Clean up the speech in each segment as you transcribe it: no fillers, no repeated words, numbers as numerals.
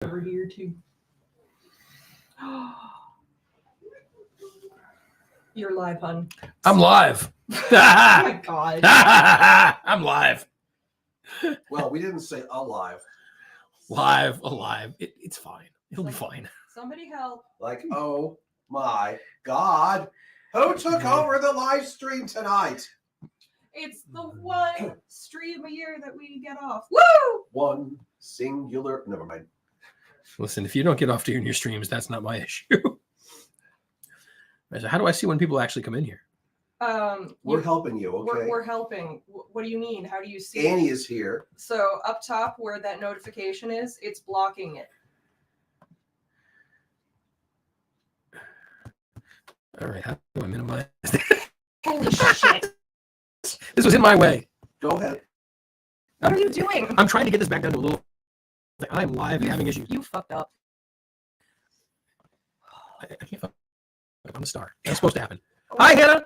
over here too. You're live, hun. I'm live. Oh my god. I'm live. Well, we didn't say alive. Alive. It's fine. It'll be fine. Somebody help. Like, oh my God. Who took over the live stream tonight? It's the one stream a year that we get off. Woo! One singular. Never mind. Listen, if you don't get off during your streams, that's not my issue. So how do I see when people actually come in here? We're helping you, okay? We're helping. What do you mean? How do you see Annie it? is here. So up top where that notification is, it's blocking it. All right, how do I minimize? Holy shit. This was in my way. Go ahead. What are you doing? I'm trying to get this back down to a little. Like, I'm live and having issues. You fucked up. I can't fuck. I'm a star. That's supposed to happen. Hi, Hannah.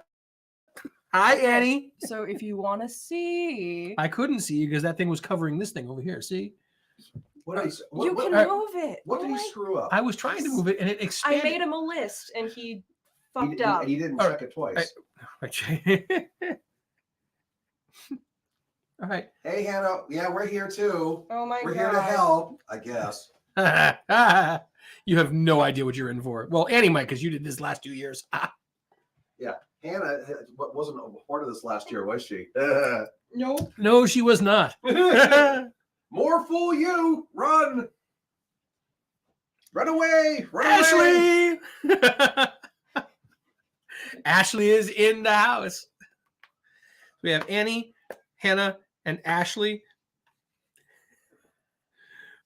Hi, Annie. So if you want to see, I couldn't see you because that thing was covering this thing over here. See? What did he, you can move it. what did he screw up? I was trying to move it and it expanded. I made him a list and he fucked up. He didn't check it twice. All right. Hey, Hannah. Yeah, we're here too. Oh my We're god. here to help, I guess. You have no idea what you're in for. Well, Annie might, because you did this last 2 years. Yeah. Hannah wasn't a part of this last year, was she? Nope. No, she was not. More fool you. Run. Run away. Run away. Ashley! Ashley is in the house. We have Annie, Hannah, and Ashley.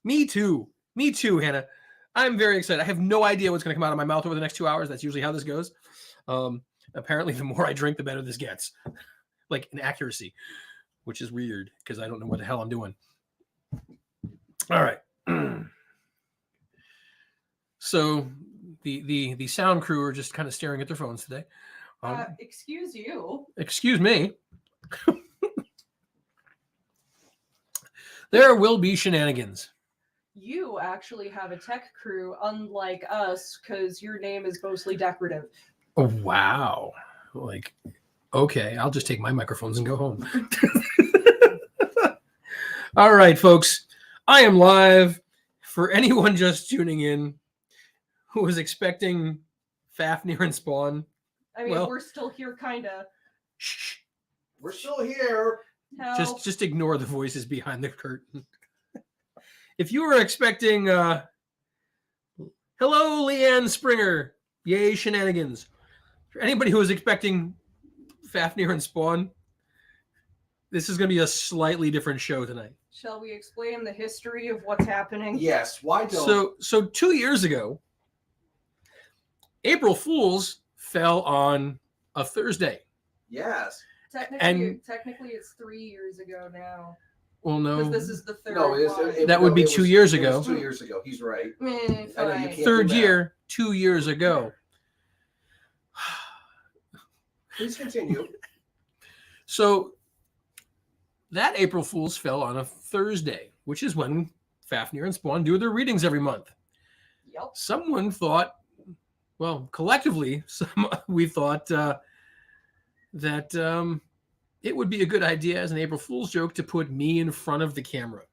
Me too, Hannah. I'm very excited. I have no idea what's going to come out of my mouth over the next 2 hours. That's usually how this goes. Apparently, the more I drink, the better this gets. Like in accuracy, which is weird because I don't know what the hell I'm doing. All right. So the sound crew are just kind of staring at their phones today. Excuse you. Excuse me. There will be shenanigans. You actually have a tech crew, unlike us, because your name is mostly decorative. Oh, wow. Like, okay, I'll just take my microphones and go home. All right, folks. I am live. For anyone just tuning in who was expecting Fafnir and Spawn. I mean, we're still here, kind of. Shh. We're still here. Just ignore the voices behind the curtain. If you were expecting, hello, Leanne Springer, yay shenanigans. For anybody who was expecting Fafnir and Spawn, this is going to be a slightly different show tonight. Shall we explain the history of what's happening? Yes. Why don't? So 2 years ago, April Fools fell on a Thursday. Yes. Technically, it's 3 years ago now. Well, no. Because this is the third No, one. That would be 2 years ago. It was 2 years ago. He's right. Fine. Third year, 2 years ago. Please continue. So that April Fool's fell on a Thursday, which is when Fafnir and Spawn do their readings every month. Yep. Someone thought, well, collectively, we thought that it would be a good idea as an April Fool's joke to put me in front of the camera.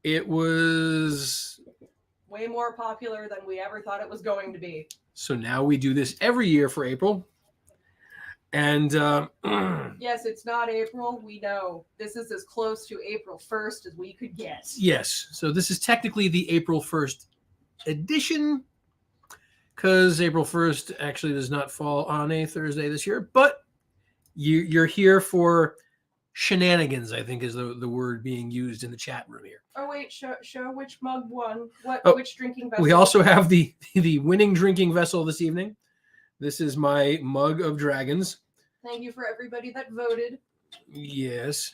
It was way more popular than we ever thought it was going to be. So now we do this every year for April. And yes, it's not April. We know this is as close to April 1st as we could get. Yes. So this is technically the April 1st edition because April 1st actually does not fall on a Thursday this year. But you're here for shenanigans, I think is the word being used in the chat room here. Oh, wait. Show which mug won. Which drinking vessel? We also have the winning drinking vessel this evening. This is my mug of dragons. Thank you for everybody that voted. Yes.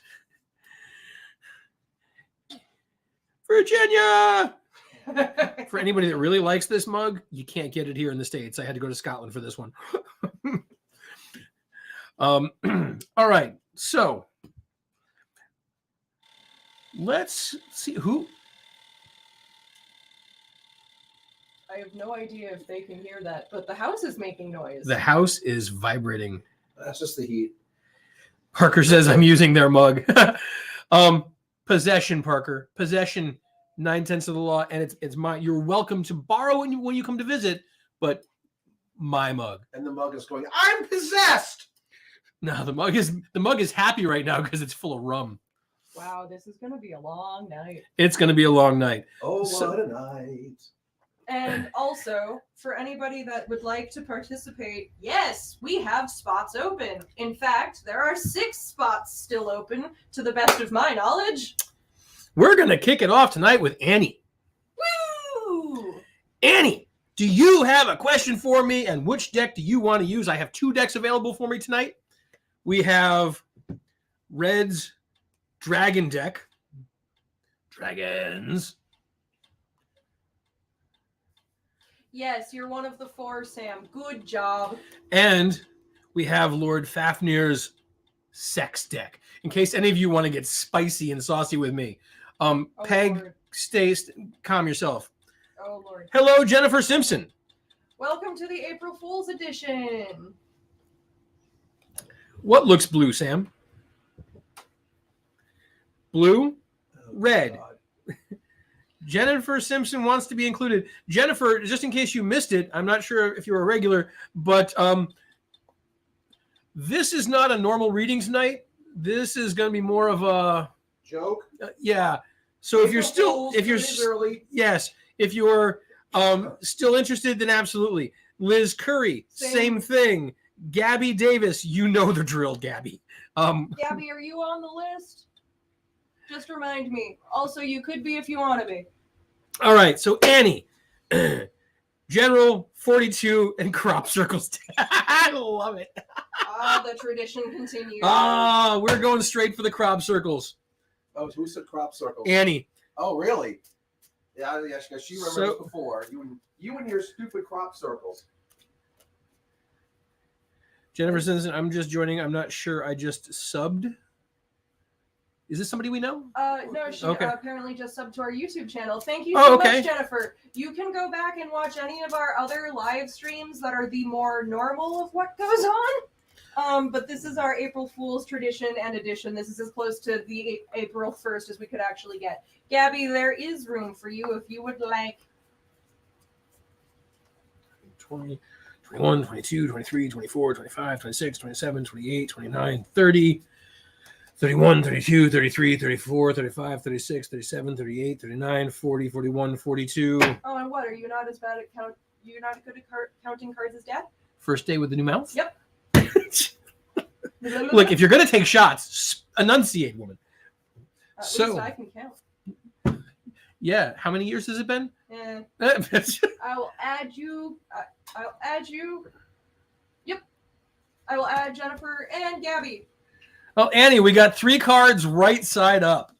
Virginia! For anybody that really likes this mug, you can't get it here in the States. I had to go to Scotland for this one. All right. So let's see who I have no idea if they can hear that, but the house is making noise. The house is vibrating. That's just the heat. Parker says I'm using their mug. Possession, Parker. Possession, 9/10 of the law, and it's mine. You're welcome to borrow it when you come to visit, but my mug. And the mug is going, I'm possessed. No, the mug is happy right now because it's full of rum. Wow, this is gonna be a long night. It's gonna be a long night. Oh, So- what a night. And also, for anybody that would like to participate, yes, we have spots open. In fact, there are 6 spots still open, to the best of my knowledge. We're gonna kick it off tonight with Annie. Woo! Annie, do you have a question for me? And which deck do you want to use? I have 2 decks available for me tonight. We have Red's Dragon deck. Dragons. Yes, you're one of the 4, Sam. Good job. And we have Lord Fafnir's sex deck. In case any of you want to get spicy and saucy with me. Oh, Peg, Lord. calm yourself. Oh, Lord. Hello, Jennifer Simpson. Welcome to the April Fool's edition. What looks blue, Sam? Blue? Oh, Red. God. Jennifer Simpson wants to be included. Jennifer, just in case you missed it, I'm not sure if you're a regular, but this is not a normal readings night. This is going to be more of a Joke. yeah. So if you're April still, Fools if you're pretty early. yes, if you're still interested, then absolutely. Liz Curry, same thing. Gabby Davis, you know the drill, Gabby. Gabby, are you on the list? Just remind me. Also, you could be if you want to be. All right, so Annie, General 42 and crop circles. I love it. Ah, the tradition continues. Ah, we're going straight for the crop circles. Oh, who said crop circles? Annie. Oh, really? Yeah, she remembers So- before. You and your stupid crop circles. Jennifer says, I'm just joining. I'm not sure. I just subbed. Is this somebody we know? No, she Okay. apparently just subbed to our YouTube channel. Thank you Oh, so okay. much, Jennifer. You can go back and watch any of our other live streams that are the more normal of what goes on. But this is our April Fool's tradition and edition. This is as close to the April 1st as we could actually get. Gabby, there is room for you if you would like. 20, 21, 22, 23, 24, 25, 26, 27, 28, 29, 30, 31, 32, 33, 34, 35, 36, 37, 38, 39, 40, 41, 42. Oh, and what? Are you not as bad at You're not good at counting cards as Dad? First day with the new mouth? Yep. Look, if you're going to take shots, enunciate, woman. At so- least I can count. Yeah. How many years has it been? Eh, Oh, I will add you. I'll add you. Yep. I will add Jennifer and Gabby. Annie, we got 3 cards right side up.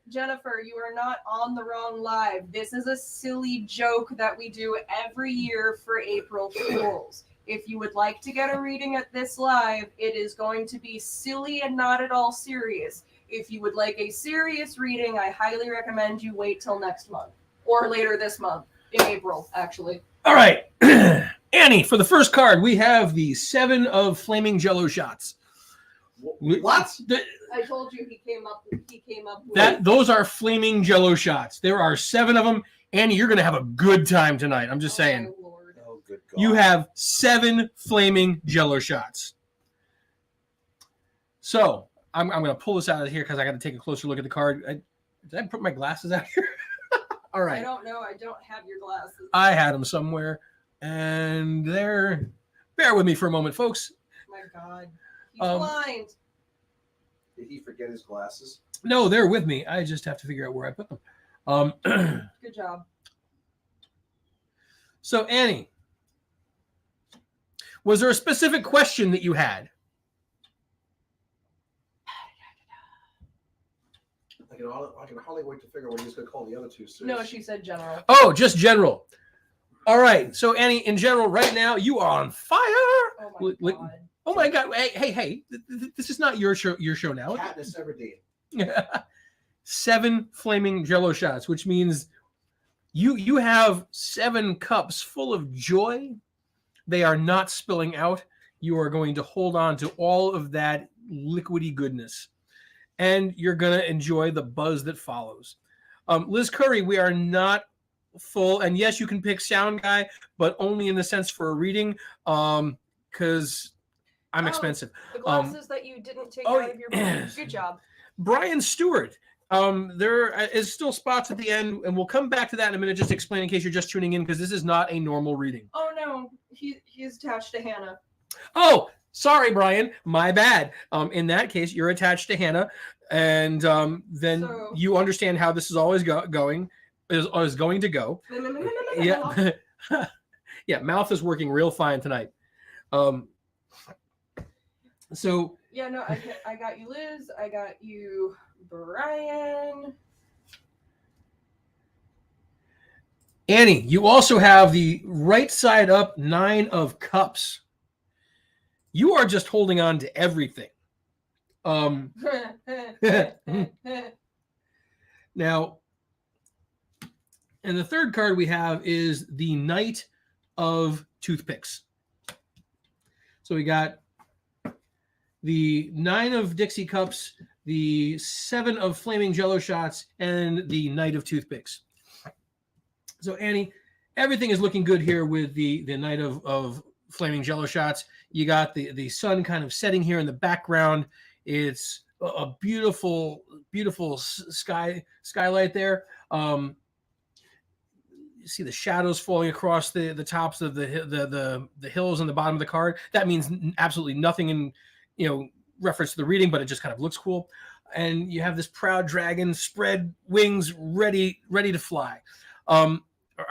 Jennifer, you are not on the wrong live. This is a silly joke that we do every year for April Fools. If you would like to get a reading at this live, it is going to be silly and not at all serious. If you would like a serious reading, I highly recommend you wait till next month or later this month in April, actually. All right. Annie, for the first card, we have the 7 of flaming jello shots. What? I told you he came up with Those are flaming jello shots. There are 7 of them. Annie, you're going to have a good time tonight. I'm just saying. Oh, Lord. Oh, good God. You have 7 flaming jello shots. So I'm going to pull this out of here because I got to take a closer look at the card. Did I put my glasses out here? All I right. don't know. I don't have your glasses. I had them somewhere. And there. Bear with me for a moment, folks. My God. He's Um, blind. Did he forget his glasses? No, they're with me. I just have to figure out where I put them. Good job. So, Annie, was there a specific question that you had? I can hardly wait to figure out what he's going to call the other 2 suits. No, she said general. Oh, just general. All right. So, Annie, in general, right now, you are on fire. Oh my God. Oh my God! Hey! This is not your show now. Katniss Everdeen. 7 flaming jello shots, which means You have 7 cups full of joy. They are not spilling out. You are going to hold on to all of that liquidy goodness, and you're going to enjoy the buzz that follows. Liz Curry, we are not full, and yes, you can pick sound guy, but only in the sense for a reading, because I'm expensive. The glasses that you didn't take oh, out of your bag. Good job. Brian Stewart. There is still spots at the end, and we'll come back to that in a minute. Just to explain in case you're just tuning in, because this is not a normal reading. Oh no, he's attached to Hannah. Oh, sorry, Brian. My bad. In that case, you're attached to Hannah, and then So- you understand how this is always going to go. Yeah, yeah. Mouth is working real fine tonight. So Yeah, no, I got you, Liz. I got you, Brian. Annie, you also have the right side up 9 of cups. You are just holding on to everything. Now, and the third card we have is the Knight of Toothpicks. So we got the 9 of Dixie Cups, the 7 of Flaming Jello Shots, and the Knight of Toothpicks. So Annie, everything is looking good here with the Knight of Flaming Jello Shots. You got the sun kind of setting here in the background. It's a beautiful, beautiful skylight there. You see the shadows falling across the tops of the hills on the bottom of the card. That means absolutely nothing in reference to the reading, but it just kind of looks cool. And you have this proud dragon spread wings, ready to fly. Are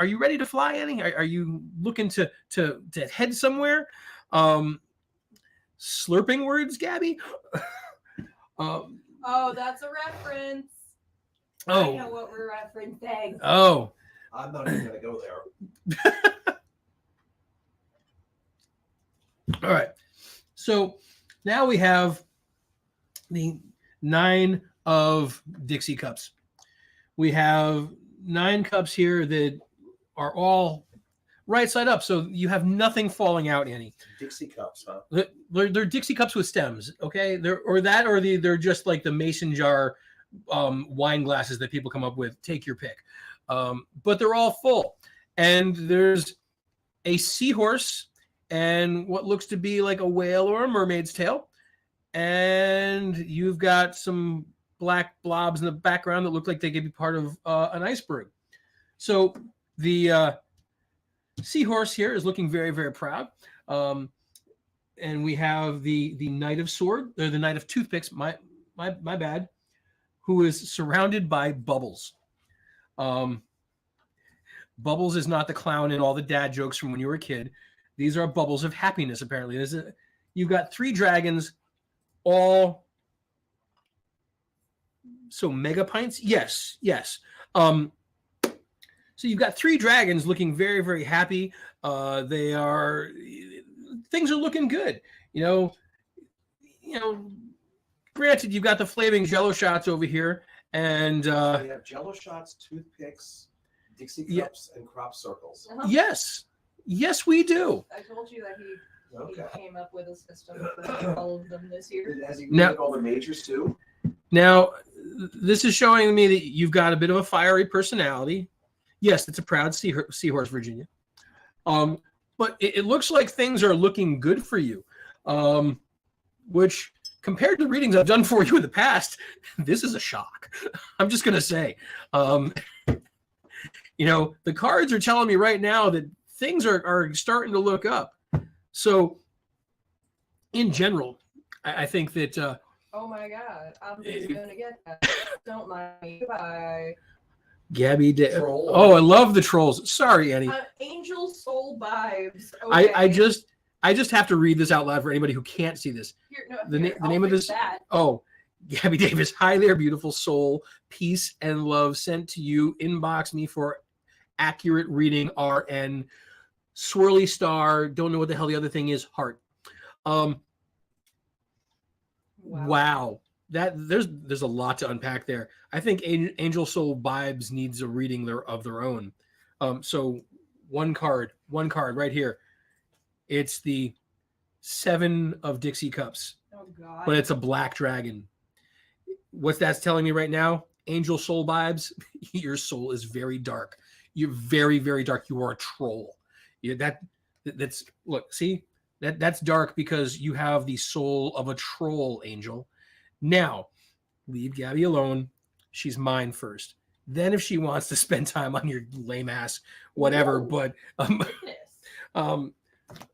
you ready to fly, Annie? Are you looking to head somewhere? Slurping words, Gabby? Oh, that's a reference. Oh. I know what we're referencing. Oh. I'm not even going to go there. All right. So now we have the 9 of Dixie Cups. We have 9 cups here that are all right side up. So you have nothing falling out, Annie. Dixie cups, huh? They're Dixie cups with stems, okay? They're just like the mason jar wine glasses that people come up with. Take your pick. But they're all full. And there's a seahorse and what looks to be like a whale or a mermaid's tail. And you've got some black blobs in the background that look like they could be part of an iceberg. So the seahorse here is looking very, very proud. And we have the Knight of Sword, or the Knight of Toothpicks, my bad, who is surrounded by Bubbles. Bubbles is not the clown in all the dad jokes from when you were a kid. These are bubbles of happiness, apparently. You've got 3 dragons, all so mega pints. Yes. So you've got 3 dragons looking very, very happy. Things are looking good. Granted, you've got the Flaming Jello Shots over here, and So we have Jello Shots, toothpicks, Dixie cups, and crop circles. Uh-huh. Yes, we do. I told you that he Okay. came up with a system for all of them this year. Has he Now- read all the majors too? Now, this is showing me that you've got a bit of a fiery personality. Yes, it's a proud seahorse, Virginia. But it looks like things are looking good for you, which compared to readings I've done for you in the past, this is a shock. I'm just going to say, the cards are telling me right now that things are starting to look up. So in general, I think that... Oh my God, I'm just going to get that. Don't mind me. Bye. Gabby Troll. Oh, I love the trolls. Sorry, Annie. Angel Soul Vibes. Okay. I just have to read this out loud for anybody who can't see this. Here, the I'll name of fix this. that. Oh, Gabby Davis. Hi there, beautiful soul. Peace and love sent to you. Inbox me for accurate reading. RN. Swirly star. Don't know what the hell the other thing is. Heart. Wow. That there's a lot to unpack there. I think Angel Soul Vibes needs a reading of their own. So one card right here. It's the 7 of Dixie Cups, Oh God. but it's a black dragon. What's that's telling me right now? Angel soul vibes. Your soul is very dark. You're very, very dark. You are a troll. That's look, see? That's dark because you have the soul of a troll, Angel. Now, leave Gabby alone. She's mine first. Then if she wants to spend time on your lame ass, whatever. Whoa. But Goodness. all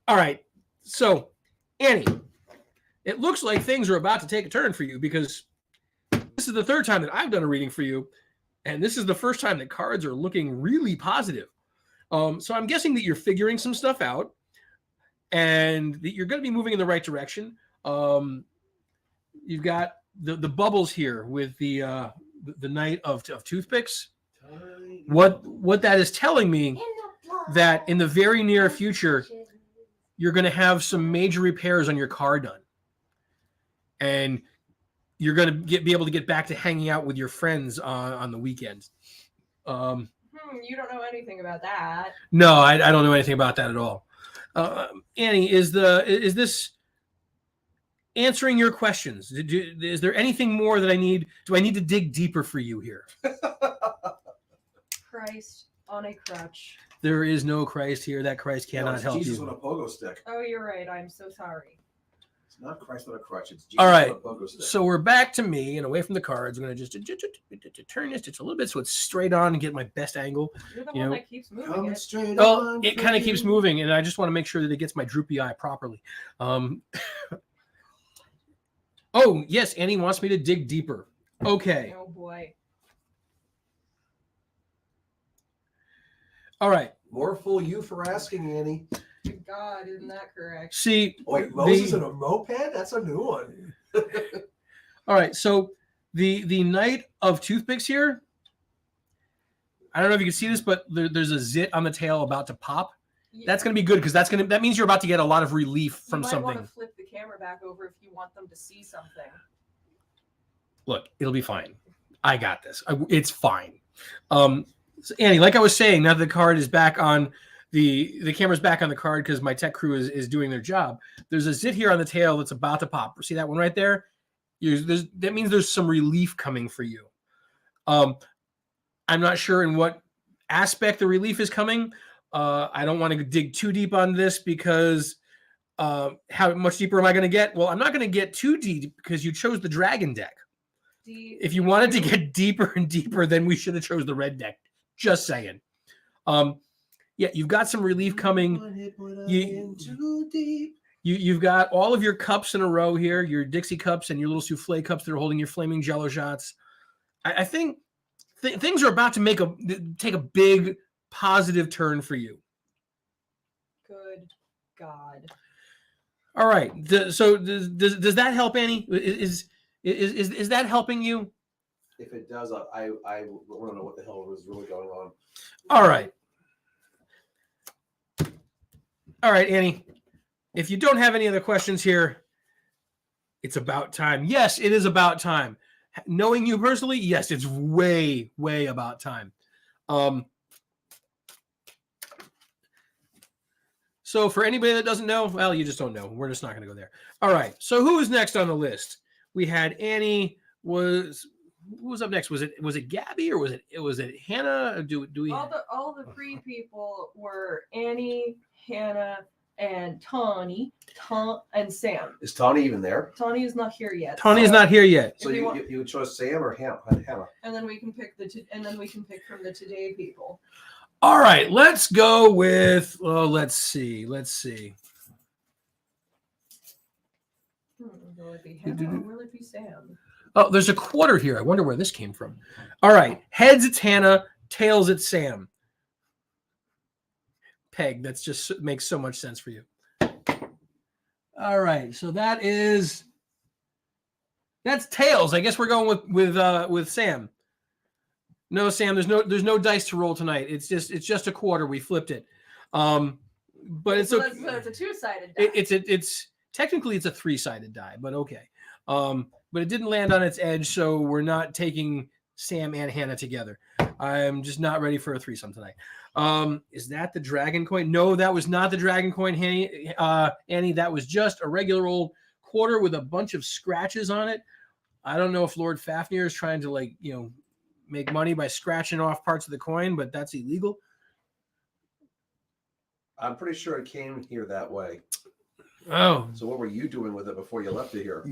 right. So, Annie, it looks like things are about to take a turn for you because this is the third time that I've done a reading for you, and this is the first time that cards are looking really positive. So I'm guessing that you're figuring some stuff out, and that you're going to be moving in the right direction. You've got the bubbles here with the Knight of Toothpicks. What that is telling me that in the very near future, you're going to have some major repairs on your car done. And you're going to be able to get back to hanging out with your friends on the weekends. You don't know anything about that. No, I don't know anything about that at all. Annie, is this answering your questions? Is there anything more that I need? Do I need to dig deeper for you here? Christ on a crutch. There is no Christ here. That Christ cannot help Jesus you. on a pogo stick. Oh, you're right. I'm so sorry. It's not Christ on a crutch. It's Jesus All right. on a pogo stick. So we're back to me and away from the cards. I'm going to just turn this just a little bit so it's straight on and get my best angle. You're the You one know, that keeps moving Come it. straight Well, on it kind of for keeps you. moving, and I just want to make sure that it gets my droopy eye properly. Oh, yes, Annie wants me to dig deeper. Okay. Oh boy. All right. More fool you for asking, Annie. Good God, isn't that correct? See, Wait, Moses in a moped? That's a new one. all right. So the Knight of Toothpicks here. I don't know if you can see this, but there's a zit on the tail about to pop. That's going to be good because that means you're about to get a lot of relief from you might something. want to flip the camera back over if you want them to see something. Look, it'll be fine. I got this. It's fine. So Annie, like I was saying, now that the card is back on the camera's back on the card because my tech crew is doing their job. There's a zit here on the tail that's about to pop. See that one right there? That means there's some relief coming for you. I'm not sure in what aspect the relief is coming. I don't want to dig too deep on this because how much deeper am I going to get? Well, I'm not going to get too deep because you chose the dragon deck. If you wanted to get deeper and deeper, then we should have chose the red deck. Just saying. Yeah, you've got some relief coming. You've got all of your cups in a row here, your Dixie cups and your little souffle cups that are holding your flaming jello shots. I think things are about to take a big positive turn for you. Good God. All right. So does that help, Annie? Is that helping you? If it does, I want to know what the hell was really going on. All right. All right, Annie. If you don't have any other questions here, it's about time. Yes, it is about time. Knowing you personally, yes, it's way, way about time. So for anybody that doesn't know, well, you just don't know. We're just not going to go there. All right. So who is next on the list? We had Annie. Who was up next? Was it Gabby or was it Hannah? Do we all the three people were Annie, Hannah, and Tawny, and Sam. Is Tawny even there? Tawny is not here yet. Tawny is not here yet. So you chose Sam or Hannah? And then we can pick from the today people. All right, let's go with. Oh, let's see. Will it be Hannah or will it be Sam? Oh, there's a quarter here. I wonder where this came from. All right, heads it's Hannah, tails it's Sam. Peg, that's just makes so much sense for you. All right, so that's tails. I guess we're going with Sam. No, Sam, there's no dice to roll tonight. It's just a quarter. We flipped it. But it's so it's a two-sided die. It's technically it's a three-sided die, but okay. But it didn't land on its edge, so we're not taking Sam and Hannah together. I'm just not ready for a threesome tonight. Is that the dragon coin? No, that was not the dragon coin, Annie. That was just a regular old quarter with a bunch of scratches on it. I don't know if Lord Fafnir is trying to make money by scratching off parts of the coin, but that's illegal. I'm pretty sure it came here that way. Oh. So what were you doing with it before you left it here?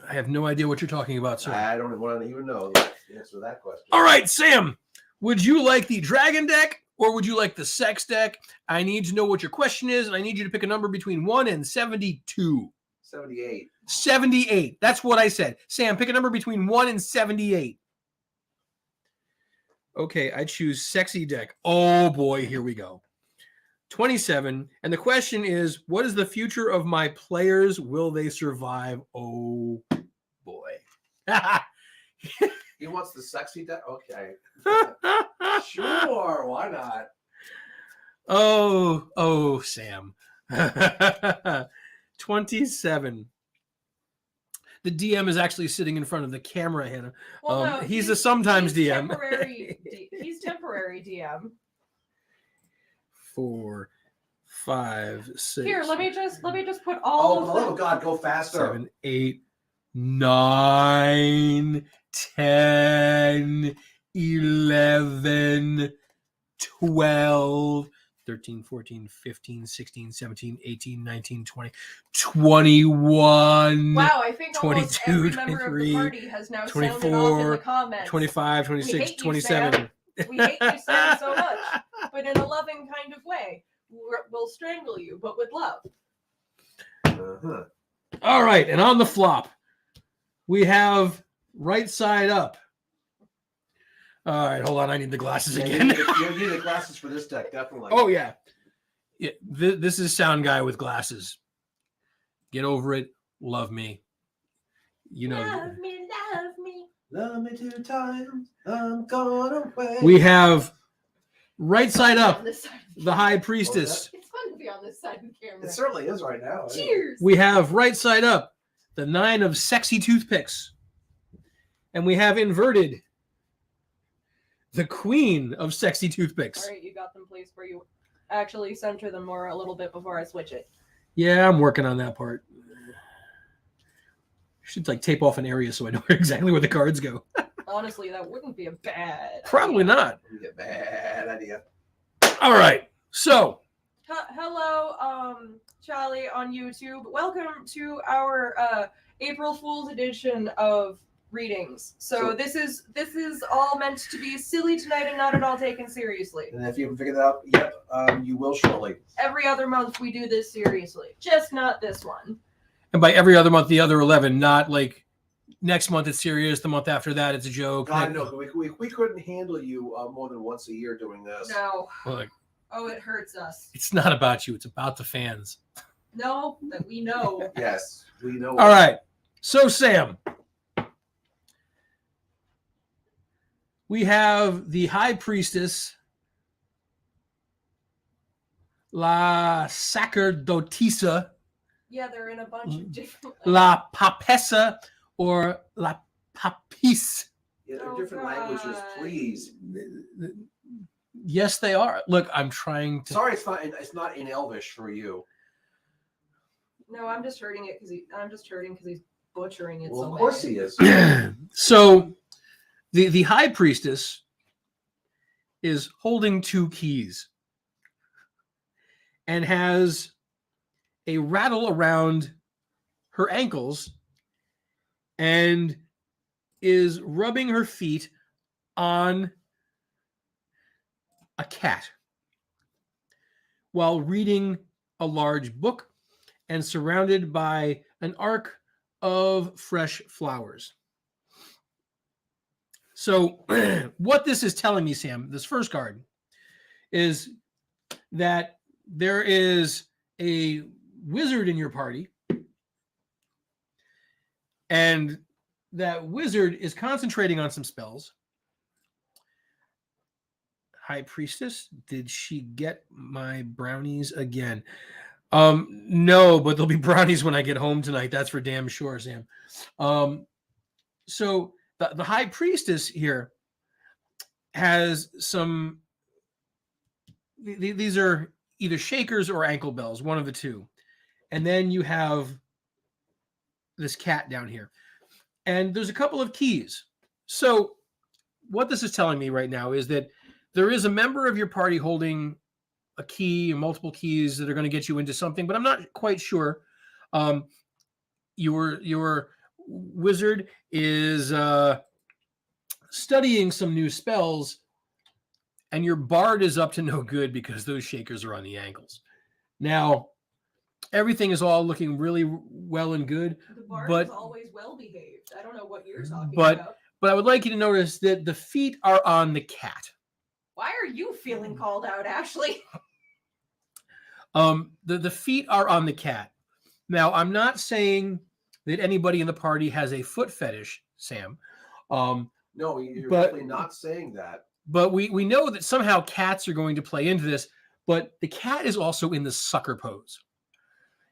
I have no idea what you're talking about, sir. I don't want to even know the answer to that question. All right, Sam, would you like the dragon deck or would you like the sex deck? I need to know what your question is, and I need you to pick a number between 1 and 72. 78. 78. That's what I said. Sam, pick a number between 1 and 78. Okay, I choose sexy deck. Oh, boy, here we go. 27. And the question is, what is the future of my players? Will they survive? Oh, boy. He wants the sexy deck? Okay. Sure, why not? Oh, Sam. 27. The DM is actually sitting in front of the camera, Hannah. Well, no, he's a sometimes he's DM. He's temporary DM. 4, 5, 6. Here, let me just put all of Oh, God, go faster. 7, 8, 9, 10, 11, 12, 13, 14, 15, 16, 17, 18, 19, 20, 21. Wow, I think almost 22, every member of the 23, party has now 24, sounded off in the comments. 25, 26, 27. We hate you, Sam, so much, but in a loving kind of way. We'll strangle you, but with love. Uh-huh. All right, and on the flop, we have right side up. All right, hold on. I need the glasses again. You need the glasses for this deck, definitely. Oh, yeah. This is Sound Guy with glasses. Get over it. Love me. You know. Love me, love me. Love me 2 times. I'm gone away. We have right side On up, this side of the the High Priestess. It's fun to be on this side of the camera. It certainly is right now. Cheers. We have right side up, the 9 of sexy toothpicks. And we have inverted, the Queen of sexy toothpicks. All right, you got them placed where you actually center them more a little bit before I switch it. Yeah, I'm working on that part. Should tape off an area so I know exactly where the cards go. Honestly, that wouldn't be a bad Probably idea. not. That'd be a bad idea. All right. So, Hello, Charlie on YouTube. Welcome to our April Fool's edition of readings. So this is all meant to be silly tonight and not at all taken seriously. And if you haven't figured that out yet, you will shortly. Every other month we do this seriously, just not this one. and by every other month, the other 11, not like next month it's serious, the month after that it's a joke. God, no, we couldn't handle you more than once a year doing this. No. Look, Oh, it hurts us. it's not about you. It's about the fans. No, that we know. Yes, we know. All right. So, Sam, we have the High Priestess, La Sacerdotisa, Yeah, they're in a bunch of different. La Papessa, or La Papis. In Oh, different God. languages, please. Yes, they are. Look, I'm trying to. Sorry, it's not in Elvish for you. No, I'm just hurting it because he's butchering it. Well, so of course bad. he is. So, the High Priestess is holding 2 keys and has a rattle around her ankles and is rubbing her feet on a cat while reading a large book and surrounded by an arc of fresh flowers. So what this is telling me, Sam, this first card, is that there is a wizard in your party, and that wizard is concentrating on some spells. High Priestess, did she get my brownies again? No, but there'll be brownies when I get home tonight. That's for damn sure, Sam. So the High Priestess here has some. These are either shakers or ankle bells, one of the two. And then you have this cat down here. And there's a couple of keys. So what this is telling me right now is that there is a member of your party holding a key and multiple keys that are going to get you into something, but I'm not quite sure. Your wizard is studying some new spells, and your bard is up to no good because those shakers are on the ankles. Now, everything is all looking really well and good. The bard but is always well behaved. I don't know what you're talking but about. but I would like you to notice that the feet are on the cat. Why are you feeling called out, Ashley? The feet are on the cat. Now, I'm not saying that anybody in the party has a foot fetish, Sam. No, you're but- definitely not saying that. But we know that somehow cats are going to play into this, but the cat is also in the sucker pose.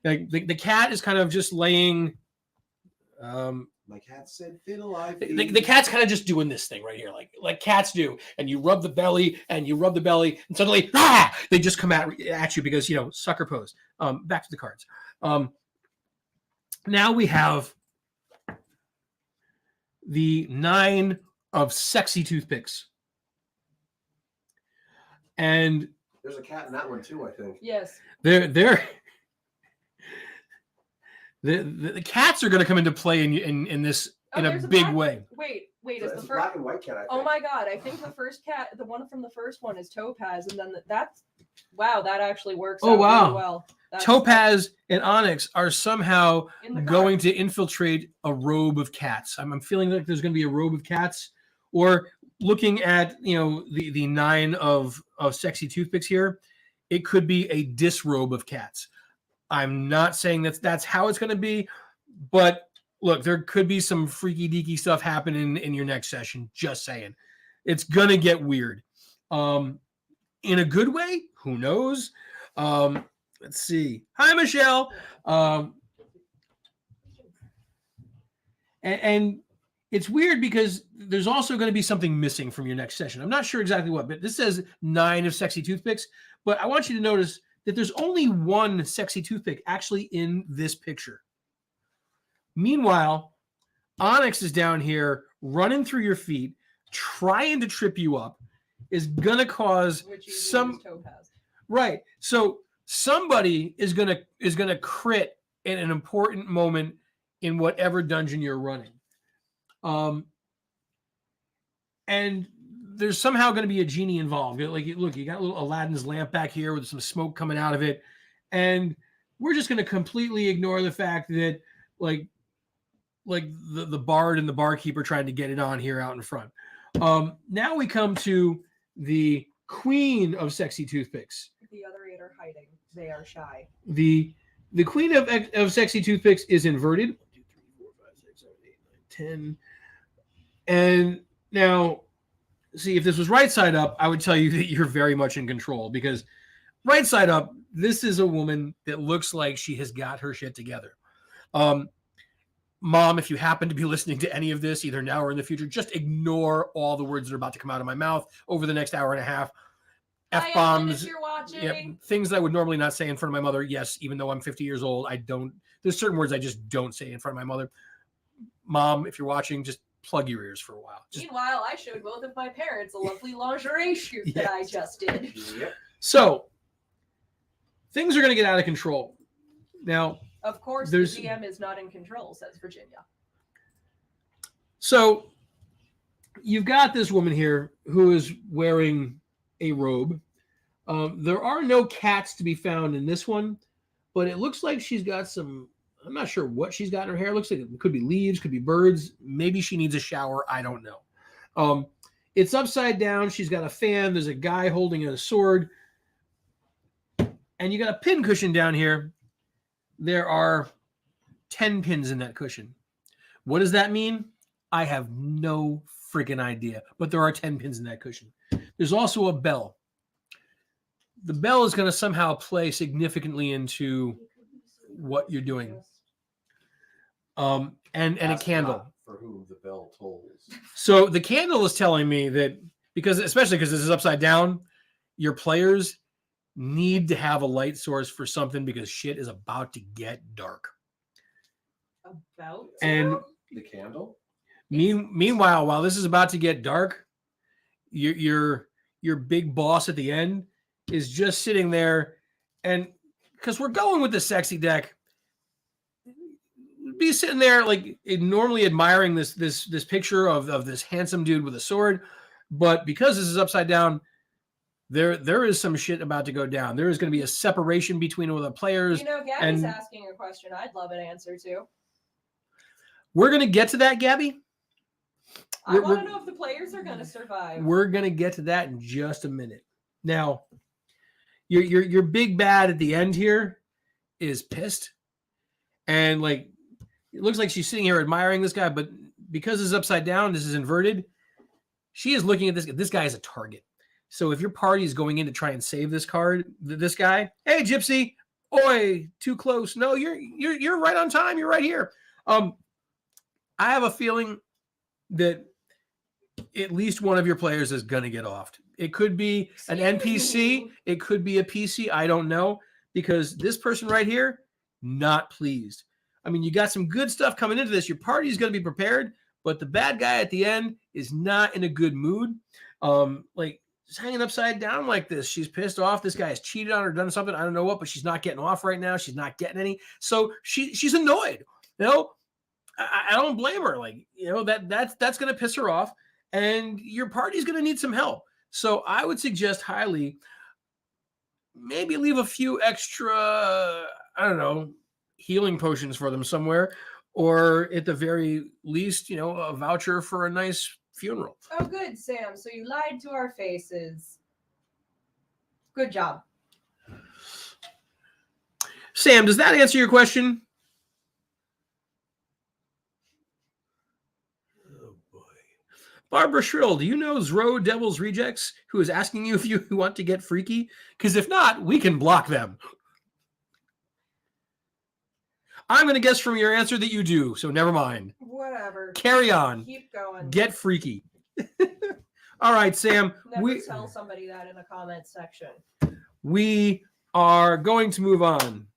Like the cat is kind of just laying. My cat said fiddle alive. The cat's kind of just doing this thing right here, like cats do. And you rub the belly, and suddenly, they just come at you because, sucker pose. Back to the cards. Now we have the 9 of sexy toothpicks. And there's a cat in that one too, I think. Yes. The cats are going to come into play in this in a big way. Wait, It's is a the black first? and white cat, I think. Oh my god, I think the first cat, the one from the first one is Topaz, and then that's wow, that actually works. Oh, out wow. really well. Topaz and Onyx are somehow in the going to infiltrate a robe of cats. I'm feeling like there's going to be a robe of cats, or looking at the 9 of sexy toothpicks here, it could be a disrobe of cats. I'm not saying that's how it's going to be, but look, there could be some freaky deaky stuff happening in your next session. Just saying, it's going to get weird. In a good way, who knows? Let's see. Hi, Michelle. And it's weird because there's also going to be something missing from your next session. I'm not sure exactly what, but this says 9 of sexy toothpicks. But I want you to notice that there's only one sexy toothpick actually in this picture. Meanwhile, Onyx is down here running through your feet, trying to trip you up, is going to cause some Topaz. Right. So somebody is gonna crit in an important moment in whatever dungeon you're running. And there's somehow going to be a genie involved. Like, look, you got a little Aladdin's lamp back here with some smoke coming out of it, and we're just going to completely ignore the fact that like the bard and the barkeep are trying to get it on here out in front. Now we come to the queen of sexy toothpicks. The other 8 are hiding. They are shy. The queen of sexy toothpicks is inverted. 1, 2, 3, 4, 5, 6, 7, 8, 9, 10. And now, see, if this was right side up, I would tell you that you're very much in control, because right side up, this is a woman that looks like she has got her shit together. Mom, if you happen to be listening to any of this, either now or in the future, just ignore all the words that are about to come out of my mouth over the next hour and a half. F-bombs, If you're watching. yep, things that I would normally not say in front of my mother. Yes, even though I'm 50 years old, there's certain words I just don't say in front of my mother. Mom, if you're watching, just plug your ears for a while. Meanwhile, I showed both of my parents a lovely lingerie shoot that I just did. Yep. So, things are going to get out of control. Now, of course, the GM is not in control, says Virginia. So, you've got this woman here who is wearing a robe. There are no cats to be found in this one, but it looks like she's got some, I'm not sure what she's got in her hair. It looks like it could be leaves, could be birds. Maybe she needs a shower. I don't know. It's upside down. She's got a fan. There's a guy holding a sword. And you got a pin cushion down here. There are 10 pins in that cushion. What does that mean? I have no freaking idea. But there are 10 pins in that cushion. There's also a bell. The bell is going to somehow play significantly into what you're doing. And a candle. For whom the bell tolls. So the candle is telling me that because especially because this is upside down, your players need to have a light source for something because shit is about to get dark. About And to? The candle. meanwhile, while this is about to get dark, your big boss at the end is just sitting there, and because we're going with the sexy deck, be sitting there like normally admiring this picture of this handsome dude with a sword, but because this is upside down, there is some shit about to go down. There is going to be a separation between all the players. You know, Gabby's asking a question I'd love an answer to. We're going to get to that, Gabby. I want to know if the players are going to survive. We're going to get to that in just a minute. Now, your big bad at the end here is pissed, and like it looks like she's sitting here admiring this guy, but because this is upside down, this is inverted. She is looking at this. This guy is a target. So if your party is going in to try and save this guy, hey Gypsy, oi, too close. No, you're right on time. You're right here. I have a feeling that at least one of your players is going to get offed. It could be an NPC. It could be a PC. I don't know, because this person right here, not pleased. I mean, you got some good stuff coming into this. Your party is going to be prepared, but the bad guy at the end is not in a good mood. Like just hanging upside down like this. She's pissed off. This guy has cheated on her, done something. I don't know what, but she's not getting off right now. She's not getting any. So she's annoyed. You know, I don't blame her. Like, you know, that's going to piss her off. And your party's going to need some help. So I would suggest highly maybe leave a few extra, I don't know, healing potions for them somewhere, or at the very least, you know, a voucher for a nice funeral. Oh, good, Sam. So you lied to our faces. Good job. Sam, does that answer your question? Barbara Shrill, do you know Zro Devil's Rejects, who is asking you if you want to get freaky? Because if not, we can block them. I'm going to guess from your answer that you do, so never mind. Whatever. Carry on. Keep going. Get freaky. All right, Sam. Never tell somebody that in the comment section. We are going to move on.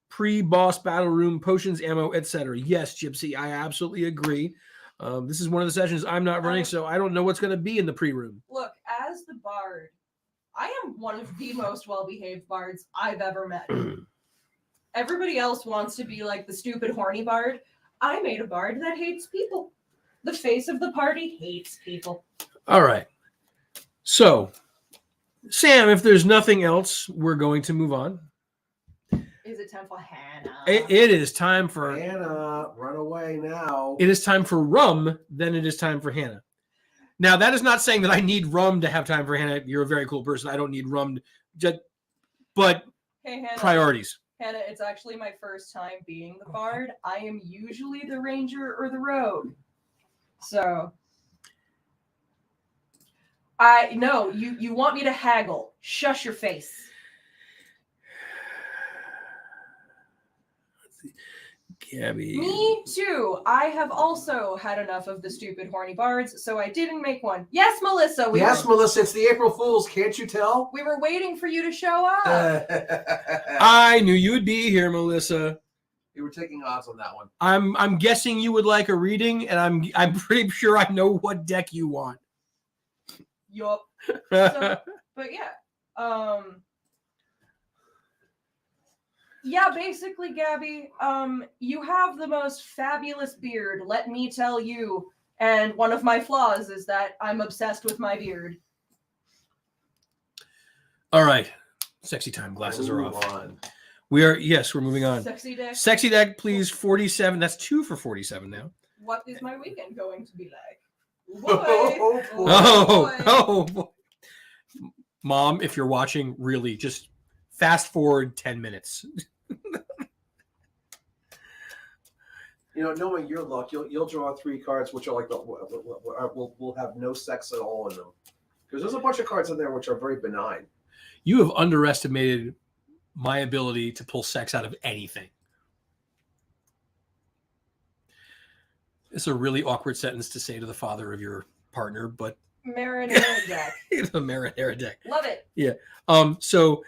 Pre-boss battle room, potions, ammo, etc. Yes, Gypsy, I absolutely agree. This is one of the sessions I'm not running, so I don't know what's going to be in the pre-room. Look, as the bard, I am one of the most well-behaved bards I've ever met. Everybody else wants to be like the stupid, horny bard. I made a bard that hates people. The face of the party hates people. All right. So, Sam, if there's nothing else, we're going to move on. Is it time for Hannah? It is time for Hannah. Run away now. It is time for rum, then it is time for Hannah. Now, that is not saying that I need rum to have time for Hannah. You're a very cool person. I don't need rum. But Hey, Hannah. Priorities. Hannah, it's actually my first time being the bard. I am usually the ranger or the rogue. So, you want me to haggle. Shush your face. Gabby. Me too. I have also had enough of the stupid horny bards, so I didn't make one. Yes, Melissa. Melissa, it's the April Fools. Can't you tell? We were waiting for you to show up. I knew you would be here, Melissa. You were taking odds on that one. I'm guessing you would like a reading, and I'm pretty sure I know what deck you want. Yup. So, but yeah. Yeah, basically, Gabby, you have the most fabulous beard, let me tell you. And one of my flaws is that I'm obsessed with my beard. All right. Sexy time. Glasses are off. We're moving on. Sexy deck. Sexy deck, please. 47. That's 2 for 47 now. What is my weekend going to be like? Oh, boy. Mom, if you're watching, really just fast forward 10 minutes. You know, knowing your luck, you'll draw 3 cards which are like will have no sex at all in them, because there's a bunch of cards in there which are very benign. You have underestimated my ability to pull sex out of anything. It's a really awkward sentence to say to the father of your partner, but marinara deck. The marinara deck. Love it. So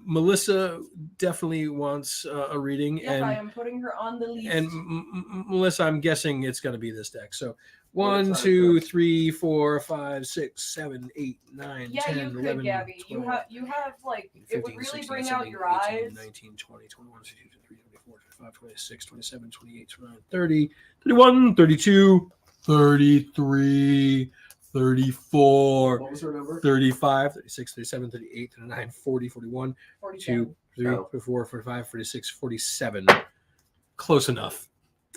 Melissa definitely wants a reading, Yep, I am putting her on the list. and Melissa, I'm guessing it's going to be this deck. So What 1, time 2, goes? 3, 4, 5, 6, 7, 8, 9, Yeah, 10, you could, 11, Gabby. 12, You have like, it would 15, really 16, bring out 17, your 18, eyes. 19, 20, 21, 22, 23, 24, 25, 26, 27, 28, 29, 30, 31, 32, 33, 34, What was her number? 35, 36, 37, 38, 39, 40, 41, 47. 2, 3, Oh. 44, 45, 46, 47. Close enough.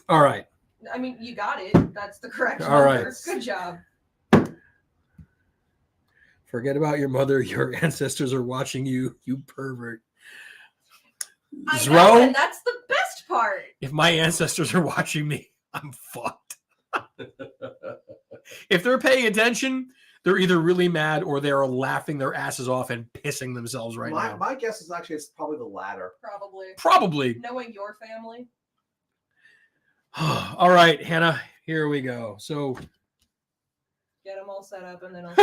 All right. I mean, you got it. That's the correct All number. right. Good job. Forget about your mother. Your ancestors are watching you, you pervert. I know, Zro, and that's the best part. if my ancestors are watching me, I'm fucked. If they're paying attention, they're either really mad or they're laughing their asses off and pissing themselves right now. My guess is actually it's probably the latter. Probably. Probably. Knowing your family. All right, Hannah, here we go. So. Get them all set up and then I'll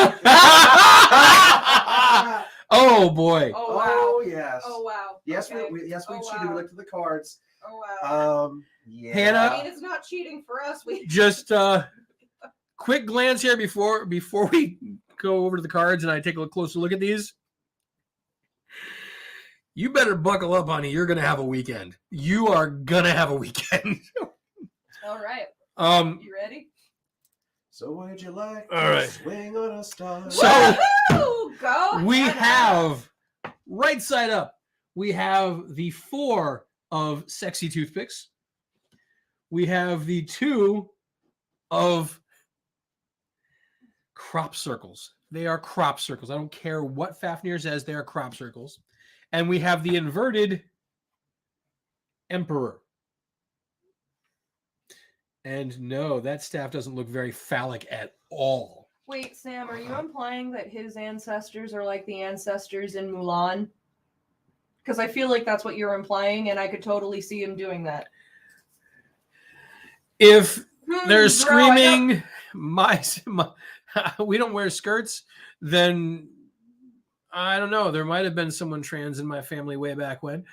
Oh boy. Oh, wow. Oh yes. Oh, wow. Yes, Okay. we cheated. wow. We looked at the cards. Oh, wow. Yeah. Hannah? I mean, it's not cheating for us. We Just quick glance here before we go over to the cards and I take a closer look at these. You better buckle up, honey. You're gonna have a weekend. You are gonna have a weekend. All right. You ready? So would you like All to right. swing on a star? So- Woo-hoo! Go. We Hannah. have right side up. We have the 4 of sexy toothpicks. We have the 2 of crop circles. They are crop circles. I don't care what Fafnir says, they are crop circles. And we have the inverted emperor. And no, that staff doesn't look very phallic at all. Wait, Sam, are you implying that his ancestors are like the ancestors in Mulan? Because I feel like that's what you're implying, and I could totally see him doing that. If they're Zro, I don't- screaming, my we don't wear skirts, then I don't know. There might have been someone trans in my family way back when.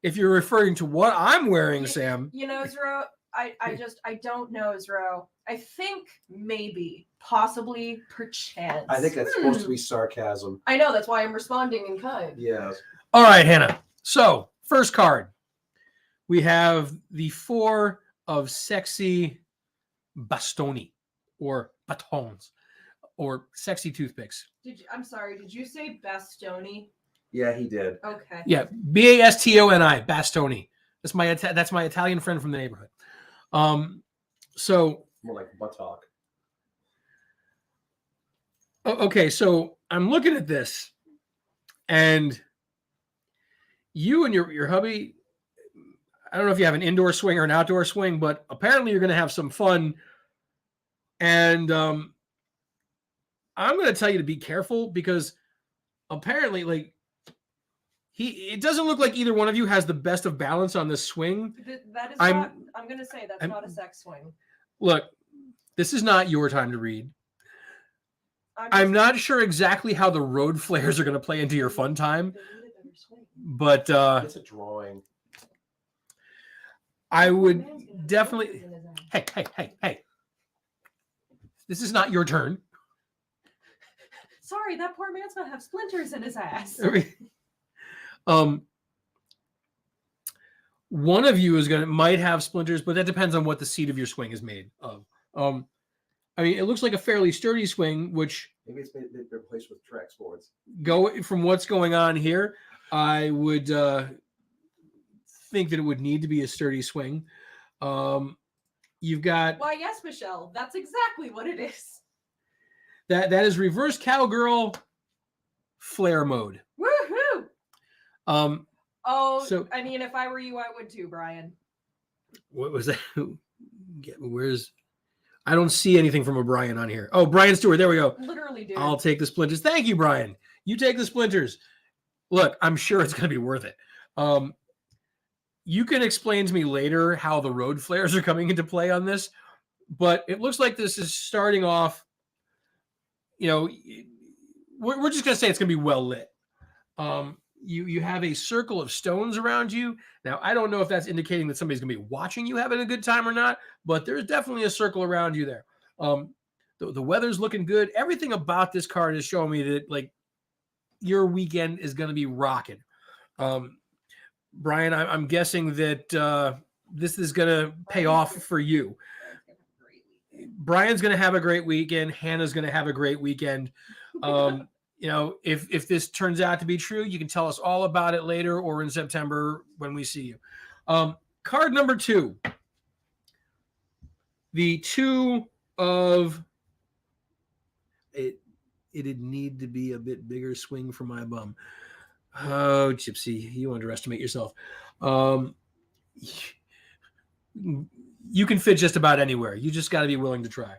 If you're referring to what I'm wearing, Sam. You know, Zro, I don't know, Zro. I think maybe, possibly, perchance. I think that's supposed to be sarcasm. I know, that's why I'm responding in kind. Yes. All right, Hannah. So, first card. We have the 4 of sexy bastoni or batons or sexy toothpicks. I'm sorry, did you say Bastoni? Yeah, he did. Okay. Yeah, Bastoni, bastoni. That's my Italian friend from the neighborhood. So More like buttock. okay, so I'm looking at this, and you and your hubby, I don't know if you have an indoor swing or an outdoor swing, but apparently you're going to have some fun. And I'm going to tell you to be careful because apparently, like, it doesn't look like either one of you has the best of balance on this swing. That is I'm- not, I'm going to say that's not a sex swing. Look, this is not your time to read. I'm I'm not sure exactly how the road flares are going to play into your fun time, They need a better swing. but It's a drawing. I would Man's gonna have definitely. splinters in his ass. Hey. This is not your turn. Sorry, that poor man's gonna have splinters in his ass. One of you might have splinters, but that depends on what the seat of your swing is made of. I mean, it looks like a fairly sturdy swing, which Maybe it's been replaced with Trex boards. from what's going on here, I would think that it would need to be a sturdy swing. You've got Why, yes, Michelle, that's exactly what it is. that is reverse cowgirl flare mode. Woohoo! Oh, So- I mean, if I were you, I would too, Brian. What was that? Where's? I don't see anything from a Brian on here. Oh, Brian Stewart. There we go. Literally, dude. I'll take the splinters. Thank you, Brian. You take the splinters. Look, I'm sure it's going to be worth it. You can explain to me later how the road flares are coming into play on this, but it looks like this is starting off you know, we're just gonna say it's gonna be well lit. You have a circle of stones around you. Now, I don't know if that's indicating that somebody's gonna be watching you having a good time or not, but there's definitely a circle around you there. The weather's looking good. Everything about this card is showing me that like your weekend is gonna be rocking. Brian, I'm guessing that this is gonna pay off for you. Brian's going to have a great weekend. Hannah's going to have a great weekend. You know, if this turns out to be true, you can tell us all about it later or in September when we see you. Card number 2. The 2 of it. It'd need to be a bit bigger swing for my bum. Oh, Gypsy, you underestimate yourself. You can fit just about anywhere. You just got to be willing to try.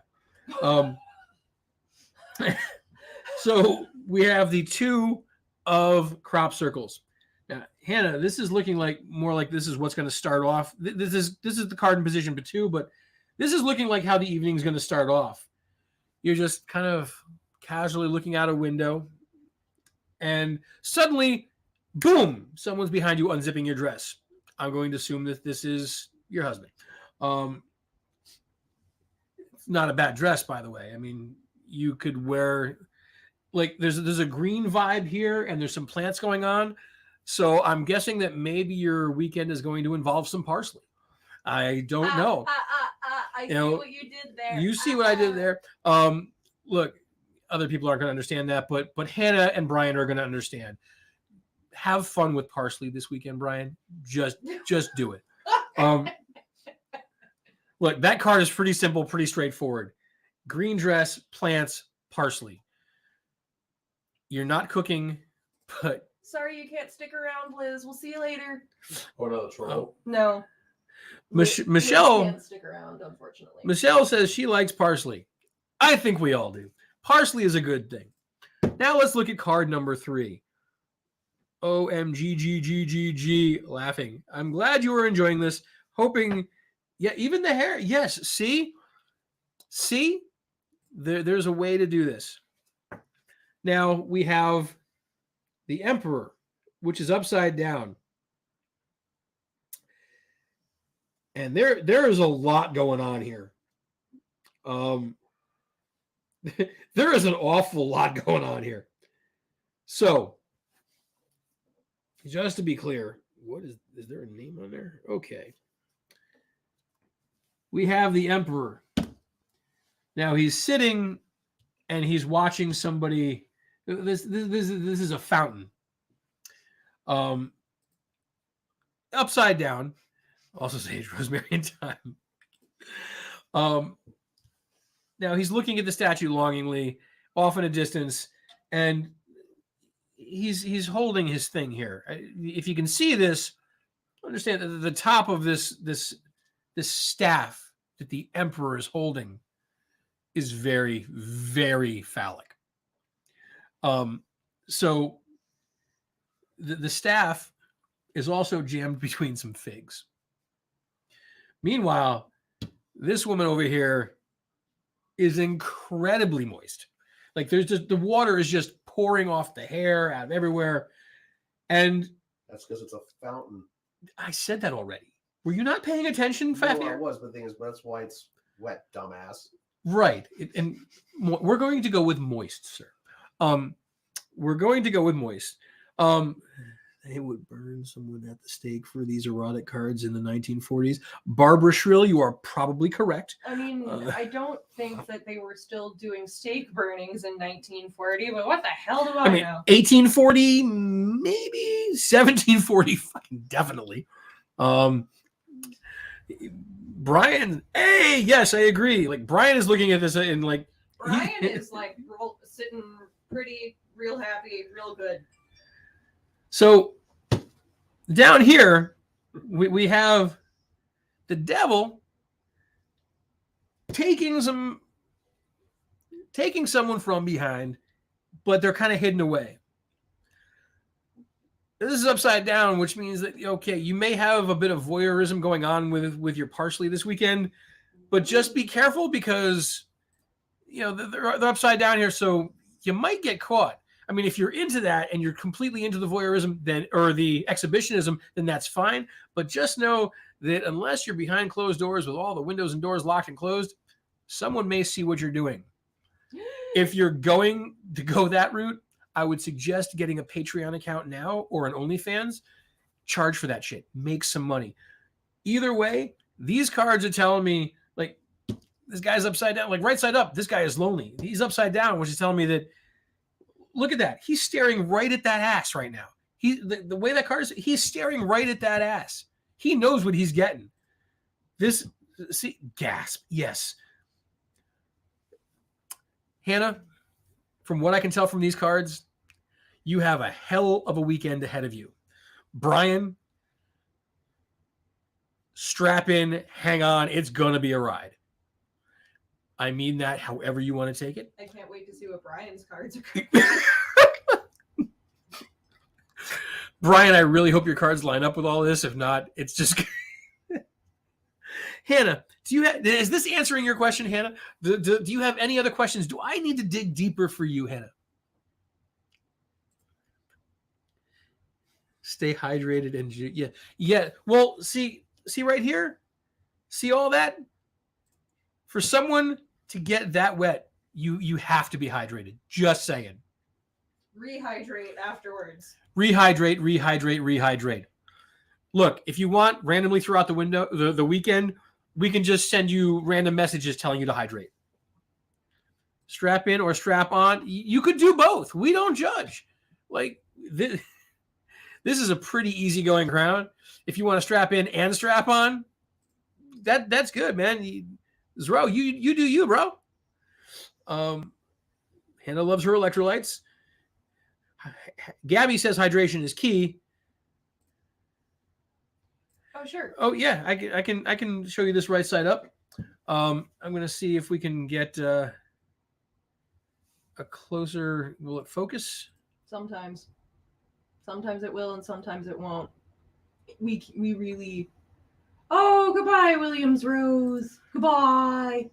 So we have the 2 of crop circles. Now, Hannah, this is looking like more like this is what's going to start off. This is the card in position 2, but this is looking like how the evening is going to start off. You're just kind of casually looking out a window, and suddenly, boom! Someone's behind you unzipping your dress. I'm going to assume that this is your husband. It's not a bad dress, by the way. I mean, you could wear like there's a green vibe here, and there's some plants going on. So I'm guessing that maybe your weekend is going to involve some parsley. I don't know. I see what you did there. You see what I did there. Look, other people aren't going to understand that, but Hannah and Brian are going to understand. Have fun with parsley this weekend, Brian. Just do it. Look, that card is pretty simple, pretty straightforward. Green dress, plants, parsley. You're not cooking, but... Sorry, you can't stick around, Liz. We'll see you later. Oh, no, troll. No. Michelle Liz can't stick around, unfortunately. Michelle says she likes parsley. I think we all do. Parsley is a good thing. Now let's look at card number 3. OMGGGGG. Laughing. I'm glad you were enjoying this. Hoping... Yeah, even the hair. Yes. See? There's a way to do this. Now we have the Emperor, which is upside down. And there is a lot going on here. There is an awful lot going on here. So, just to be clear, is there a name on there? Okay. We have the Emperor. Now he's sitting and he's watching somebody. This is a fountain. Upside down. Also sage, rosemary, and thyme. Now he's looking at the statue longingly, off in a distance, and he's holding his thing here. If you can see this, understand that the top of this staff that the Emperor is holding is very, very phallic. So the staff is also jammed between some figs. Meanwhile, this woman over here is incredibly moist. Like there's just the water is just pouring off the hair out of everywhere. And that's because it's a fountain. I said that already. Were you not paying attention, Fafnir? No, I was, but the thing is, that's why it's wet, dumbass. Right. And we're going to go with moist, sir. We're going to go with moist. They would burn someone at the stake for these erotic cards in the 1940s. Barbara Shrill, you are probably correct. I mean, I don't think that they were still doing stake burnings in 1940, but what the hell do I know? 1840, maybe 1740, fucking definitely. Brian, hey, yes, I agree. Like Brian is looking at this and like Brian is like sitting pretty, real happy, real good. So down here, we have the devil taking someone from behind, but they're kind of hidden away. This is upside down, which means that, okay, you may have a bit of voyeurism going on with your parsley this weekend, but just be careful because they're upside down here, so you might get caught. I mean, if you're into that and you're completely into the voyeurism, or the exhibitionism, then that's fine. But just know that unless you're behind closed doors with all the windows and doors locked and closed, someone may see what you're doing. If you're going to go that route, I would suggest getting a Patreon account now or an OnlyFans. Charge for that shit. Make some money. Either way, these cards are telling me, like, this guy's upside down, like right side up. This guy is lonely. He's upside down, which is telling me that, look at that. He's staring right at that ass right now. The way that card is, he's staring right at that ass. He knows what he's getting. Gasp. Yes. Hannah, from what I can tell from these cards, you have a hell of a weekend ahead of you. Brian, strap in, hang on. It's going to be a ride. I mean that however you want to take it. I can't wait to see what Brian's cards are. Brian, I really hope your cards line up with all this. If not, it's just... Hannah, is this answering your question, Hannah? Do you have any other questions? Do I need to dig deeper for you, Hannah? Stay hydrated and yeah. Well, see right here, see all that. For someone to get that wet, you have to be hydrated. Just saying. Rehydrate afterwards. Rehydrate. Look, if you want randomly throughout the weekend, we can just send you random messages telling you to hydrate. Strap in or strap on. You could do both. We don't judge. Like this is a pretty easygoing crowd. If you want to strap in and strap on, that's good, man. Zero, you do you, bro. Hannah loves her electrolytes. Gabby says hydration is key. Oh, sure. Oh yeah, I can show you this right side up. I'm gonna see if we can get a closer. Will it focus? Sometimes it will, and sometimes it won't. We really. Oh, goodbye, Williams Rose. Goodbye.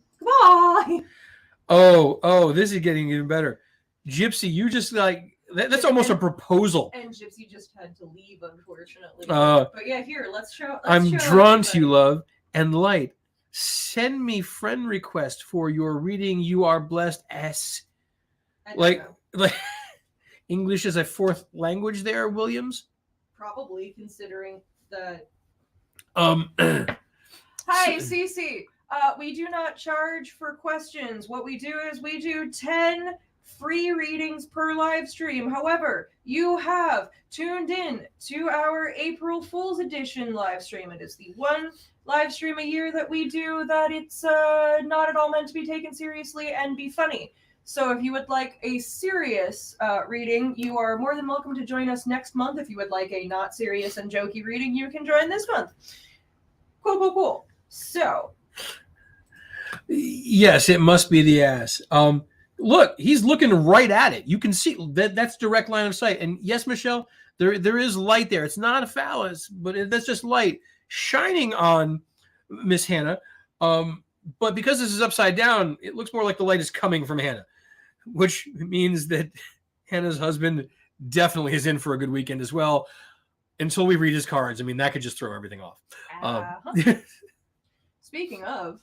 Oh, this is getting even better. Gypsy, you just like that's almost a proposal. And Gypsy just had to leave, unfortunately. But yeah, here, let's show. I'm drawn to you, love and light. Send me friend request for your reading. You are blessed. Like English as a fourth language there, Williams? Probably, considering that. Hi, Cece. We do not charge for questions. What we do is we do 10 free readings per live stream. However, you have tuned in to our April Fool's Edition live stream. It is the one live stream a year that we do that it's not at all meant to be taken seriously and be funny. So if you would like a serious reading, you are more than welcome to join us next month. If you would like a not serious and jokey reading, you can join this month. Cool. So. Yes, it must be the ass. Look, he's looking right at it. You can see that's direct line of sight. And yes, Michelle, there is light there. It's not a phallus, but that's just light shining on Miss Hannah. But because this is upside down, it looks more like the light is coming from Hannah, which means that Hannah's husband definitely is in for a good weekend as well. Until we read his cards. I mean, that could just throw everything off. Speaking of,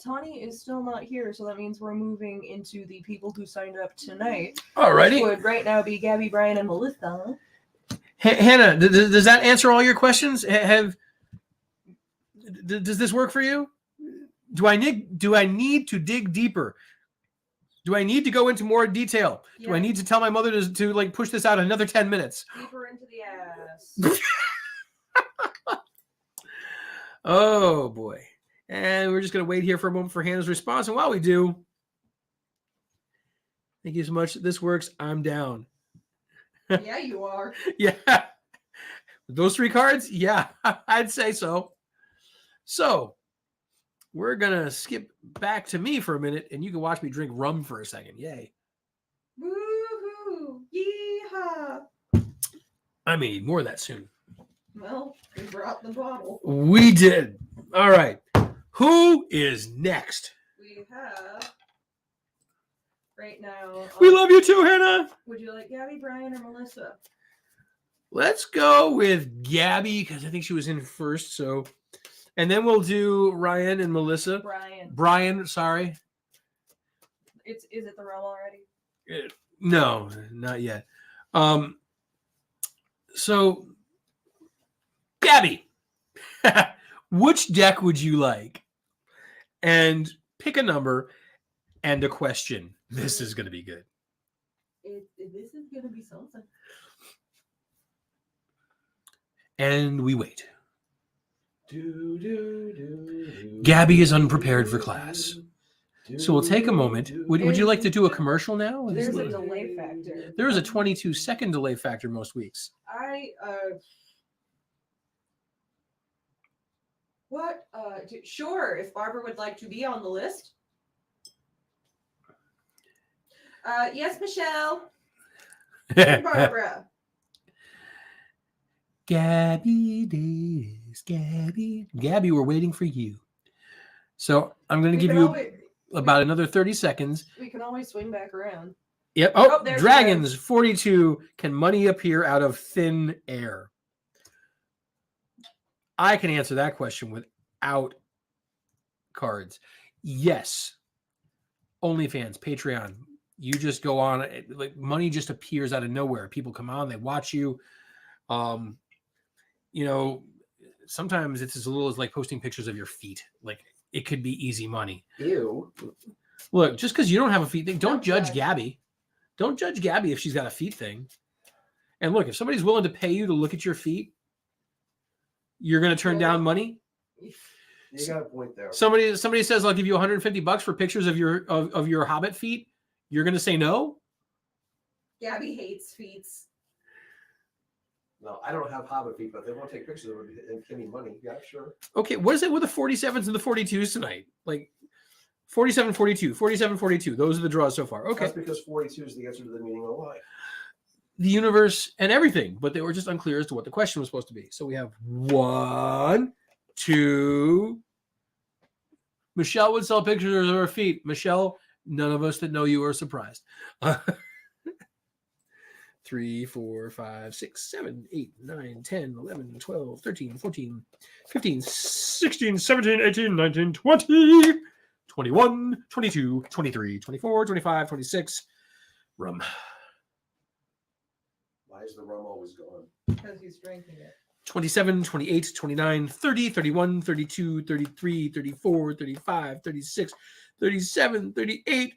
Tawny is still not here, so that means we're moving into the people who signed up tonight. Alrighty. Which would right now be Gabby, Brian, and Melissa. Hannah, does that answer all your questions? Does this work for you? Do I need to dig deeper? Do I need to go into more detail? Yeah. Do I need to tell my mother to like push this out another 10 minutes? Deeper into the ass. Oh boy. And we're just going to wait here for a moment for Hannah's response. And while we do, thank you so much. This works. I'm down. Yeah, you are. Yeah. Those 3 cards? Yeah, I'd say so. So we're going to skip back to me for a minute, and you can watch me drink rum for a second. Yay. Woohoo. Yeehaw. I may need more of that soon. Well, we brought the bottle. We did. All right. Who is next? We have right now. We love you too, Hannah. Would you like Gabby, Brian, or Melissa? Let's go with Gabby because I think she was in first. So, and then we'll do Ryan and Melissa. Brian, sorry. Is it the realm already? No, not yet. So, Gabby, which deck would you like? And pick a number and a question. This is going to be good. This is going to be something. And we wait. Gabby is unprepared for class. So we'll take a moment. Would you like to do a commercial now? There's a delay factor. There is a 22-second delay factor most weeks. Sure, if Barbara would like to be on the list. Yes, Michelle. Barbara. Gabby days, Gabby. Gabby, we're waiting for you. So I'm going to give you about another 30 seconds. We can always swing back around. Yep. Oh, dragons, 42. Can money appear out of thin air? I can answer that question without cards. Yes. OnlyFans, Patreon. You just go on. Like money just appears out of nowhere. People come on, they watch you. You know, sometimes it's as little as like posting pictures of your feet. Like it could be easy money. Ew. Look, just because you don't have a feet thing, don't judge Gabby. Don't judge Gabby if she's got a feet thing. And look, if somebody's willing to pay you to look at your feet, you're going to turn down money. You got a point there. Somebody says, I'll give you $150 for pictures of your Hobbit feet. You're going to say no? Gabby hates feet. No, I don't have Hobbit feet, but they won't take pictures of it and give me money. Yeah, sure. Okay, what is it with the 47s and the 42s tonight? Like 47, 42, 47, 42. Those are the draws so far. Okay. That's because 42 is the answer to the meaning of life. The universe and everything, but they were just unclear as to what the question was supposed to be. So we have 1, 2. Michelle would sell pictures of her feet. Michelle, none of us that know you are surprised. 3, 4, 5, 6, 7, 8, 9, 10, 11, 12, 13, 14, 15, 16, 17, 18, 19, 20, 21, 22, 23, 24, 25, 26. Rum. Why is the rum always gone? Because he's drinking it. 27, 28, 29, 30, 31, 32, 33, 34, 35, 36, 37, 38,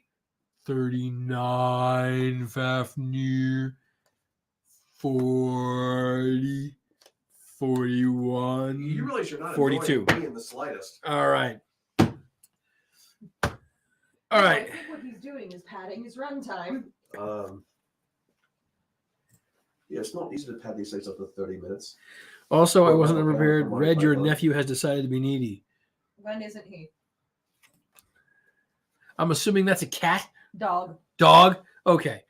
39, Fafnir, 40, 41, you really should not 42. Me in the slightest. All right. All right. I think what he's doing is padding his runtime. Yeah, it's not easy to pad these things up to 30 minutes. Also, I wasn't prepared. Red, your nephew has decided to be needy. When isn't he? I'm assuming that's a cat? Dog. Dog? Okay.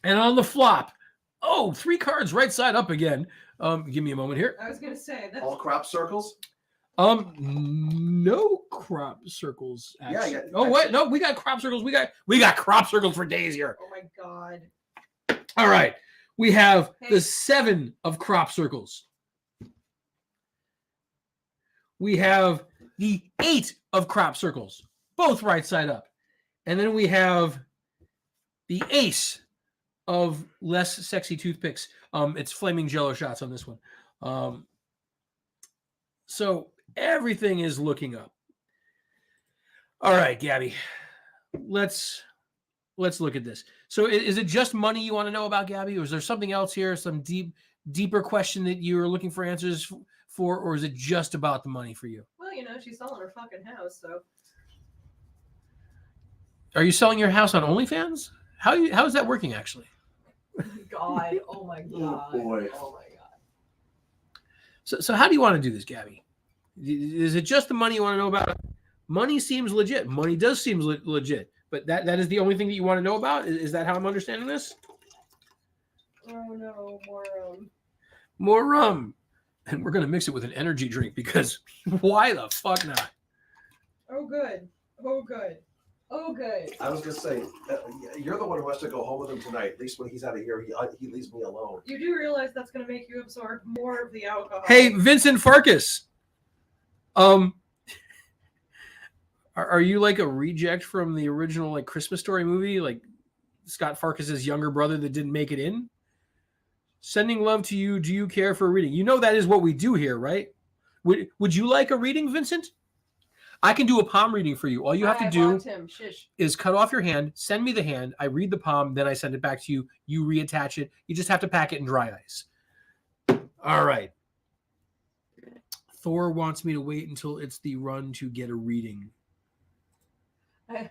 And on the flop. Oh, 3 cards right side up again. Give me a moment here. I was going to say that. All crop circles? No crop circles. Actually. Yeah. Oh, wait. No, we got crop circles. We got crop circles for days here. Oh, my God. All right. We have the 7 of crop circles. We have the 8 of crop circles, both right side up. And then we have the ace of less sexy toothpicks. It's flaming Jello shots on this one. So everything is looking up. All right, Gabby, let's look at this. So is it just money you want to know about, Gabby, or is there something else here, some deeper question that you're looking for answers for, or is it just about the money for you? Well, she's selling her fucking house, so. Are you selling your house on OnlyFans? How is that working, actually? God, oh my God. Oh, boy. Oh my God. So how do you want to do this, Gabby? Is it just the money you want to know about? Money seems legit. Money does seem legit. But that is the only thing that you want to know about? Is that how I'm understanding this? Oh, no. More rum. More rum. And we're going to mix it with an energy drink because why the fuck not? Oh, good. Oh, good. Oh, good. I was gonna say, you're the one who has to go home with him tonight. At least when he's out of here, he leaves me alone. You do realize that's going to make you absorb more of the alcohol. Hey, Vincent Farkas. Are you like a reject from the original like Christmas Story movie, like Scott Farkas's younger brother that didn't make it in? Sending love to you. Do you care for a reading? You know that is what we do here, right? Would you like a reading, Vincent? I can do a palm reading for you. All you have to do is cut off your hand, send me the hand, I read the palm, then I send it back to you. You reattach it. You just have to pack it in dry ice. All right. Thor wants me to wait until it's the run to get a reading. I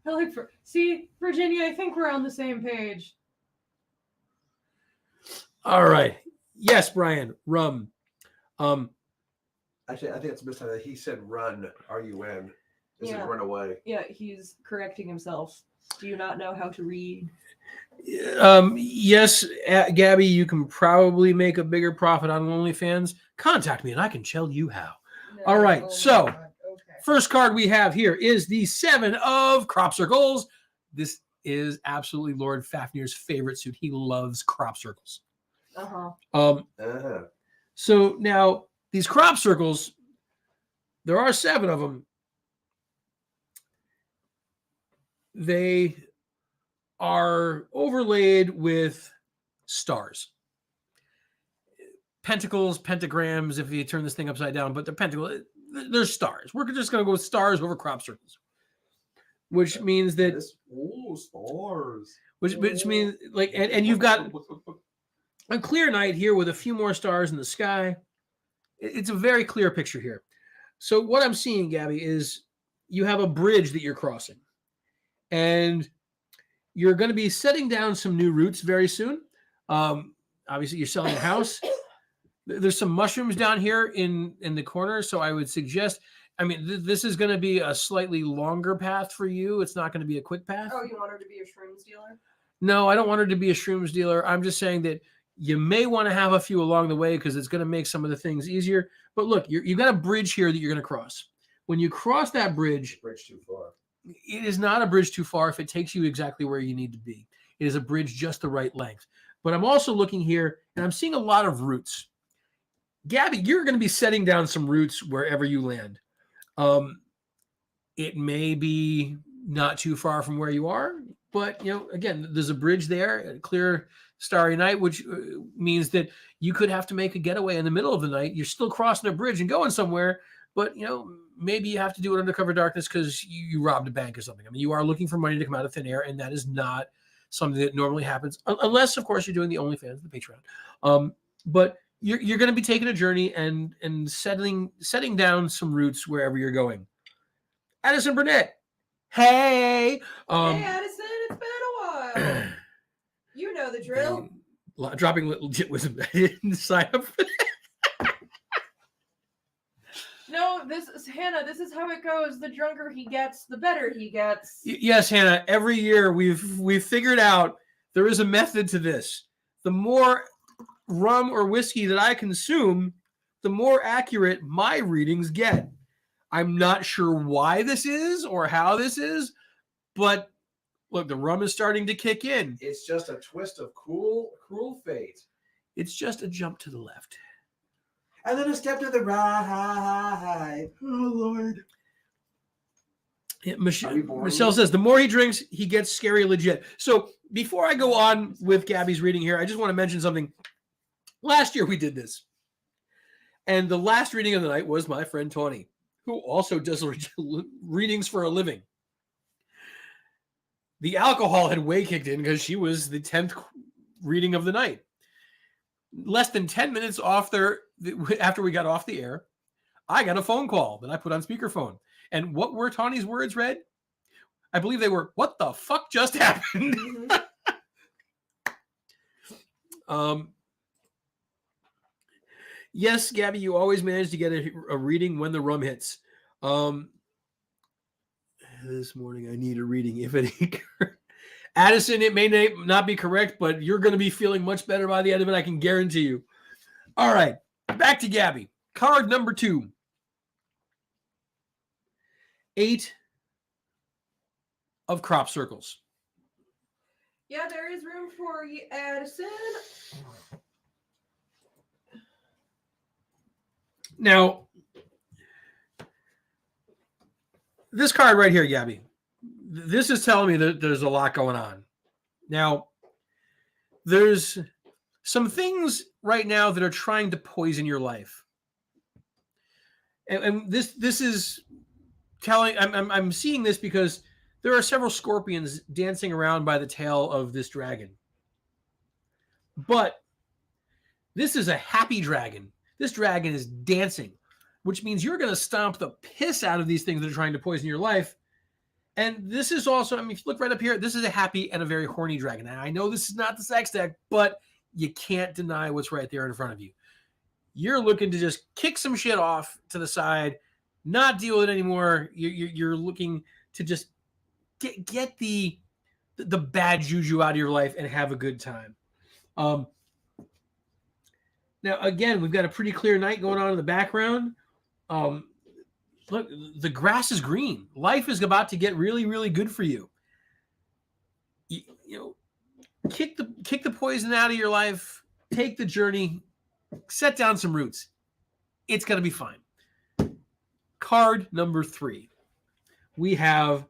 like see, Virginia, I think we're on the same page. All right. Yes, Brian. Rum. Actually, I think it's missed that he said run, R-U-N. Is it run away? Yeah, he's correcting himself. Do you not know how to read? Yes, Gabby, you can probably make a bigger profit on OnlyFans. Contact me and I can tell you how. No, all right, so okay. First card we have here is the 7 of crop circles. This is absolutely Lord Fafnir's favorite suit. He loves crop circles. So now these crop circles, there are 7 of them. They are overlaid with stars. Pentacles, pentagrams, if you turn this thing upside down, but they're pentacles. They're stars. We're just going to go with stars over crop circles, which means that stars. Which means like, and you've got a clear night here with a few more stars in the sky. It's a very clear picture here. So what I'm seeing, Gabby, is you have a bridge that you're crossing, and you're going to be setting down some new roots very soon. Obviously, you're selling a house. There's some mushrooms down here in the corner, so I would suggest, I mean, this is going to be a slightly longer path for you. It's not going to be a quick path. Oh, you want her to be a shrooms dealer? No, I don't want her to be a shrooms dealer. I'm just saying that you may want to have a few along the way because it's going to make some of the things easier. But look, you've got a bridge here that you're going to cross. When you cross that bridge, too far. It is not a bridge too far if it takes you exactly where you need to be. It is a bridge just the right length. But I'm also looking here, and I'm seeing a lot of roots. Gabby, you're going to be setting down some roots wherever you land. It may be not too far from where you are, but, you know, again, there's a bridge there, a clear starry night, which means that you could have to make a getaway in the middle of the night. You're still crossing a bridge and going somewhere, but, you know, maybe you have to do it under cover darkness because you robbed a bank or something. I mean, you are looking for money to come out of thin air, and that is not something that normally happens, unless, of course, you're doing the OnlyFans, the Patreon. But you're going to be taking a journey and setting down some roots wherever you're going. Addison Burnett, hey, hey Addison, it's been a while. You know the drill. Dropping legit wisdom. I didn't sign up for that. No, this is Hannah. This is how it goes. The drunker he gets, the better he gets. Yes, Hannah. Every year we've figured out there is a method to this. The more rum or whiskey that I consume, the more accurate my readings get. I'm not sure why this is or how this is, but look, the rum is starting to kick in. It's just a twist of cruel fate. It's just a jump to the left. And then a step to the right. Oh, Lord. Yeah, Michelle says, the more he drinks, he gets scary legit. So before I go on with Gabby's reading here, I just want to mention something. Last year we did this. And the last reading of the night was my friend Tawny, who also does readings for a living. The alcohol had way kicked in because she was the 10th reading of the night. Less than 10 minutes after we got off the air, I got a phone call that I put on speakerphone. And what were Tawny's words read? I believe they were, "What the fuck just happened?" Yes, Gabby, you always manage to get a reading when the rum hits. This morning I need a reading. If it ain't Addison, it may not be correct, but you're going to be feeling much better by the end of it. I can guarantee you. All right, back to Gabby. Card number 2. 8 of crop circles. Yeah, there is room for you, Addison. Now, this card right here, Gabby, this is telling me that there's a lot going on. Now, there's some things right now that are trying to poison your life. And this is telling, I'm seeing this because there are several scorpions dancing around by the tail of this dragon. But this is a happy dragon. This dragon is dancing, which means you're going to stomp the piss out of these things that are trying to poison your life. And this is also, I mean, if you look right up here, this is a happy and a very horny dragon. And I know this is not the sex deck, but you can't deny what's right there in front of you. You're looking to just kick some shit off to the side, not deal with it anymore. You're looking to just get the bad juju out of your life and have a good time. Now, again, we've got a pretty clear night going on in the background. Look, the grass is green. Life is about to get really, really good for you. You know, kick the poison out of your life. Take the journey. Set down some roots. It's going to be fine. Card number 3. We have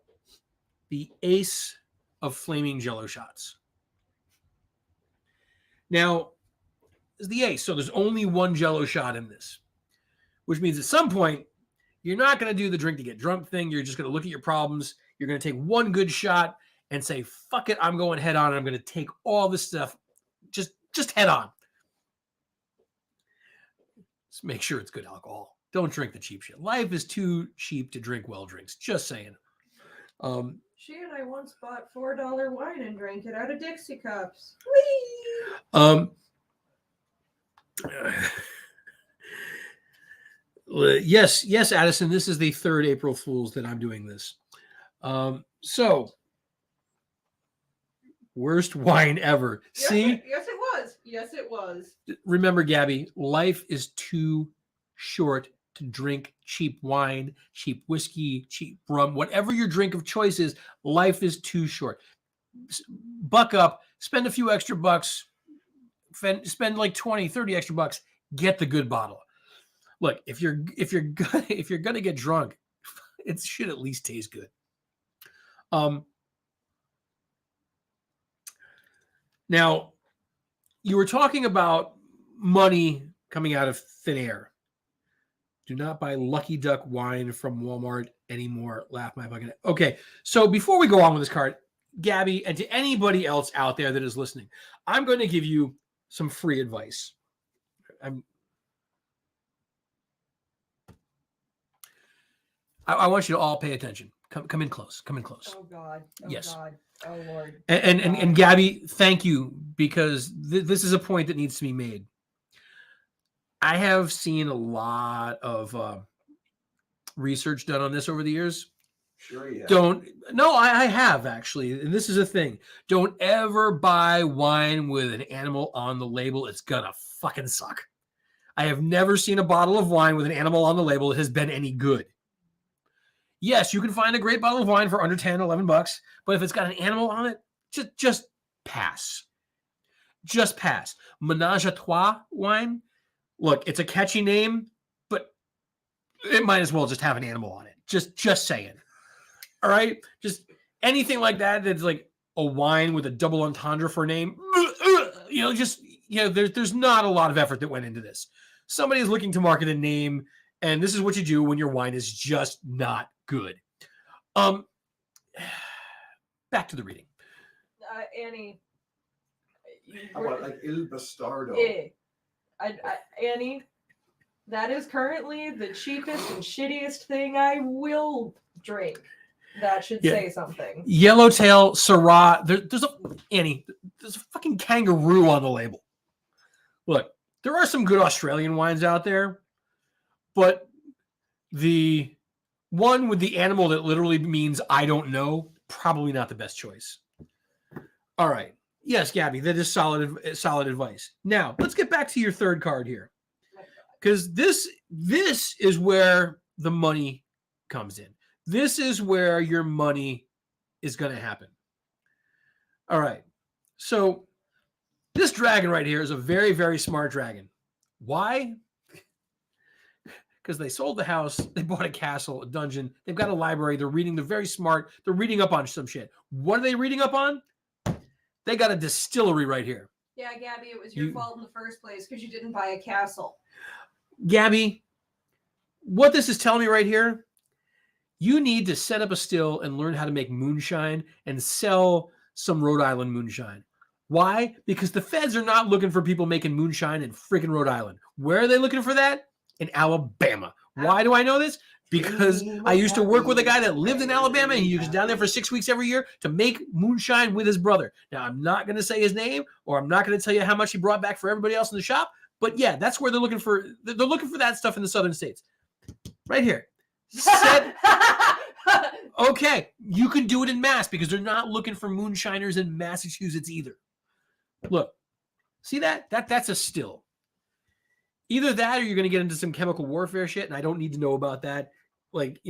the Ace of Flaming Jello Shots. Now, it's the Ace, so there's only one Jello shot in this, which means at some point, you're not going to do the drink to get drunk thing. You're just going to look at your problems. You're going to take one good shot and say, fuck it, I'm going head on. And I'm going to take all this stuff just head on. Just make sure it's good alcohol. Don't drink the cheap shit. Life is too cheap to drink well drinks. Just saying. She and I once bought $4 wine and drank it out of Dixie cups. Whee! Yes, Addison, this is the 3rd April Fool's that I'm doing this. So, worst wine ever. Yes, See? Yes, it was. Yes, it was. Remember, Gabby, life is too short to drink cheap wine, cheap whiskey, cheap rum, whatever your drink of choice is. Life is too short. Buck up, spend a few extra bucks, spend like 20, 30 extra bucks, get the good bottle. Look, if you're gonna get drunk, it should at least taste good. Now, you were talking about money coming out of thin air. Do not buy Lucky Duck wine from Walmart anymore. Laugh my fucking head. Okay, so before we go on with this card, Gabby, and to anybody else out there that is listening, I'm going to give you some free advice. I want you to all pay attention. Come in close. Come in close. Oh God. Oh yes. God. Oh Lord. And Gabby, thank you, because this is a point that needs to be made. I have seen a lot of research done on this over the years. Sure, yeah. I have actually, and this is a thing. Don't ever buy wine with an animal on the label. It's gonna fucking suck. I have never seen a bottle of wine with an animal on the label that has been any good. Yes, you can find a great bottle of wine for under 10, 11 bucks, but if it's got an animal on it, just pass. Just pass. Menage a Trois wine. Look, it's a catchy name, but it might as well just have an animal on it. Just saying. All right? Just anything like that that's like a wine with a double entendre for a name. There's not a lot of effort that went into this. Somebody is looking to market a name, and this is what you do when your wine is just not good. Back to the reading. Annie. How about like Il Bastardo? Annie, that is currently the cheapest and shittiest thing I will drink. That should say something. Yellowtail, Syrah. There's a fucking kangaroo on the label. Look, there are some good Australian wines out there, but the one with the animal that literally means I don't know, probably not the best choice. All right. Yes, Gabby, that is solid advice. Now, let's get back to your 3rd card here. Because this is where the money comes in. This is where your money is going to happen. All right. So this dragon right here is a very, very smart dragon. Why? Because they sold the house, they bought a castle, a dungeon, they've got a library, they're reading, they're very smart, they're reading up on some shit. What are they reading up on? They got a distillery right here. Yeah, Gabby, it was your fault in the first place because you didn't buy a castle. Gabby, what this is telling me right here, you need to set up a still and learn how to make moonshine and sell some Rhode Island moonshine. Why? Because the feds are not looking for people making moonshine in freaking Rhode Island. Where are they looking for that? In Alabama. Why do I know this? Because I used to work with a guy that lived in Alabama and he was down there for 6 weeks every year to make moonshine with his brother. Now, I'm not going to say his name or I'm not going to tell you how much he brought back for everybody else in the shop. But yeah, that's where they're looking for. They're looking for that stuff in the southern states. Right here. Okay, you can do it in Mass because they're not looking for moonshiners in Massachusetts either. Look, see that? That's a still. Either that or you're going to get into some chemical warfare shit, and I don't need to know about that. Like,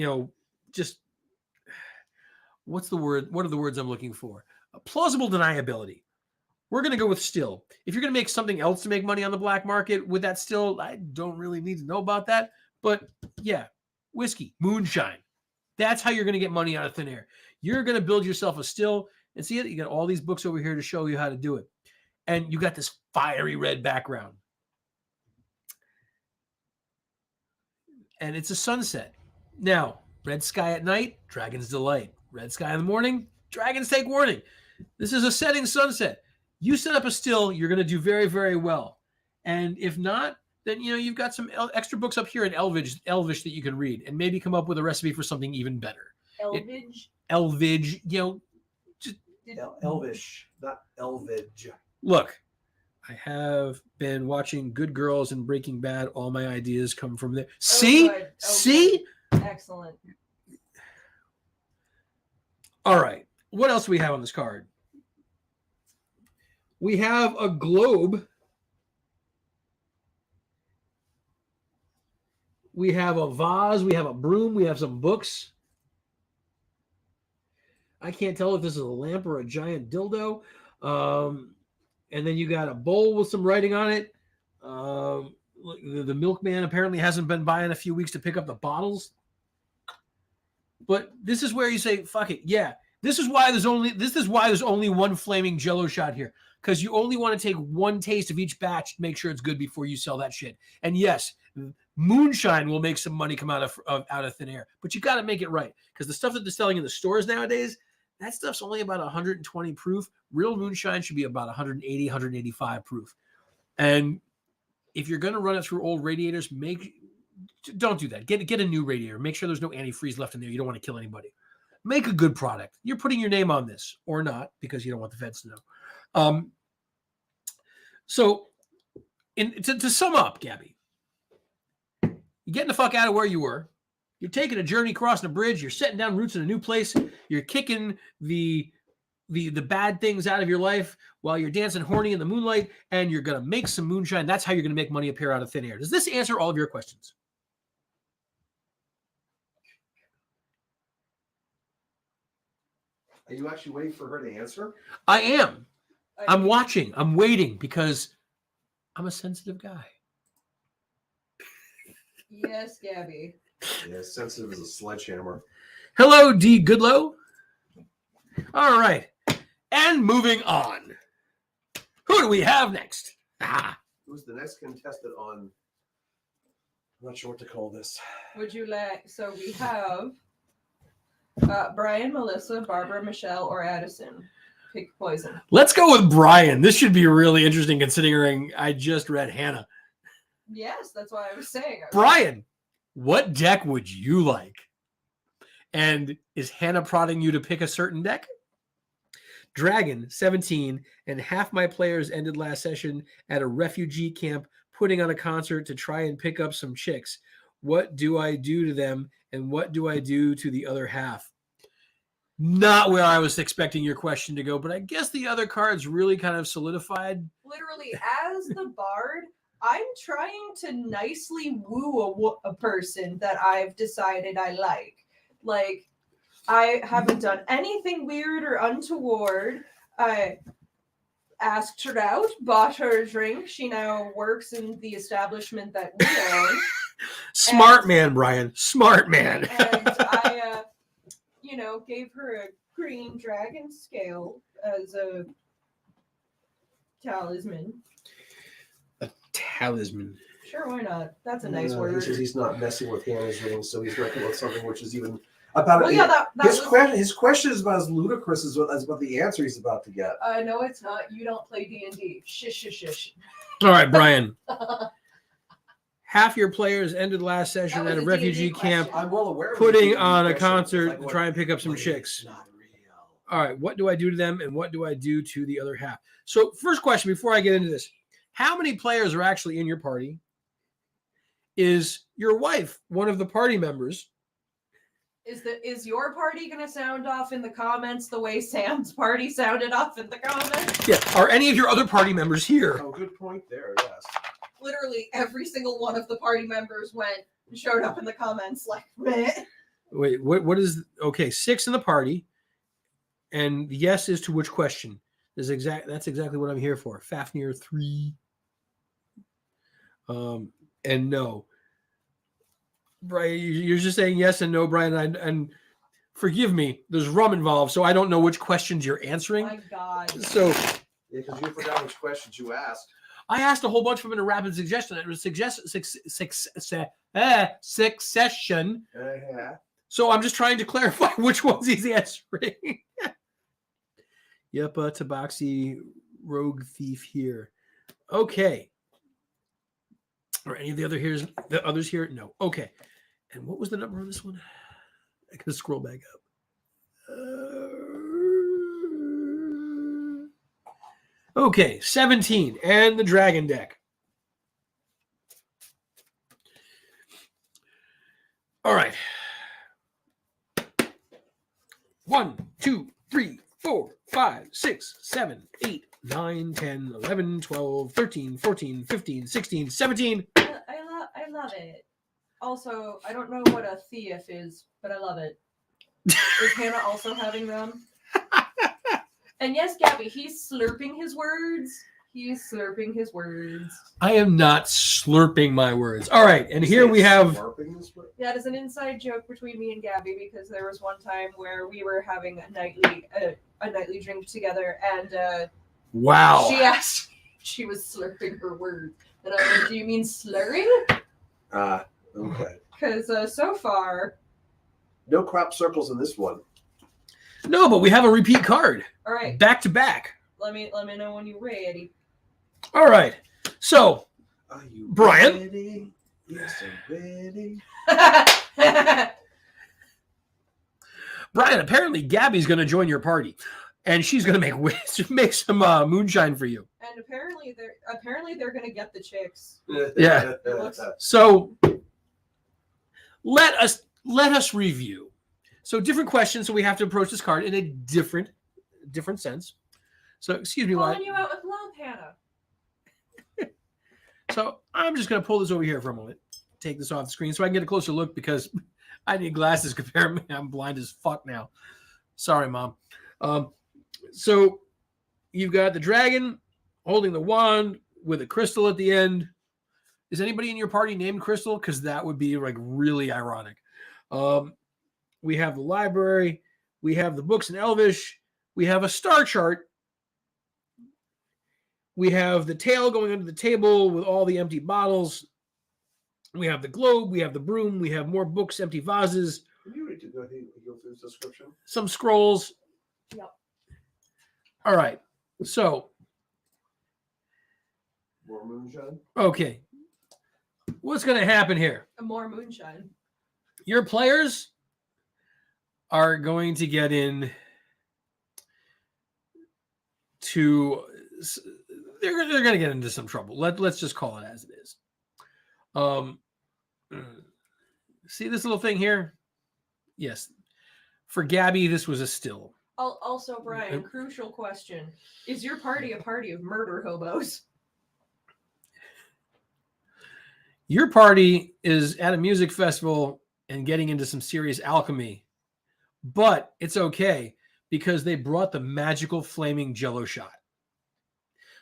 just what's the word? What are the words I'm looking for? Plausible deniability. We're going to go with still. If you're going to make something else to make money on the black market with that still, I don't really need to know about that. But yeah, whiskey, moonshine. That's how you're going to get money out of thin air. You're going to build yourself a still and see it. You got all these books over here to show you how to do it. And you got this fiery red background. And it's a sunset. Now, red sky at night, dragon's delight. Red sky in the morning, dragons take warning. This is a setting sunset. You set up a still, you're going to do very, very well. And if not, then you've got some extra books up here in Elvish that you can read and maybe come up with a recipe for something even better. Elvish? Elvish, Elvish, not Elvidge. Look, I have been watching Good Girls and Breaking Bad. All my ideas come from there. See? Good. See? Good. Excellent. All right. What else do we have on this card? We have a globe. We have a vase. We have a broom. We have some books. I can't tell if this is a lamp or a giant dildo. And then you got a bowl with some writing on it. The milkman apparently hasn't been by in a few weeks to pick up the bottles. But this is where you say, fuck it. Yeah. This is why there's only one flaming Jell-O shot here. Because you only want to take one taste of each batch to make sure it's good before you sell that shit. And yes, moonshine will make some money come out of thin air. But you got to make it right. Because the stuff that they're selling in the stores nowadays, that stuff's only about 120 proof. Real moonshine should be about 180, 185 proof. And if you're going to run it through old radiators, don't do that. Get a new radiator. Make sure there's no antifreeze left in there. You don't want to kill anybody. Make a good product. You're putting your name on this or not because you don't want the feds to know. So to sum up, Gabby, you're getting the fuck out of where you were. You're taking a journey crossing a bridge. You're setting down roots in a new place. You're kicking the bad things out of your life while you're dancing horny in the moonlight, and you're going to make some moonshine. That's how you're going to make money appear out of thin air. Does this answer all of your questions? Are you actually waiting for her to answer? I am. I'm watching. I'm waiting because I'm a sensitive guy. Yes, Gabby. Yeah, sensitive as a sledgehammer. Hello, D. Goodlow. All right. And moving on. Who do we have next? Who's the next contestant on? I'm not sure what to call this. Would you like? So we have Brian, Melissa, Barbara, Michelle, or Addison. Pick poison. Let's go with Brian. This should be really interesting considering I just read Hannah. Yes, that's what I was saying. Brian, what deck would you like? And is Hannah prodding you to pick a certain deck? Dragon, 17, and half my players ended last session at a refugee camp putting on a concert to try and pick up some chicks. What do I do to them, and what do I do to the other half? Not where I was expecting your question to go, but I guess the other cards really kind of solidified. Literally, as the bard, I'm trying to nicely woo a person that I've decided I like. Like, I haven't done anything weird or untoward. I asked her out, bought her a drink. She now works in the establishment that we own. Smart man, Brian. Smart man. And I, gave her a green dragon scale as a talisman. A talisman. Sure, why not? That's a nice word. He says he's not messing with Hannah's ring, so he's working with something which is even about Well, it. yeah, His question is about as ludicrous as about the answer he's about to get. No, it's not. You don't play D&D. Shush. All right, Brian. Half your players ended last session That at a was a D&D refugee camp I'm well aware of putting the on a question. concert Like, to try and pick up some what chicks. is not real. All right, what do I do to them and what do I do to the other half? So, first question before I get into this. How many players are actually in your party? Is your wife one of the party members? Is your party gonna sound off in the comments the way Sam's party sounded off in the comments? Yeah. Are any of your other party members here? Oh, good point there. Yes. Literally every single one of the party members showed up in the comments like, meh. Wait, what is okay? 6 in the party, and yes is to which question? That's exactly what I'm here for. Fafnir 3. And no. Brian, you're just saying yes and no, Brian. And forgive me, there's rum involved, so I don't know which questions you're answering. My God. So Yeah, because you forgot which questions you asked. I asked a whole bunch of them in a rapid suggestion. It was succession. Yeah. So I'm just trying to clarify which ones he's answering. Yep, Tabaxi rogue thief here. Okay. Or any of the others here? No. Okay. And what was the number on this one? I gotta scroll back up. Okay, 17 and the dragon deck. All right. 1, 2, 3, 4, 5, 6, 7, 8, 9, 10, 11, 12, 13, 14, 15, 16, 17. I love it. Also, I don't know what a thief is, but I love it. Is Hannah also having them? And yes, Gabby, he's slurping his words. He's slurping his words. I am not slurping my words. All right, and here we have. That is an inside joke between me and Gabby because there was one time where we were having a nightly drink together, and Wow. she asked, she was slurping her words, and I went, "Do you mean slurring?" Okay. Because so far, no crop circles in this one. No, but we have a repeat card. all right. Back to back. Let me know when you're ready. All right. So, Are you Brian? ready? Yes, I'm ready. Brian, apparently Gabby's going to join your party, and she's going to make some moonshine for you. And apparently they're gonna get the chicks. Yeah. So, let us review. So, different questions. So we have to approach this card in a different sense. So, excuse me, Calling Wyatt. you out with love, Hannah. So I'm just going to pull this over here for a moment. Take this off the screen so I can get a closer look because I need glasses. Apparently, I'm blind as fuck now. Sorry, Mom. So you've got the dragon holding the wand with a crystal at the end. Is anybody in your party named Crystal? Because that would be like really ironic. We have the library. We have the books in Elvish. We have a star chart. We have the tail going under the table with all the empty bottles. We have the globe. We have the broom. We have more books, empty vases. Can you read to go through this description? Some scrolls. Yep. All right. So, More moonshine. okay. What's going to happen here? More moonshine. Your players are going to get in to... They're going to get into some trouble. Let's just call it as it is. See this little thing here? Yes. For Gabby, this was a still. Also, Brian, crucial question. Is your party a party of murder hobos? Your party is at a music festival and getting into some serious alchemy. but it's okay because they brought the magical flaming Jello shot.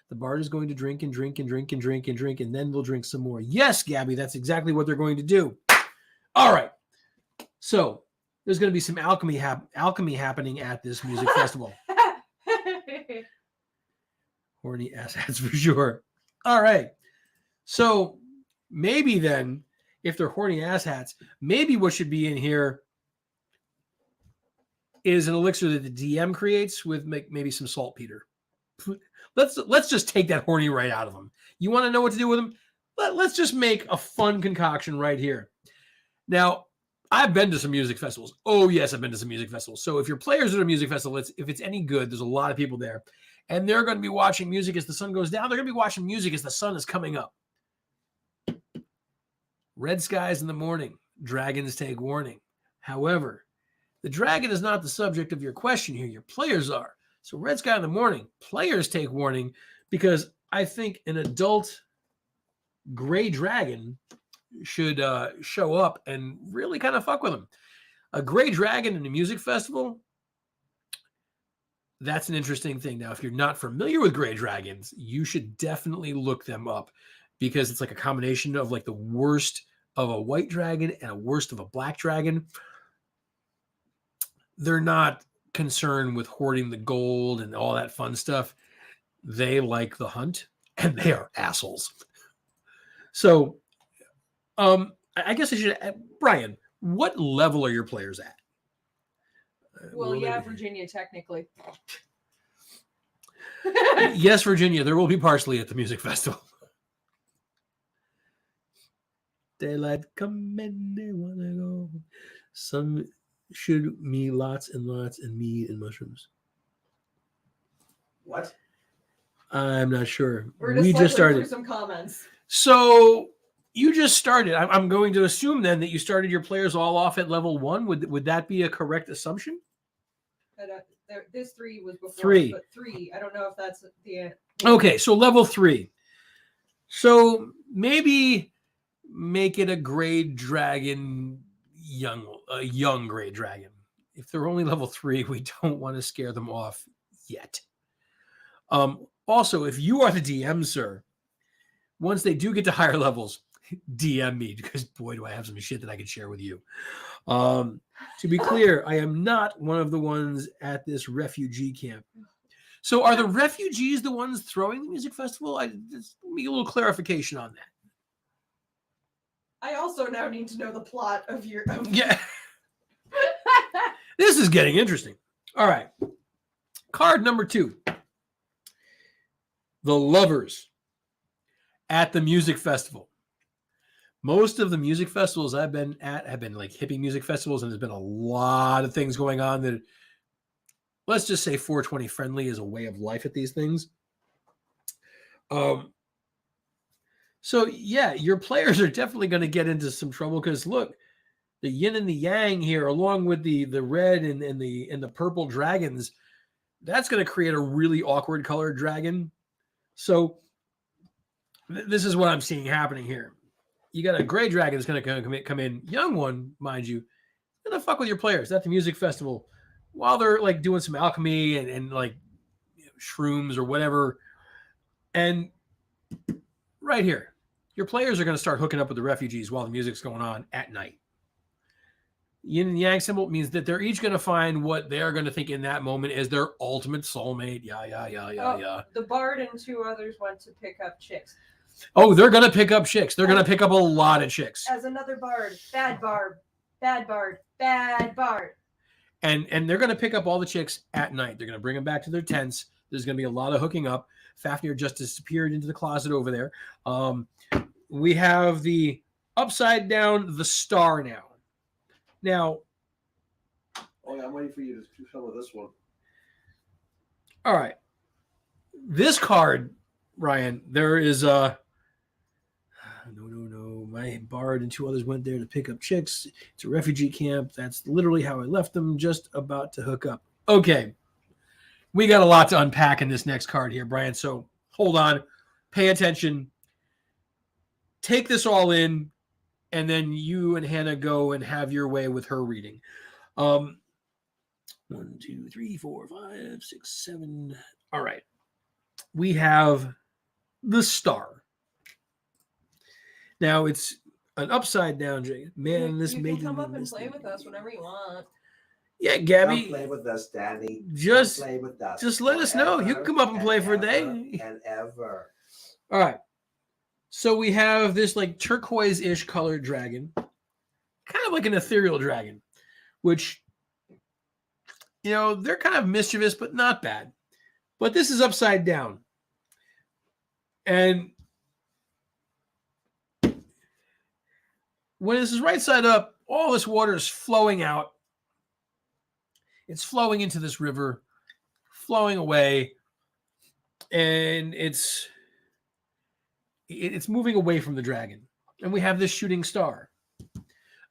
The bard is going to drink and drink and drink and drink and drink, and then we'll drink some more. Yes, Gabby, that's exactly what they're going to do. All right. So there's going to be some alchemy happening at this music festival. Horny ass hats for sure. All right. So maybe then, if they're horny ass hats, maybe what should be in here is an elixir that the DM creates with maybe some saltpeter. Let's just take that horny right out of them. You want to know what to do with them? Let's just make a fun concoction right here. Now, I've been to some music festivals. Oh, yes, I've been to some music festivals. So if your players at a music festival, if it's any good, there's a lot of people there. And they're going to be watching music as the sun goes down. They're going to be watching music as the sun is coming up. Red skies in the morning. Dragons take warning. However, the dragon is not the subject of your question here. Your players are. So red sky in the morning, players take warning because I think an adult gray dragon should show up and really kind of fuck with them. A gray dragon in a music festival, that's an interesting thing. Now, if you're not familiar with gray dragons, you should definitely look them up because it's like a combination of like the worst of a white dragon and a worst of a black dragon. They're not concerned with hoarding the gold and all that fun stuff. They like the hunt and they are assholes. So I guess I should, Brian, what level are your players at? Well, yeah, Virginia, technically. Yes, Virginia, there will be parsley at the music festival. Daylight come and they want to go. Some should me lots and lots and meat and mushrooms. What? I'm not sure. We just started through some comments. So you just started. I'm going to assume then that you started your players all off at level 1. Would that be a correct assumption? This 3 was before. 3. But 3, I don't know if that's the end. Okay, so level 3. So maybe make it a gray dragon, a young gray dragon. If they're only level 3, we don't want to scare them off yet. Also, if you are the DM, sir, once they do get to higher levels, DM me because boy, do I have some shit that I can share with you. To be clear, I am not one of the ones at this refugee camp. So are the refugees the ones throwing the music festival? Just need a little clarification on that. I also now need to know the plot of your. Yeah. This is getting interesting. All right. Card number 2. The lovers at the music festival. Most of the music festivals I've been at have been like hippie music festivals, and there's been a lot of things going on that, let's just say 420 friendly is a way of life at these things. So yeah, your players are definitely going to get into some trouble because look, the yin and the yang here, along with the red and the purple dragons, that's going to create a really awkward colored dragon. So this is what I'm seeing happening here. You got a gray dragon that's going to come in, young one, mind you, going to fuck with your players at the music festival while they're like doing some alchemy and like shrooms or whatever. And right here, your players are going to start hooking up with the refugees while the music's going on at night. Yin and yang symbol means that they're each going to find what they're going to think in that moment is their ultimate soulmate. Yeah. The bard and 2 others went to pick up chicks. Oh, they're going to pick up chicks. They're going to pick up a lot of chicks. As another bard, bad bard, bad bard, bad bard. And they're going to pick up all the chicks at night. They're going to bring them back to their tents. There's going to be a lot of hooking up. Fafnir just disappeared into the closet over there. We have the upside down, the star now. Now, oh yeah, I'm waiting for you to do some of this one. All right, this card, Ryan. There is no. My bard and 2 others went there to pick up chicks. It's a refugee camp. That's literally how I left them. Just about to hook up. Okay, we got a lot to unpack in this next card here, Brian. So hold on, pay attention, take this all in. And then you and Hannah go and have your way with her reading. 1, 2, 3, 4, 5, 6, 7. All right. We have the star. Now it's an upside down J. Man, this you made can come up and play with us whenever you want. Yeah, Come Gabby. play with us, Danny. Just Come play with us. Just let us know. You can come up and play for a day. And ever. All right. So we have this like turquoise-ish colored dragon, kind of like an ethereal dragon, which, you know, they're kind of mischievous, but not bad. But this is upside down. And when this is right side up, all this water is flowing out. It's flowing into this river, flowing away, and it's moving away from the dragon. And we have this shooting star.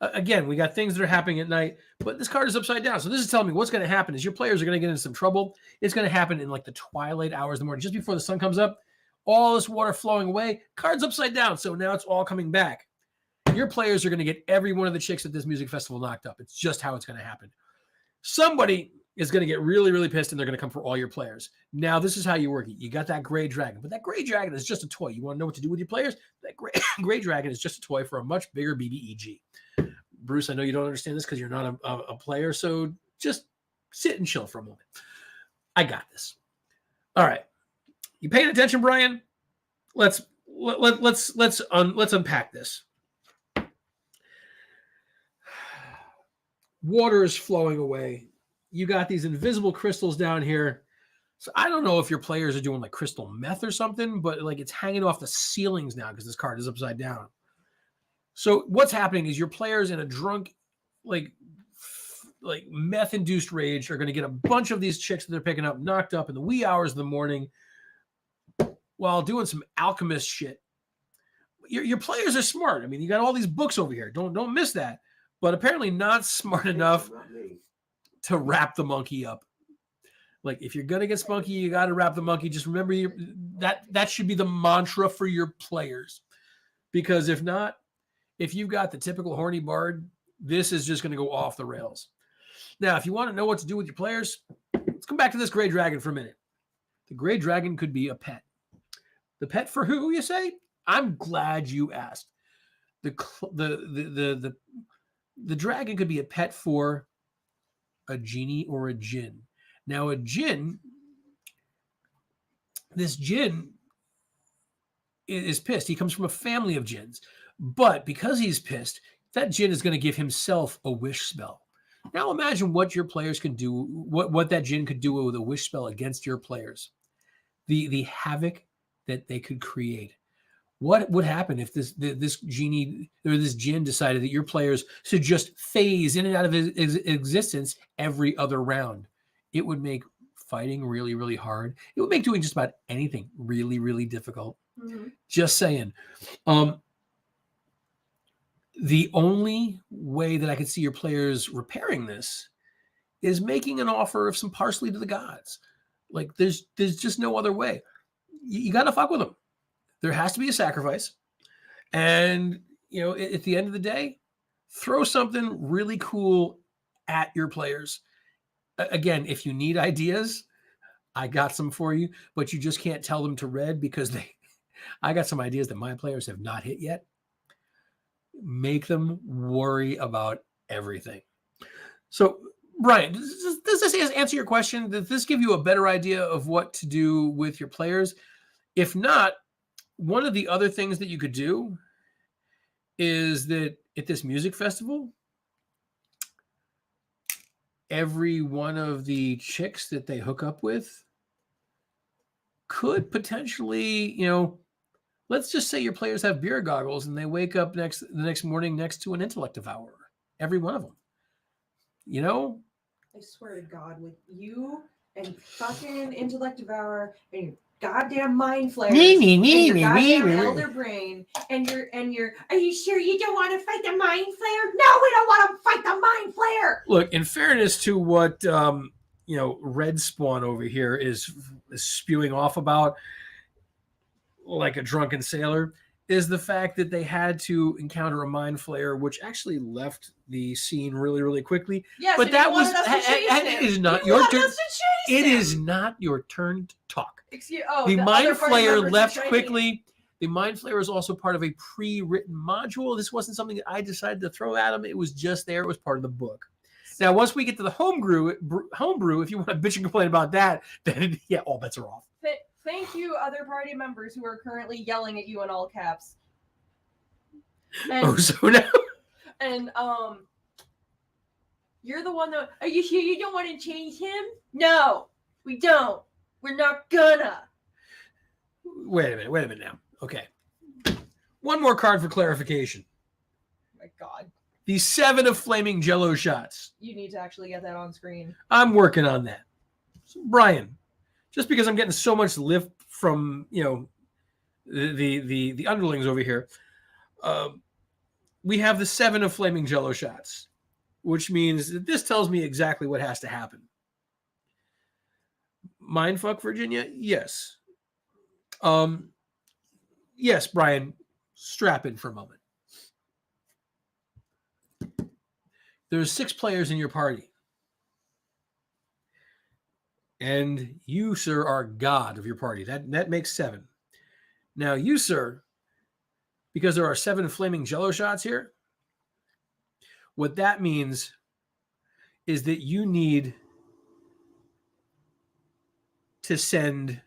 Again, we got things that are happening at night, but this card is upside down. So this is telling me what's going to happen is your players are going to get into some trouble. It's going to happen in like the twilight hours of the morning, just before the sun comes up. All this water flowing away, card's upside down. So now it's all coming back. Your players are going to get every one of the chicks at this music festival knocked up. It's just how it's going to happen. Somebody is going to get really, really pissed, and they're going to come for all your players. Now, this is how you work it. You got that gray dragon, but that gray dragon is just a toy. You want to know what to do with your players? That gray dragon is just a toy for a much bigger BBEG. Bruce, I know you don't understand this because you're not a player, so just sit and chill for a moment. I got this. All right. You paying attention, Brian? Let's unpack this. Water is flowing away. You got these invisible crystals down here. So I don't know if your players are doing like crystal meth or something, but like it's hanging off the ceilings now because this card is upside down. So what's happening is your players in a drunk, like meth-induced rage are going to get a bunch of these chicks that they're picking up knocked up in the wee hours of the morning while doing some alchemist shit. Your players are smart. I mean, you got all these books over here. Don't miss that. But apparently not smart enough to wrap the monkey up. Like, if you're going to get spunky, you got to wrap the monkey. Just remember that should be the mantra for your players. Because if not, if you've got the typical horny bard, this is just going to go off the rails. Now, if you want to know what to do with your players, let's come back to this gray dragon for a minute. The gray dragon could be a pet. The pet for who, you say? I'm glad you asked. The dragon could be a pet for a genie or a djinn. Now, a djinn, this djinn is pissed. He comes from a family of djinns. But because he's pissed, that djinn is going to give himself a wish spell. Now imagine what your players can do, what that djinn could do with a wish spell against your players. The havoc that they could create. What would happen if this genie or this djinn decided that your players should just phase in and out of existence every other round? It would make fighting really, really hard. It would make doing just about anything really, really difficult. Mm-hmm. Just saying. The only way that I could see your players repairing this is making an offer of some parsley to the gods. Like there's just no other way. You got to fuck with them. There has to be a sacrifice. And, at the end of the day, throw something really cool at your players. Again, if you need ideas, I got some for you, but you just can't tell them to read because I got some ideas that my players have not hit yet. Make them worry about everything. So, Brian, does this answer your question? Does this give you a better idea of what to do with your players? If not, one of the other things that you could do is that at this music festival, every one of the chicks that they hook up with could potentially, let's just say your players have beer goggles and they wake up the next morning next to an intellect devourer. Every one of them. I swear to God, with you and fucking intellect devourer and your goddamn mind flares and your goddamn elder brain and your are you sure you don't want to fight the mind flare? No, we don't want to fight the mind flare. Look, in fairness to what Red Spawn over here is spewing off about like a drunken sailor, is the fact that they had to encounter a mind flayer, which actually left the scene really, really quickly. Yes, But and that you was wanted us to chase it him. is not You your wanted turn. us to chase It him. is not your turn to talk. The Mind other party flayer members left are trying- quickly. The mind flayer is also part of a pre-written module. This wasn't something that I decided to throw at him. It was just there. It was part of the book. Now, once we get to the homebrew, if you want to bitch and complain about that, then yeah, all bets are off. Thank you, other party members who are currently yelling at you in all caps. And, So now, and you're the one that. Are you sure you don't want to change him? No, we don't. We're not gonna. wait a minute now. Okay, one more card for clarification. Oh my God. The 7 of flaming Jello shots. You need to actually get that on screen. I'm working on that. So, Brian, just because I'm getting so much lift from the underlings over here, we have the 7 of flaming Jello shots, which means that this tells me exactly what has to happen. Mindfuck Virginia, yes. Yes, Brian, strap in for a moment. There's 6 players in your party. And you, sir, are God of your party. That makes 7. Now, you, sir, because there are 7 flaming Jello shots here, what that means is that you need to send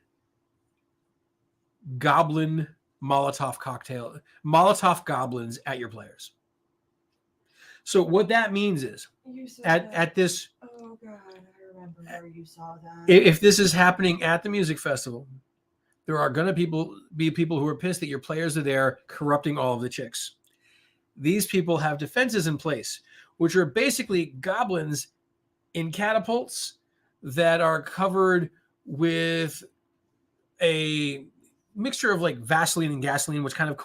goblin Molotov goblins at your players. So what that means is at this. Oh God, I remember where you saw that. If this is happening at the music festival, there are going to be people who are pissed that your players are there corrupting all of the chicks. These people have defenses in place, which are basically goblins in catapults that are covered with a mixture of like Vaseline and gasoline, which kind of,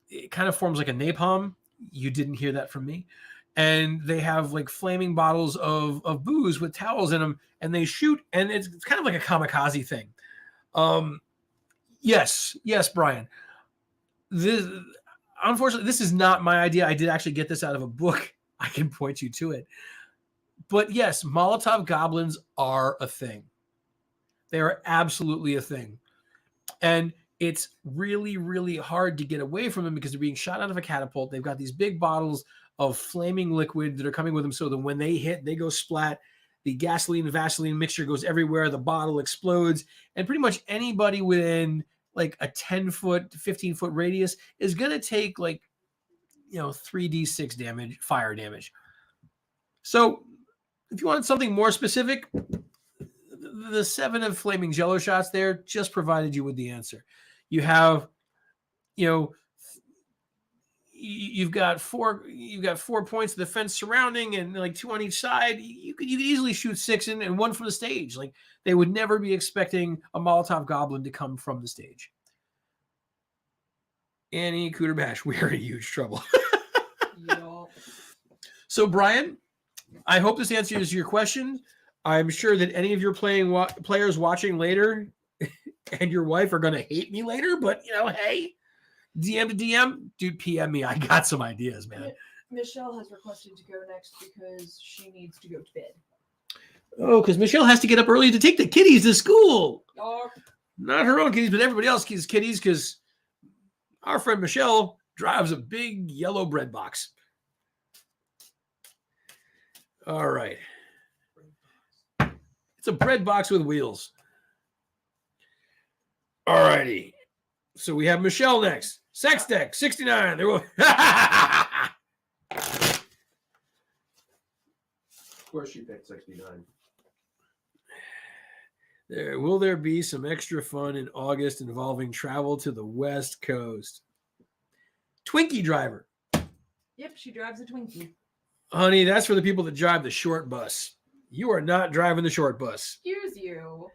it kind of forms like a napalm. You didn't hear that from me. And they have like flaming bottles of booze with towels in them, and they shoot, and it's kind of like a kamikaze thing. Yes, Brian. Unfortunately, this is not my idea. I did actually get this out of a book. I can point you to it. But yes, Molotov goblins are a thing. They are absolutely a thing. And it's really, really hard to get away from them because they're being shot out of a catapult. They've got these big bottles of flaming liquid that are coming with them, so that when they hit, they go splat. The gasoline and Vaseline mixture goes everywhere. The bottle explodes. And pretty much anybody within like a 10-foot, 15-foot radius is going to take like, 3d6 damage, fire damage. So if you want something more specific, the 7 of flaming Jello shots there just provided you with the answer. You have, you've got four points of the fence surrounding and like 2 on each side. You could easily shoot 6 in and 1 from the stage. Like they would never be expecting a Molotov goblin to come from the stage. Annie Cooter Bash, we're in huge trouble. Yup. So Brian, I hope this answers your question. I'm sure that any of your players watching later and your wife are going to hate me later, but hey, DM to DM, dude, PM me. I got some ideas, man. Michelle has requested to go next because she needs to go to bed. Oh, because Michelle has to get up early to take the kiddies to school. Oh. Not her own kiddies, but everybody else's kiddies, because our friend Michelle drives a big yellow bread box. All right. It's a bread box with wheels. All righty. So we have Michelle next. Sex deck 69. There will. Of course, she picked 69. Will there be some extra fun in August involving travel to the West Coast? Twinkie driver. Yep, she drives a Twinkie. Honey, that's for the people that drive the short bus. You are not driving the short bus. Excuse you.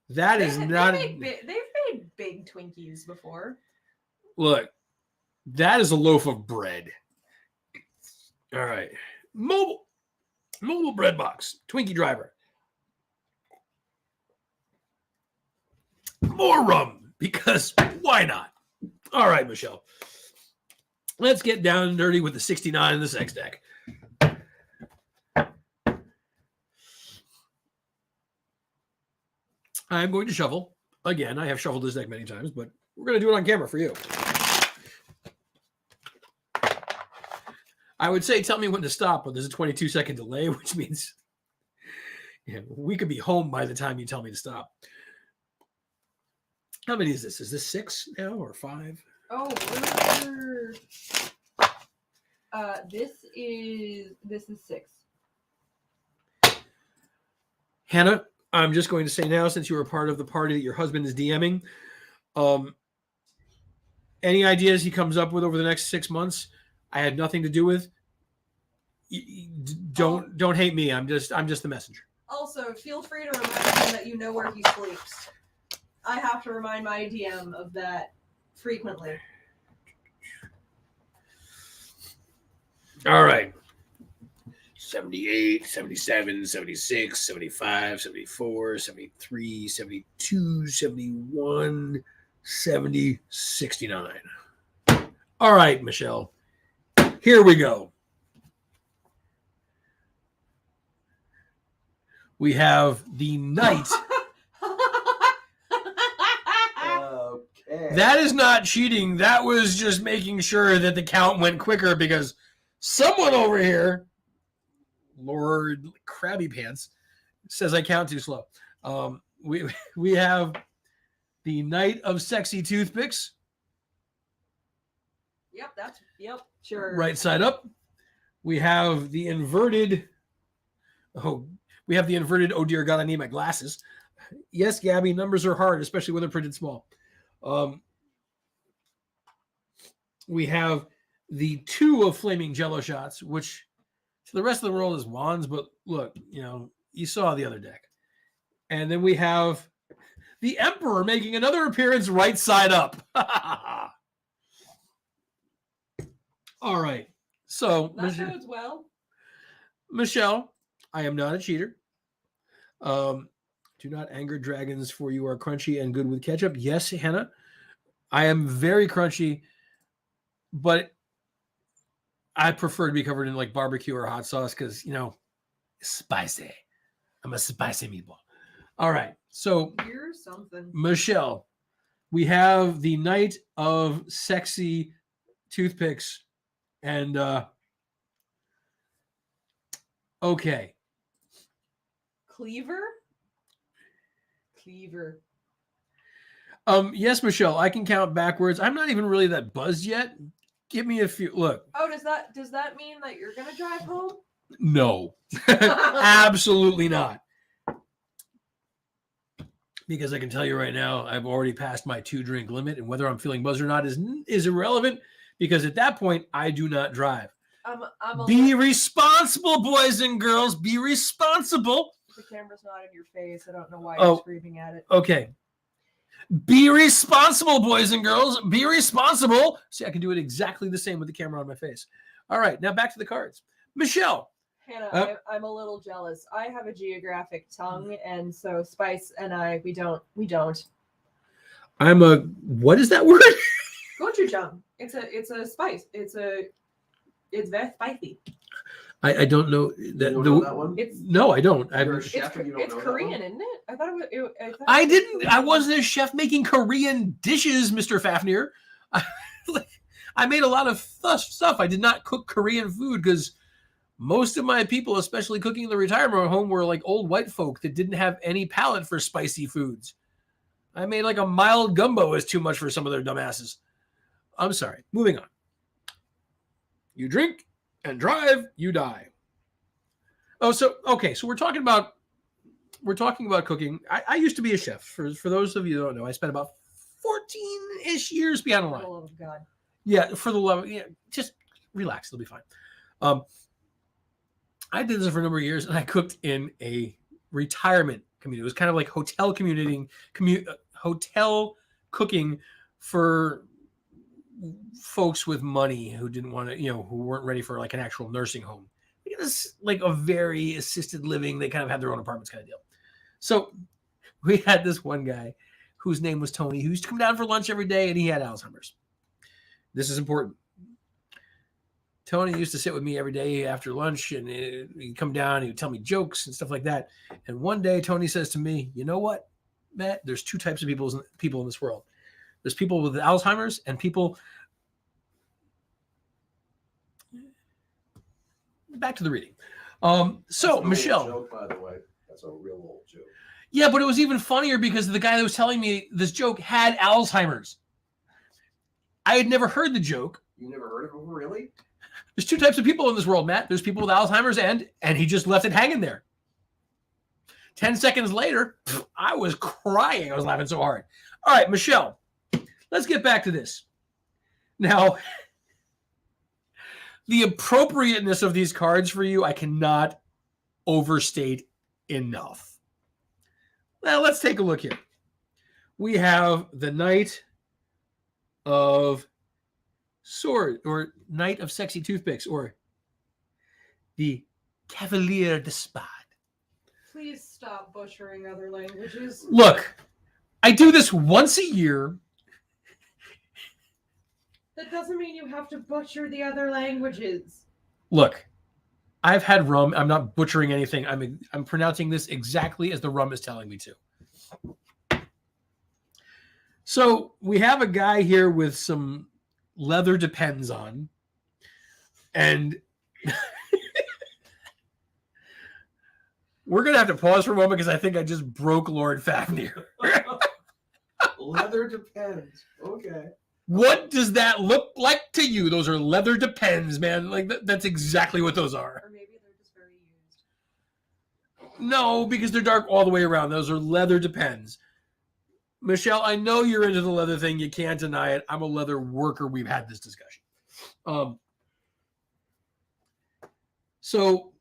That is not. They've made big Twinkies before. Look, that is a loaf of bread. All right. Mobile bread box. Twinkie driver. More rum, because why not? All right, Michelle. Let's get down and dirty with the 69 in the sex deck. I'm going to shuffle. Again, I have shuffled this deck many times, but we're going to do it on camera for you. I would say tell me when to stop, but there's a 22-second delay, which means we could be home by the time you tell me to stop. How many is this? Is this 6 now or 5? Oh, this is 6. Hannah, I'm just going to say now, since you were part of the party that your husband is DMing, any ideas he comes up with over the next 6 months, I had nothing to do with. Don't hate me. I'm just the messenger. Also, feel free to remind him that you know where he sleeps. I have to remind my DM of that frequently. All right. 78, 77, 76, 75, 74, 73, 72, 71, 70, 69. All right, Michelle. Here we go. We have the Knight. Okay. That is not cheating. That was just making sure that the count went quicker because someone over here, Lord Krabby Pants, says I count too slow. We have the Knight of Sexy Toothpicks. Yep, sure. Right side up. We have the inverted. We have the inverted. Oh dear God, I need my glasses. Yes, Gabby, numbers are hard, especially when they're printed small. We have the 2 of Flaming Jello Shots, which to the rest of the world is wands, but look, you saw the other deck. And then we have the Emperor making another appearance right side up. All right. So, That bodes well. Michelle, I am not a cheater. Do not anger dragons, for you are crunchy and good with ketchup. Yes, Hannah, I am very crunchy, but I prefer to be covered in like barbecue or hot sauce because, spicy. I'm a spicy meatball. All right. So, You're something. Michelle, we have the Knight of Sexy Toothpicks. And, okay. Cleaver. Yes, Michelle, I can count backwards. I'm not even really that buzzed yet. Give me a few. Look. Oh, does that mean that you're gonna drive home? No, absolutely not. Because I can tell you right now, I've already passed my 2-drink limit, and whether I'm feeling buzzed or not is irrelevant. Because at that point, I do not drive. Be responsible, boys and girls. Be responsible. The camera's not in your face. I don't know why you're screaming at it. Okay. Be responsible, boys and girls. Be responsible. See, I can do it exactly the same with the camera on my face. All right, now back to the cards. Michelle. Hannah, I'm a little jealous. I have a geographic tongue, and so Spice and I, we don't. What is that word? Gochujang. It's a spice. It's very spicy. I don't know that. You don't know that one? No, I don't. You're a chef and you don't It's know that Korean, one? isn't it? I thought it was. I didn't. I wasn't a chef making Korean dishes, Mr. Fafnir. I made a lot of stuff. I did not cook Korean food because most of my people, especially cooking in the retirement home, were like old white folk that didn't have any palate for spicy foods. I made like a mild gumbo is too much for some of their dumbasses. I'm sorry. Moving on. You drink and drive, you die. Oh, so okay. So we're talking about cooking. I used to be a chef. For those of you who don't know, I spent about 14-ish years behind the line. For the love of God. Yeah, for the love. Yeah, just relax. It'll be fine. I did this for a number of years, and I cooked in a retirement community. It was kind of like hotel cooking for folks with money who didn't want to, who weren't ready for like an actual nursing home. It was like a very assisted living. They kind of had their own apartments kind of deal. So we had this one guy whose name was Tony, who used to come down for lunch every day, and he had Alzheimer's. This is important. Tony used to sit with me every day after lunch, and he'd come down, he would tell me jokes and stuff like that. And one day, Tony says to me, "You know what, Matt? There's two types of people in this world. There's people with Alzheimer's and people." Back to the reading. So That's an Michelle, old joke, by the way, that's a real old joke. yeah, but it was even funnier because the guy that was telling me this joke had Alzheimer's. I had never heard the joke. You never heard of him, really? There's two types of people in this world, Matt. There's people with Alzheimer's and he just left it hanging there. 10 seconds later, I was crying. I was laughing so hard. All right, Michelle, let's get back to this. Now, the appropriateness of these cards for you, I cannot overstate enough. Now, let's take a look here. We have the Knight of Swords, or Knight of Sexy Toothpicks, or the Cavalier de Spade. Please stop butchering other languages. Look, I do this once a year. That doesn't mean you have to butcher the other languages. Look, I've had rum. I'm not butchering anything. I'm pronouncing this exactly as the rum is telling me to. So we have a guy here with some leather Depends on, and we're gonna have to pause for a moment because I think I just broke Lord Fafnir. Leather Depends. Okay. What does that look like to you? Those are leather Depends, man. Like that's exactly what those are. Or maybe they're just very used. No, because they're dark all the way around. Those are leather Depends. Michelle, I know you're into the leather thing. You can't deny it. I'm a leather worker. We've had this discussion. So,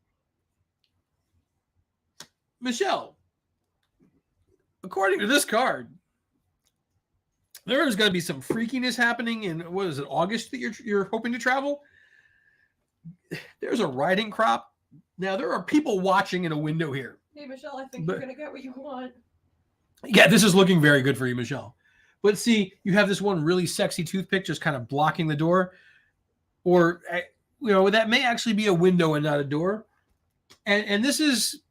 Michelle, according to this card, there is going to be some freakiness happening in, what is it, August that you're hoping to travel? There's a riding crop. Now, there are people watching in a window here. Hey, Michelle, I think you're going to get what you want. Yeah, this is looking very good for you, Michelle. But see, you have this one really sexy toothpick just kind of blocking the door. Or, that may actually be a window and not a door. And this is,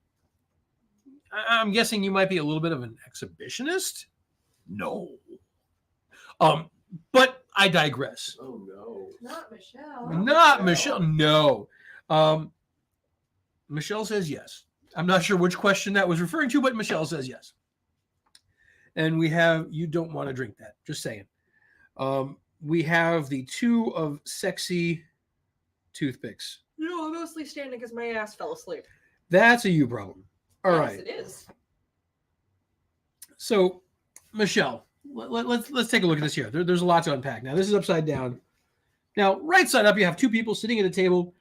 I'm guessing you might be a little bit of an exhibitionist? No. But I digress. Oh, no. Not Michelle. Not Michelle. No. Michelle says yes. I'm not sure which question that was referring to, but Michelle says yes. And we have, you don't want to drink that. Just saying. We have the two of sexy toothpicks. No, I'm mostly standing because my ass fell asleep. That's a you problem. All right. Yes, it is. So, Michelle, let's take a look at this here. There's a lot to unpack. Now, this is upside down. Now, right side up, you have two people sitting at a table.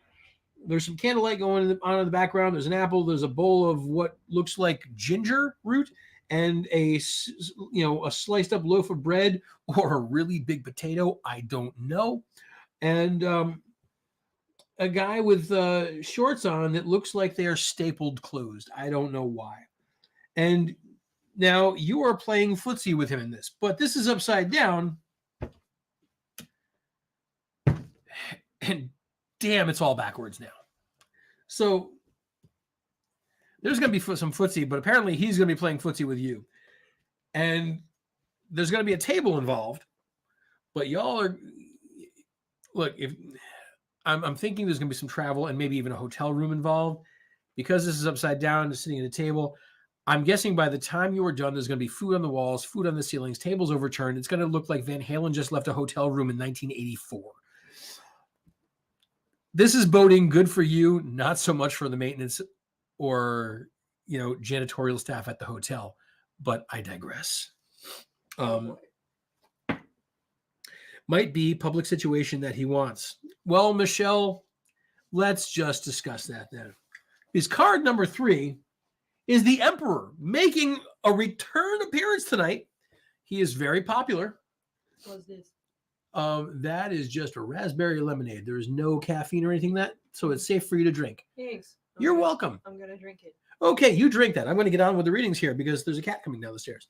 There's some candlelight going on in the background. There's an apple. There's a bowl of what looks like ginger root and a sliced up loaf of bread or a really big potato. I don't know. And a guy with shorts on that looks like they are stapled closed. I don't know why. And now you are playing footsie with him in this, but this is upside down. And damn, it's all backwards now. So there's going to be some footsie, but apparently he's going to be playing footsie with you. And there's going to be a table involved, but y'all are, look, if I'm thinking there's going to be some travel and maybe even a hotel room involved because this is upside down and sitting at a table. I'm guessing by the time you are done, there's going to be food on the walls, food on the ceilings, tables overturned. It's going to look like Van Halen just left a hotel room in 1984. This is boding good for you, not so much for the maintenance or, janitorial staff at the hotel, but I digress. Might be public situation that he wants. Well, Michelle, let's just discuss that then. His card number 3 is the Emperor making a return appearance tonight. He is very popular. What's this? That is just a raspberry lemonade. There is no caffeine or anything so it's safe for you to drink. Thanks. You're welcome. I'm going to drink it. Okay, you drink that. I'm going to get on with the readings here because there's a cat coming down the stairs.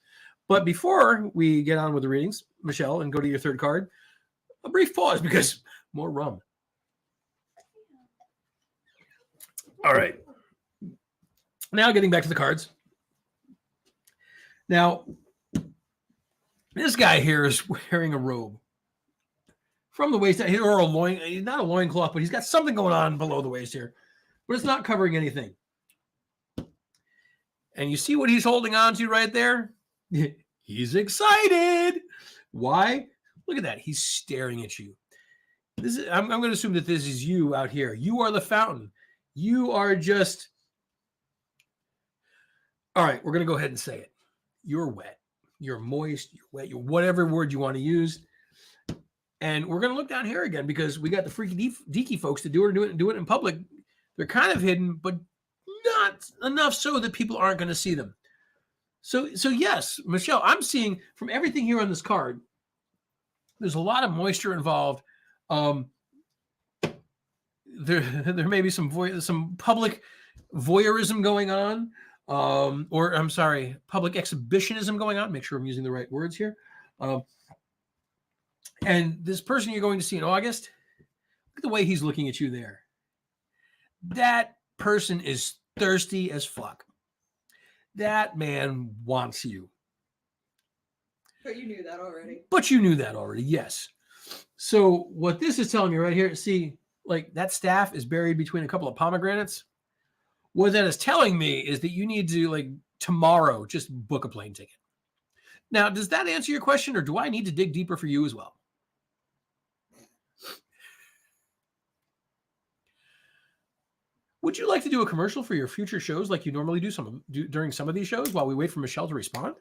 But before we get on with the readings, Michelle, and go to your third card, a brief pause because more rum. All right. Now getting back to the cards. Now, this guy here is wearing a robe from the waist down, or a loin, not a loincloth, but he's got something going on below the waist here, but it's not covering anything. And you see what he's holding on to right there? He's excited. Why? Look at that. He's staring at you. This is, I'm going to assume that this is you out here. You are the fountain. You are just... All right, we're going to go ahead and say it. You're wet. You're moist. You're wet. You're whatever word you want to use. And we're going to look down here again because we got the freaky deaky folks to do it in public. They're kind of hidden, but not enough so that people aren't going to see them. So yes, Michelle, I'm seeing from everything here on this card, there's a lot of moisture involved. There may be some public voyeurism going on, or I'm sorry, public exhibitionism going on. Make sure I'm using the right words here. And this person you're going to see in August, look at the way he's looking at you there. That person is thirsty as fuck. That man wants you. But you knew that already. Yes. So what this is telling me right here, see, like that staff is buried between a couple of pomegranates. What that is telling me is that you need to, like, tomorrow, just book a plane ticket. Now, does that answer your question, or do I need to dig deeper for you as well? Would you like to do a commercial for your future shows like you normally do during some of these shows while we wait for Michelle to respond?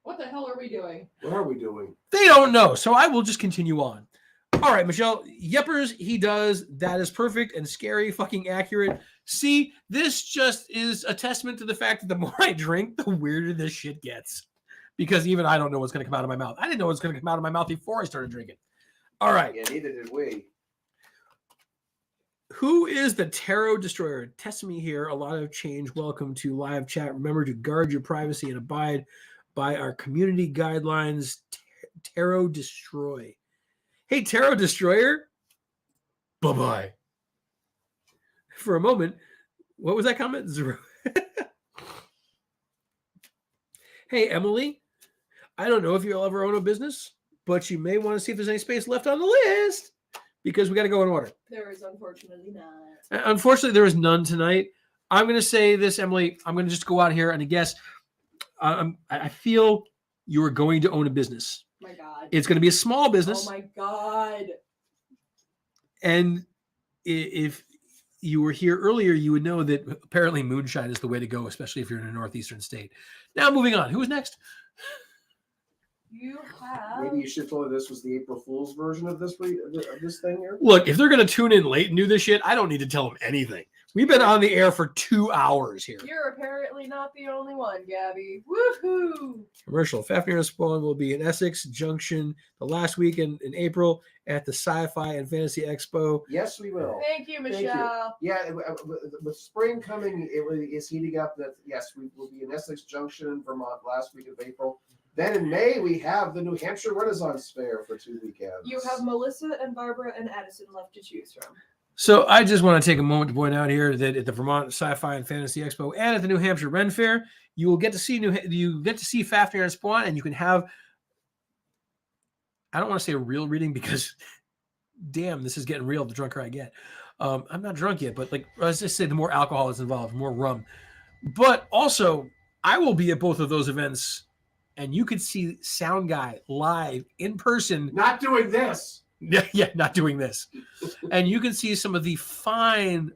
What the hell are we doing? What are we doing? They don't know, so I will just continue on. All right, Michelle, Yeppers, he does. That is perfect and scary, fucking accurate. See, this just is a testament to the fact that the more I drink, the weirder this shit gets. Because even I don't know what's going to come out of my mouth. I didn't know what's going to come out of my mouth before I started drinking. All right. Yeah, neither did we. Who is the Tarot Destroyer? Test me here. A lot of change. Welcome to live chat. Remember to guard your privacy and abide by our community guidelines. Tarot Destroy. Hey, Tarot Destroyer. Bye-bye. For a moment, what was that comment? Zero. Hey, Emily. I don't know if you'll ever own a business, but you may want to see if there's any space left on the list because we got to go in order. There is unfortunately not. Unfortunately, there is none tonight. I'm going to say this, Emily. I'm going to just go out here and guess. I feel you are going to own a business. My God. It's going to be a small business. Oh my God. And if you were here earlier, you would know that apparently moonshine is the way to go, especially if you're in a northeastern state. Now, moving on. Who is next? You have... Maybe you should have told her this was the April Fool's version of this thing here. Look, if they're going to tune in late and do this shit, I don't need to tell them anything. We've been on the air for 2 hours here. You're apparently not the only one, Gabby. Woohoo! Commercial. Fafnir and Spawn will be in Essex Junction the last weekend in April at the Sci-Fi and Fantasy Expo. Yes, we will. Thank you, Michelle. Yeah, with spring coming, it is heating up. That yes, we will be in Essex Junction, Vermont, last week of April. Then in May, we have the New Hampshire Renaissance Fair for 2 weekends. You have Melissa and Barbara and Addison left to choose from. So I just want to take a moment to point out here that at the Vermont Sci-Fi and Fantasy Expo and at the New Hampshire Ren Fair, you will get to see Fafnir and Spawn, and you can have, I don't want to say a real reading because, damn, this is getting real the drunker I get. I'm not drunk yet, but like let's just say the more alcohol is involved, more rum. But also, I will be at both of those events, and you could see Sound Guy live in person. Not doing this. Yeah, not doing this. And you can see some of the fine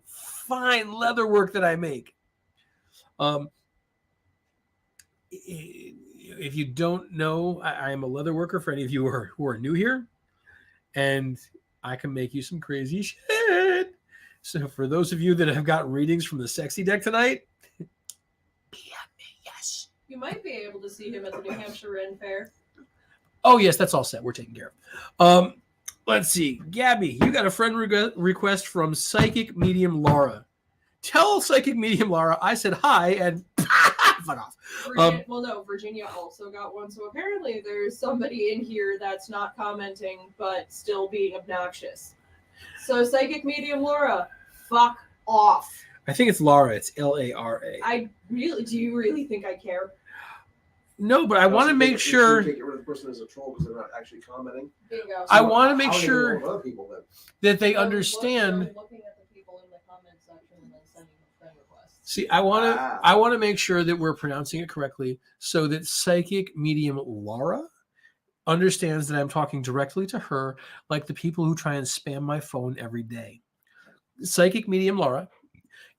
leather work that I make. If you don't know, I am a leather worker for any of you who are new here. And I can make you some crazy shit. So for those of you that have got readings from the sexy deck tonight, PM me, yes. You might be able to see him at the New Hampshire Ren Fair. Oh, yes, that's all set. We're taken care of. Let's see. Gabby, you got a friend request from Psychic Medium Laura. Tell Psychic Medium Laura I said hi and fuck off. Well, no, Virginia also got one. So apparently there's somebody in here that's not commenting but still being obnoxious. So Psychic Medium Laura, fuck off. I think it's Lara. It's Lara. Do you really think I care? No, but I want to make sure. Get rid of the person as a troll because they're not actually commenting. Bingo. I want to make How are they sure gonna other people then? that they I'm understand. looking at the people in the comment section and then sending them friend requests. See, I want to make sure that we're pronouncing it correctly so that Psychic Medium Laura understands that I'm talking directly to her, like the people who try and spam my phone every day. Psychic Medium Laura,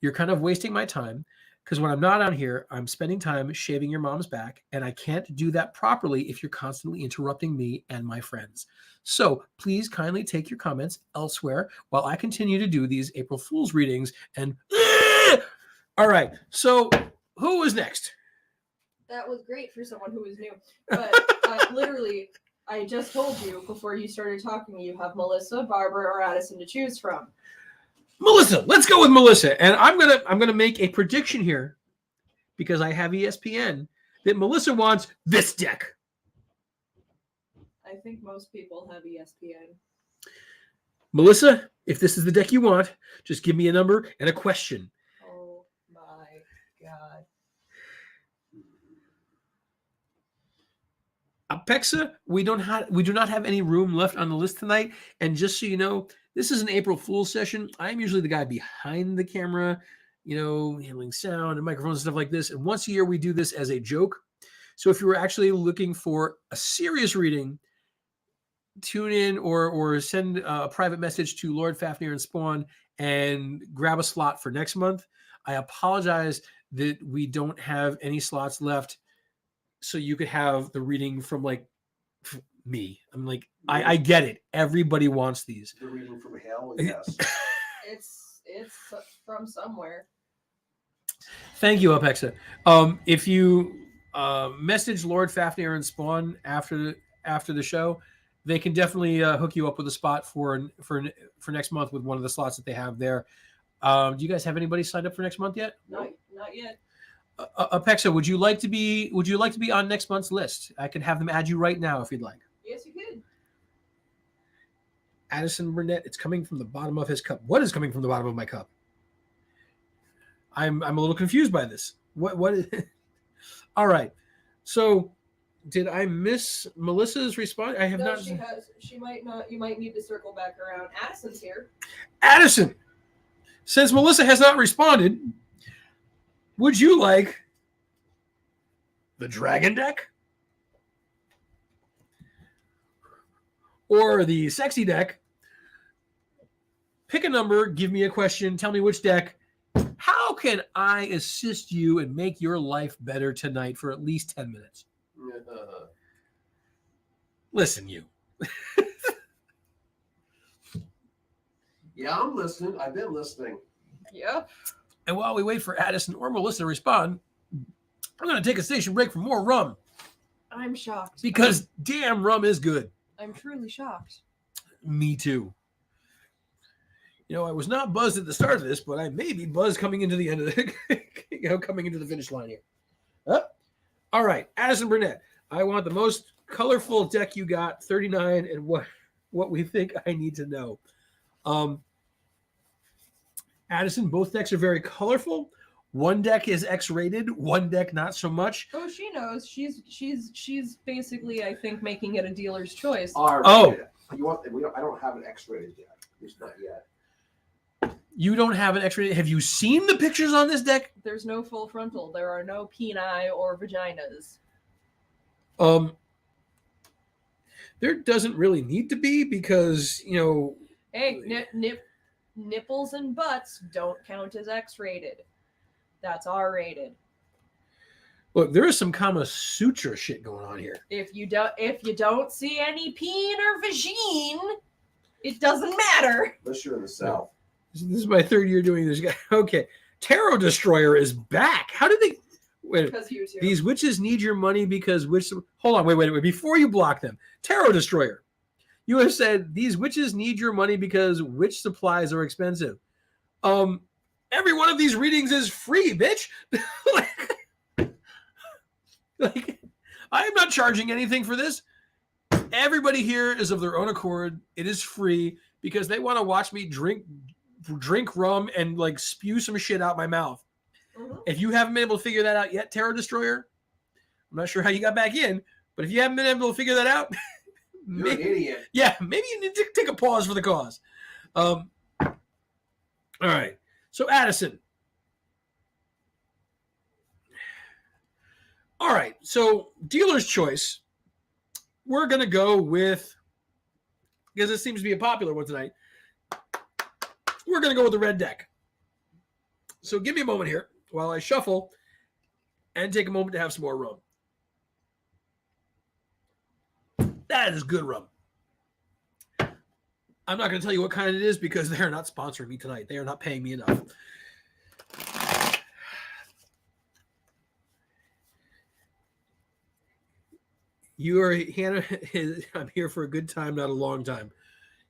you're kind of wasting my time because when I'm not on here, I'm spending time shaving your mom's back, and I can't do that properly if you're constantly interrupting me and my friends. So please kindly take your comments elsewhere while I continue to do these April Fool's readings. And all right, so who was next? That was great for someone who was new. But literally, I just told you before you started talking, you have Melissa, Barbara, or Addison to choose from. Melissa, let's go with Melissa. And I'm gonna make a prediction here because I have ESPN that Melissa wants this deck. I think most people have ESPN. Melissa, if this is the deck you want, just give me a number and a question. Oh my god. Apexa, we do not have any room left on the list tonight. And just so you know, this is an April Fool's session. I'm usually the guy behind the camera, handling sound and microphones and stuff like this. And once a year, we do this as a joke. So if you were actually looking for a serious reading, tune in or send a private message to Lord Fafnir and Spawn and grab a slot for next month. I apologize that we don't have any slots left. So you could have the reading from me. I'm like, I get it. Everybody wants these. The reading from hell, yes. It's from somewhere. Thank you, Apexa. If you message Lord Fafnir and Spawn after the show, they can definitely hook you up with a spot for next month with one of the slots that they have there. Do you guys have anybody signed up for next month yet? No, not yet. Apexa, would you like to be on next month's list? I can have them add you right now if you'd like. Yes, you could. Addison Burnett, it's coming from the bottom of his cup. What is coming from the bottom of my cup? I'm a little confused by this. What is all right. So did I miss Melissa's response? I have not. She has. She might not. You might need to circle back around. Addison's here. Addison, since Melissa has not responded, would you like the dragon deck or the sexy deck? Pick a number, give me a question, tell me which deck. How can I assist you and make your life better tonight for at least 10 minutes? Listen, you. Yeah, I'm listening. I've been listening. Yeah. And while we wait for Addison or Melissa to respond, I'm going to take a station break for more rum. I'm shocked. Because damn, rum is good. I'm truly shocked. Me too. I was not buzzed at the start of this, but I may be buzzed coming into the end of the, coming into the finish line here. All right, Addison Burnett. I want the most colorful deck you got, 39, and what we think I need to know. Addison, both decks are very colorful. One deck is X-rated, one deck not so much. Oh, she knows. She's basically, I think, making it a dealer's choice. Oh, you want? I don't have an X-rated yet. At least not yet. You don't have an X-rated. Have you seen the pictures on this deck? There's no full frontal. There are no peni or vaginas. There doesn't really need to be because Hey, nipples and butts don't count as X-rated. That's R-rated. Look, there is some Kama Sutra shit going on here. If you don't see any peen or vagine, it doesn't matter. Unless you're in the South. This is my third year doing this. Okay, Tarot Destroyer is back. How did they? Wait, Because you two. these witches need your money because witch. Hold on, wait. Before you block them, Tarot Destroyer, you have said these witches need your money because witch supplies are expensive. Every one of these readings is free, bitch. Like, I am not charging anything for this. Everybody here is of their own accord. It is free because they want to watch me drink rum and like spew some shit out my mouth. Mhm. If you haven't been able to figure that out yet, Terror Destroyer, I'm not sure how you got back in, but if you haven't been able to figure that out, You're an idiot. yeah, maybe you need to take a pause for the cause. All right. So Addison. All right. So dealer's choice. We're going to go with, because it seems to be a popular one tonight, we're going to go with the red deck. So give me a moment here while I shuffle and take a moment to have some more rum. That is good rum. I'm not going to tell you what kind it is because they are not sponsoring me tonight. They are not paying me enough. You are, Hannah, I'm here for a good time, not a long time.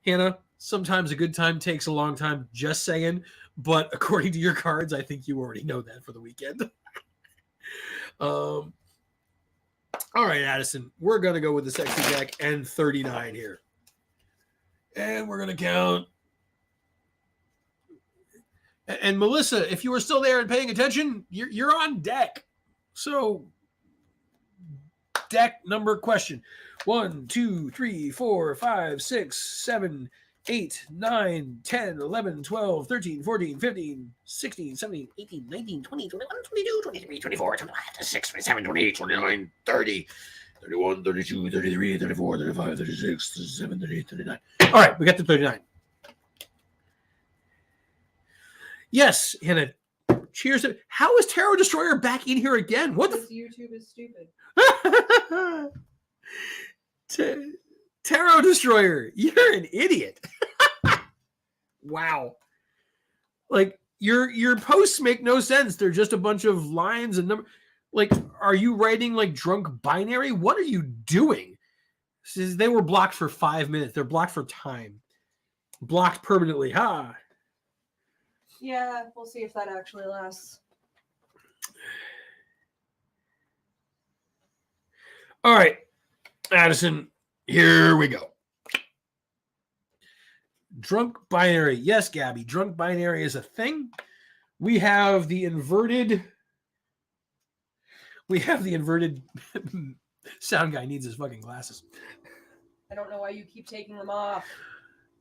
Hannah, sometimes a good time takes a long time, just saying. But according to your cards, I think you already know that for the weekend. All right, Addison, we're going to go with the sexy deck and 39 here. And we're going to count. And Melissa, if you were still there and paying attention, you're on deck. So deck number question. 1, 2, 3, 4, 5, 6, 7, 8, 9, 10, 11, 12, 13, 14, 15, 16, 17, 18, 19, 20, 21, 22, 23, 24, 25, 26, 27, 28, 29, 30, 31, 32, 33, 34, 35, 36, 37, 38, 39. All right, we got to 39. Yes, Hannah. Cheers. How is Tarot Destroyer back in here again? What Because YouTube is stupid. Tarot Destroyer, you're an idiot. Wow. Like your posts make no sense. They're just a bunch of lines and numbers. Like, are you writing like drunk binary? What are you doing? They were blocked for 5 minutes. They're blocked for time. Blocked permanently. Ha. Yeah, we'll see if that actually lasts. All right, Addison, here we go. Drunk binary. Yes, Gabby, drunk binary is a thing. We have the inverted sound guy needs his fucking glasses. I don't know why you keep taking them off.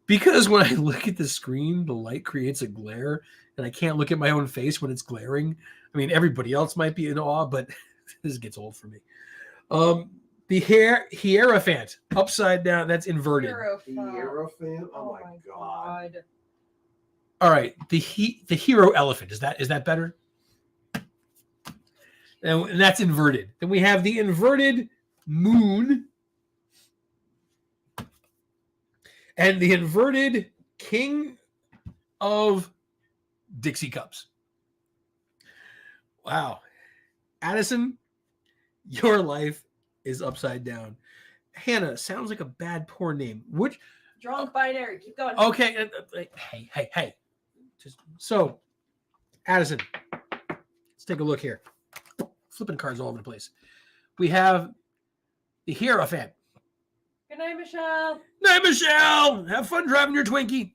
Because when I look at the screen, the light creates a glare, and I can't look at my own face when it's glaring. I mean, everybody else might be in awe, but this gets old for me. The Hierophant, upside down, that's inverted. Hierophant? Oh my god. All right, the hero elephant, is that better? And that's inverted. Then we have the inverted moon and the inverted king of Dixie cups. Wow. Addison, your life is upside down. Hannah, sounds like a bad porn name. Which Drunk binary. Keep going. okay. Hey. So, Addison, let's take a look here. Flipping cards all over the place. We have the Hierophant. Good night, Michelle. Night, Michelle. Have fun driving your Twinkie.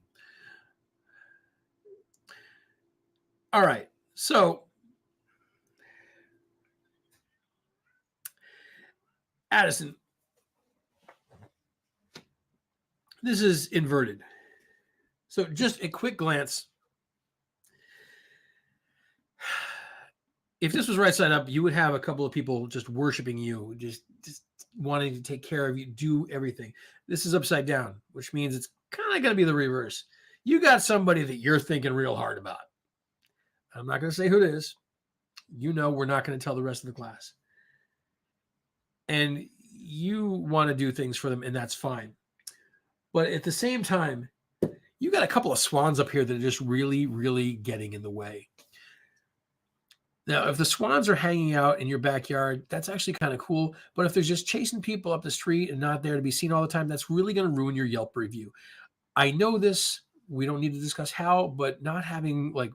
All right. So, Addison, this is inverted. So, just a quick glance. If this was right side up, you would have a couple of people just worshiping you, just wanting to take care of you, do everything. This is upside down, which means it's kind of going to be the reverse. You got somebody that you're thinking real hard about. I'm not going to say who it is. You know, we're not going to tell the rest of the class. And you want to do things for them, and that's fine. But at the same time, you got a couple of swans up here that are just really, really getting in the way. Now, if the swans are hanging out in your backyard, that's actually kind of cool. But if they're just chasing people up the street and not there to be seen all the time, that's really going to ruin your Yelp review. I know this. We don't need to discuss how, but not having like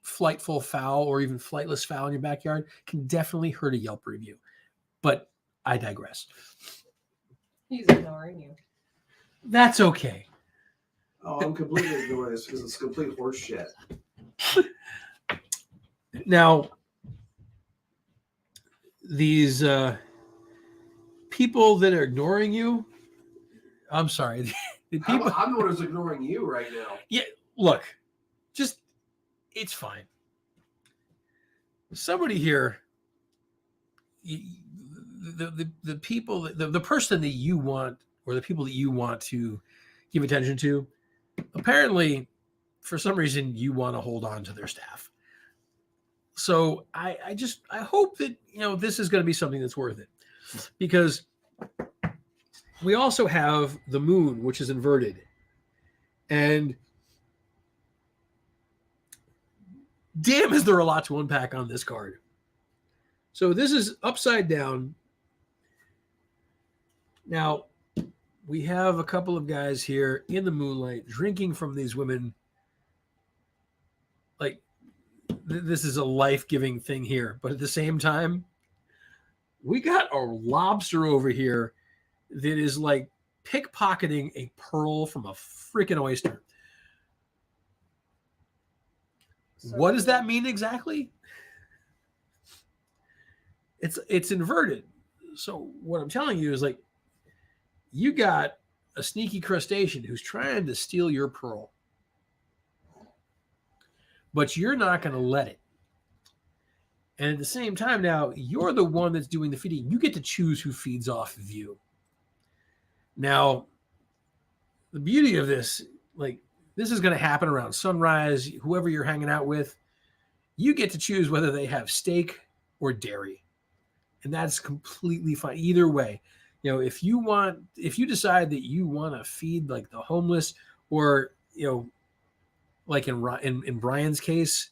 flightful fowl or even flightless fowl in your backyard can definitely hurt a Yelp review. But I digress. He's ignoring you. That's okay. Oh, I'm completely ignoring this because it's complete horse shit. Now, these people that are ignoring you, I'm sorry. The people, I'm the one who's ignoring you right now. yeah, look, just, it's fine. Somebody here, the people, the person that you want, or the people that you want to give attention to, apparently, for some reason, you want to hold on to their staff. So I hope that, this is going to be something that's worth it, because we also have the moon, which is inverted, and damn, is there a lot to unpack on this card. So this is upside down. Now, we have a couple of guys here in the moonlight drinking from these women. Like, this is a life-giving thing here. But at the same time, we got a lobster over here that is like pickpocketing a pearl from a freaking oyster. So What does that mean exactly? It's inverted. So what I'm telling you is, like, you got a sneaky crustacean who's trying to steal your pearl, but you're not going to let it. And at the same time, now you're the one that's doing the feeding. You get to choose who feeds off of you. Now, the beauty of this, like, this is going to happen around sunrise. Whoever you're hanging out with, you get to choose whether they have steak or dairy. And that's completely fine. Either way, if you decide that you want to feed like the homeless, or, like in Brian's case,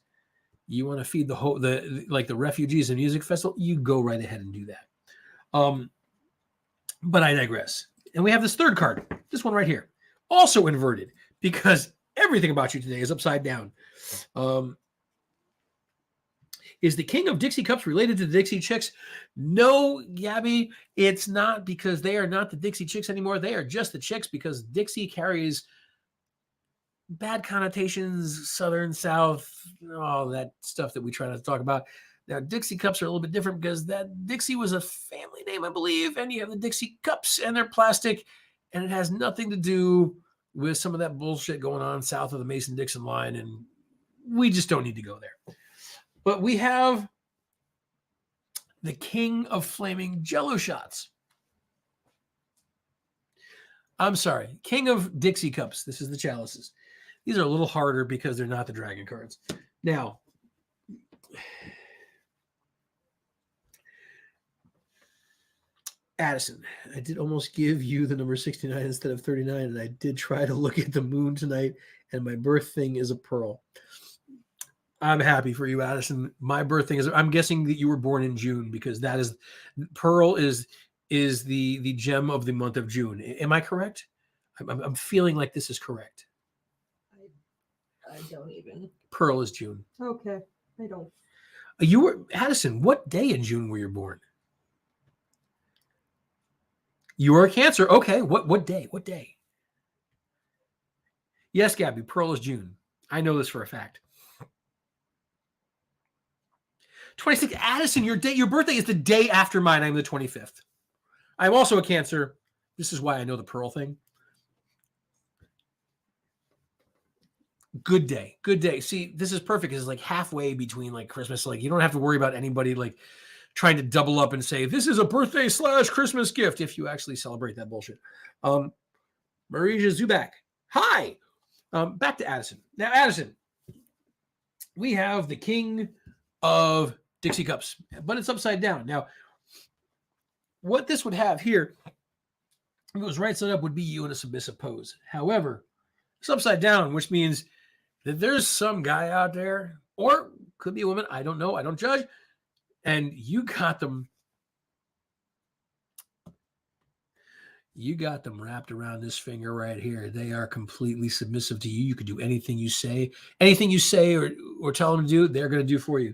you want to feed the refugees and music festival, you go right ahead and do that. But I digress. And we have this third card, this one right here, also inverted, because everything about you today is upside down. Is the King of Dixie Cups related to the Dixie Chicks? No, Gabby, it's not, because they are not the Dixie Chicks anymore. They are just the Chicks, because Dixie carries bad connotations, Southern, South, all that stuff that we try not to talk about. Now, Dixie Cups are a little bit different, because that Dixie was a family name, I believe, and you have the Dixie Cups, and they're plastic, and it has nothing to do with some of that bullshit going on south of the Mason-Dixon line, and we just don't need to go there. But we have the King of Flaming Jello Shots. I'm sorry, King of Dixie Cups. This is the chalices. These are a little harder because they're not the dragon cards. Now, Addison, I did almost give you the number 69 instead of 39, and I did try to look at the moon tonight, and my birth thing is a pearl. I'm happy for you, Addison. My birth thing is, I'm guessing that you were born in June, because that is, pearl is the gem of the month of June. Am I correct? I'm feeling like this is correct. I don't even. Pearl is June. Okay, I don't. You were, Addison, what day in June were you born? You were a Cancer. Okay, what day? What day? Yes, Gabby, Pearl is June. I know this for a fact. 26th, Addison, your birthday is the day after mine. I'm the 25th. I'm also a Cancer. This is why I know the Pearl thing. Good day. Good day. See, this is perfect. It's like halfway between like Christmas. Like, you don't have to worry about anybody like trying to double up and say, this is a birthday / Christmas gift, if you actually celebrate that bullshit. Marija Zubak. Hi. Back to Addison. Now, Addison, we have the King of Dixie Cups, but it's upside down. Now, what this would have here, if it was right side up, would be you in a submissive pose. However, it's upside down, which means that there's some guy out there, or could be a woman, I don't know, I don't judge, and you got them wrapped around this finger right here. They are completely submissive to you. You could do anything you say or tell them to do, they're going to do for you,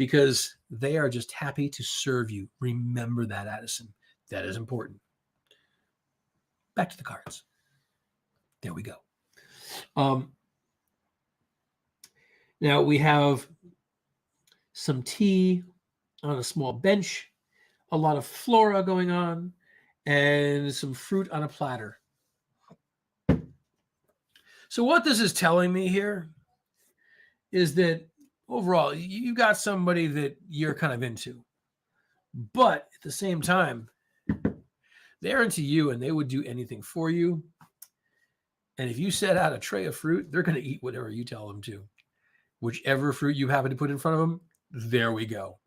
because they are just happy to serve you. Remember that, Addison. That is important. Back to the cards. There we go. Now we have some tea on a small bench, a lot of flora going on, and some fruit on a platter. So what this is telling me here is that overall, you got somebody that you're kind of into. But at the same time, they're into you and they would do anything for you. And if you set out a tray of fruit, they're going to eat whatever you tell them to. Whichever fruit you happen to put in front of them, there we go.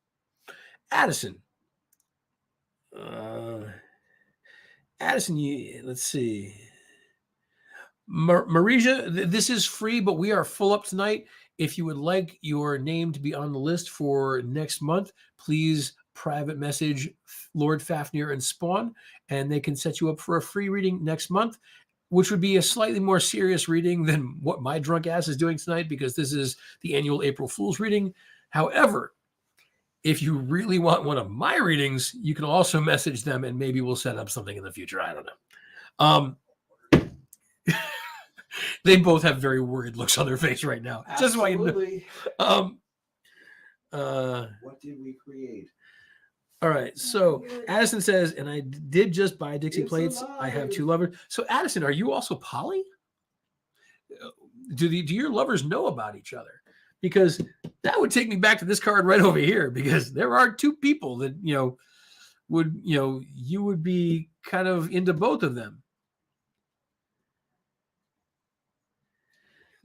Addison. Addison, let's see. Marija, this is free, but we are full up tonight. If you would like your name to be on the list for next month, please private message Lord Fafnir and Spawn, and they can set you up for a free reading next month, which would be a slightly more serious reading than what my drunk ass is doing tonight, because this is the annual April Fool's reading. However, if you really want one of my readings, you can also message them and maybe we'll set up something in the future. I don't know. They both have very worried looks on their face right now. Absolutely. Just so you know. What did we create? All right. So Addison says, and I did just buy Dixie It's plates. alive. I have 2 lovers. So Addison, are you also poly? Do your lovers know about each other? Because that would take me back to this card right over here, because there are 2 people that, you would be kind of into both of them.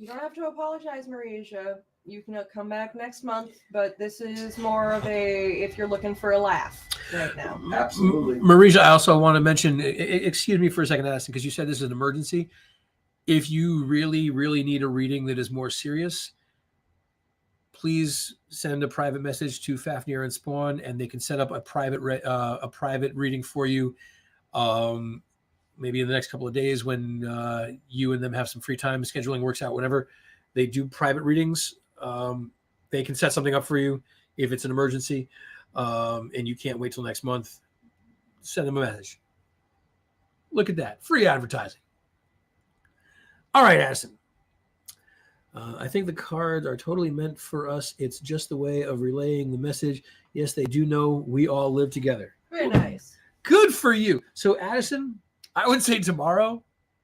You don't have to apologize, Marija. You can come back next month, but this is more of a if you're looking for a laugh right now. Absolutely. Marija, I also want to mention, excuse me for a second, Addison, because you said this is an emergency. If you really, really need a reading that is more serious, please send a private message to Fafnir and Spawn, and they can set up a private reading for you. Maybe in the next couple of days when you and them have some free time, scheduling works out, whatever. They do private readings. They can set something up for you if it's an emergency, and you can't wait till next month. Send them a message. Look at that. Free advertising. All right, Addison. I think the cards are totally meant for us. It's just the way of relaying the message. Yes, they do know we all live together. Very nice. Good for you. So, Addison, I would say tomorrow